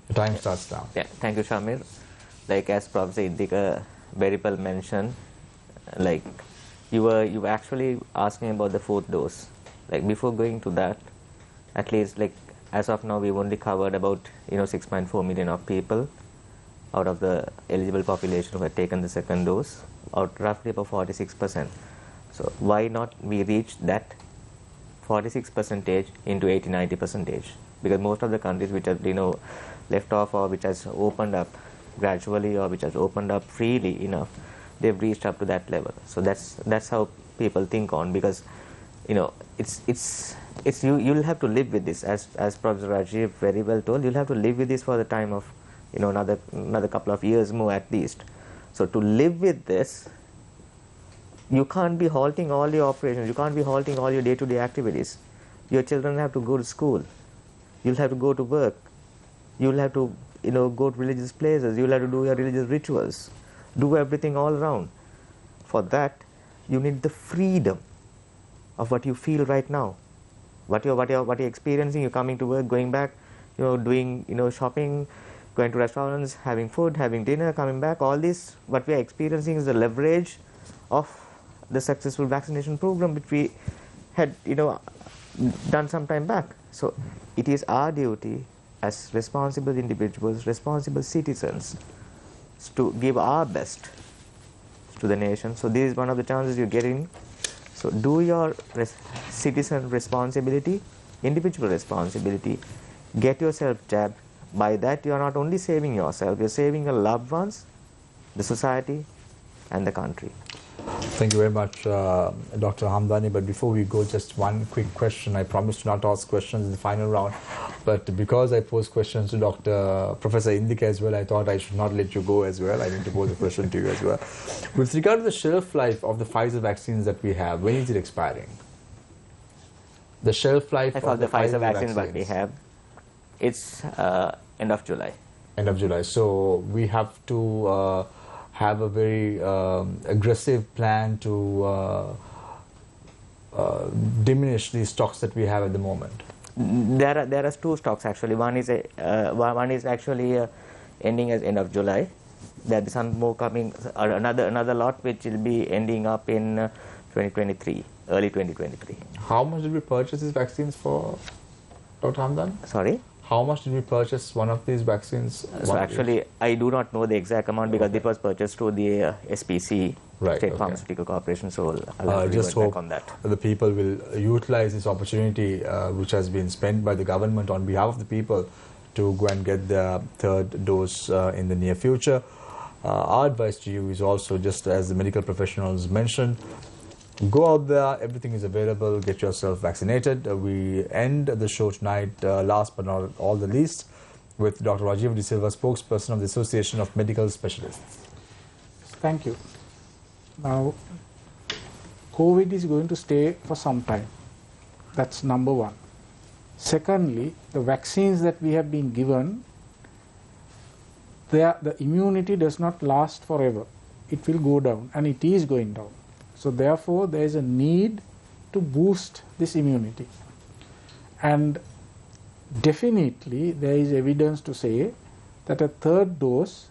The time starts now. Yeah, thank you, Shamir. Like as Professor Indika very well mentioned, like you were actually asking about the fourth dose. Like before going to that, at least like as of now, we've only covered about 6.4 million of people out of the eligible population who had taken the second dose, or roughly about 46%. So why not we reach that 46% into 80-90%? Because most of the countries which are left off or which has opened up gradually or which has opened up freely enough, they've reached up to that level. So that's how people think on, because it's you'll have to live with this, as Professor Rajiv very well told. You'll have to live with this for the time of another couple of years more at least. So to live with this, you can't be halting all your operations. You can't be halting all your day-to-day activities. Your children have to go to school. You'll have to go to work. You'll have to go to religious places. You'll have to do your religious rituals. Do everything all around. For that, you need the freedom of what you feel right now. What you're experiencing. You're coming to work, going back, doing shopping, going to restaurants, having food, having dinner, coming back. All this, what we are experiencing is the leverage of the successful vaccination program which we had done some time back. So it is our duty as responsible individuals, responsible citizens, to give our best to the nation. So this is one of the chances you're getting. So do your citizen responsibility, individual responsibility, get yourself jabbed. By that you are not only saving yourself, you're saving your loved ones, the society and the country. Thank you very much, Dr. Hamdani. But before we go, just one quick question. I promised to not ask questions in the final round, but because I posed questions to Professor Indika as well, I thought I should not let you go as well. I need to pose a question to you as well. With regard to the shelf life of the Pfizer vaccines that we have, when is it expiring? The shelf life of the Pfizer vaccines that we have, it's end of July. End of July. So we have to have a very aggressive plan to diminish the stocks that we have at the moment. There are two stocks actually. One is actually ending as end of July. There is some more coming. Another lot which will be ending up in 2023, early 2023. How much did we purchase these vaccines for, Dr. Hamdan? Sorry? How much did we purchase one of these vaccines? So actually, I do not know the exact amount because it was purchased through the SPC, State Pharmaceutical Corporation. So I'll have to just revert hope back on that. The people will utilize this opportunity which has been spent by the government on behalf of the people to go and get the third dose in the near future. Our advice to you is also, just as the medical professionals mentioned, go out there, everything is available, get yourself vaccinated. We end the show tonight, last but not all the least, with Dr. Rajiv De Silva, spokesperson of the Association of Medical Specialists. Thank you. Now, COVID is going to stay for some time. That's number one. Secondly, the vaccines that we have been given, the immunity does not last forever. It will go down, and it is going down. So therefore, there is a need to boost this immunity. And definitely, there is evidence to say that a third dose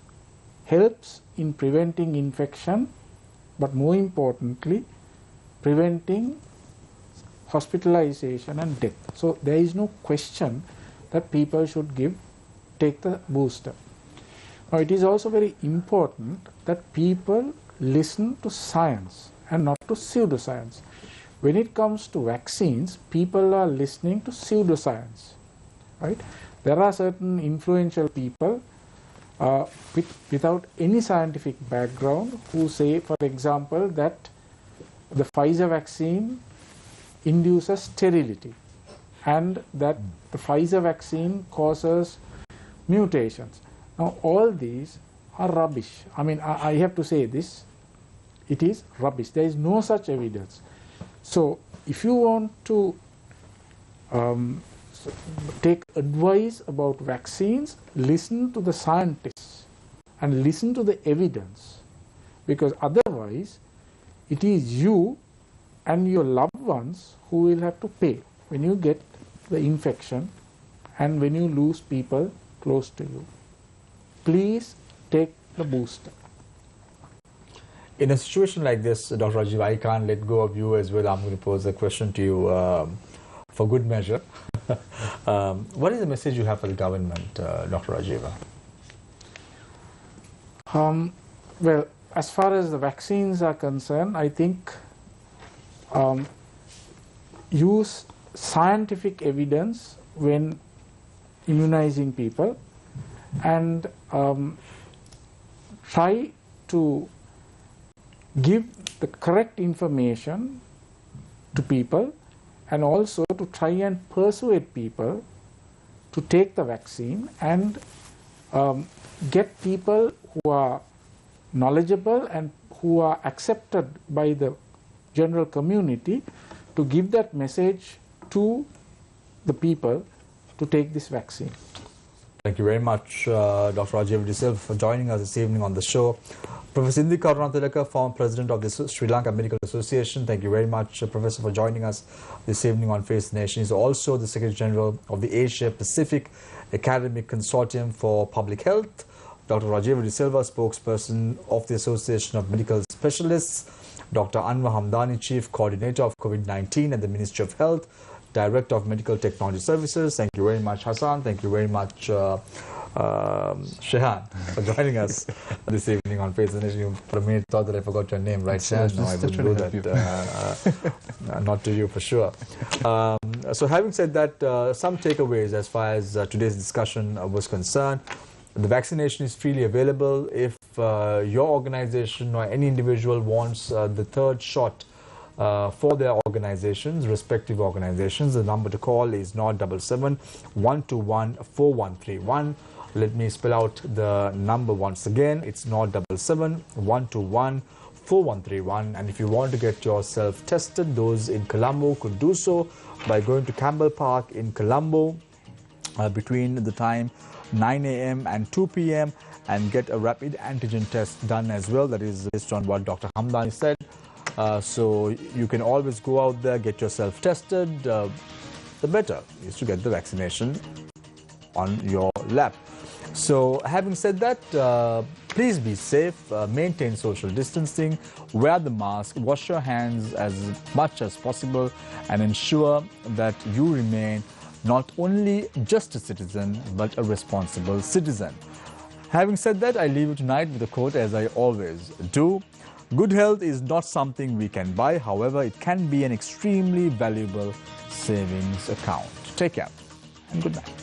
helps in preventing infection, but more importantly, preventing hospitalization and death. So there is no question that people should take the booster. Now, it is also very important that people listen to science and not to pseudoscience. When it comes to vaccines, people are listening to pseudoscience, right? There are certain influential people without any scientific background who say, for example, that the Pfizer vaccine induces sterility and that the Pfizer vaccine causes mutations. Now, all these are rubbish. I mean, I have to say this, it is rubbish. There is no such evidence. So, if you want to take advice about vaccines, listen to the scientists and listen to the evidence, because otherwise it is you and your loved ones who will have to pay when you get the infection and when you lose people close to you. Please take the booster. In a situation like this, Dr. Rajiv, I can't let go of you as well. I'm going to pose a question to you for good measure. What is the message you have for the government, Dr. Rajiv? Well, as far as the vaccines are concerned, I think use scientific evidence when immunizing people, and try to give the correct information to people, and also to try and persuade people to take the vaccine, and get people who are knowledgeable and who are accepted by the general community to give that message to the people to take this vaccine. Thank you very much, Dr. Rajiv De Silva, for joining us this evening on the show. Professor Indi Karunatilaka, former president of the Sri Lanka Medical Association. Thank you very much, Professor, for joining us this evening on Face the Nation. He's also the Secretary General of the Asia Pacific Academic Consortium for Public Health. Dr. Rajiv De Silva, spokesperson of the Association of Medical Specialists. Dr. Anwar Hamdani, Chief Coordinator of COVID-19 at the Ministry of Health, Director of Medical Technology Services. Thank you very much, Hassan. Thank you very much, Shehan, for joining us this evening on Face the Nation. You for a minute thought that I forgot your name, right, Shehan? No, I wouldn't do that. Not to you, for sure. So having said that, some takeaways as far as today's discussion was concerned. The vaccination is freely available. If your organization or any individual wants the third shot for their organizations, respective organizations, the number to call is 077 121 4131. Let me spell out the number once again. It's 077 121 4131. And if you want to get yourself tested, those in Colombo could do so by going to Campbell Park in Colombo between the time 9 a.m. and 2 p.m. and get a rapid antigen test done as well. That is based on what Dr. Hamdani said. So you can always go out there, get yourself tested. The better is to get the vaccination on your lap. So having said that, please be safe, maintain social distancing, wear the mask, wash your hands as much as possible, and ensure that you remain not only just a citizen, but a responsible citizen. Having said that, I leave you tonight with a quote, as I always do. Good health is not something we can buy. However, it can be an extremely valuable savings account. Take care and good night.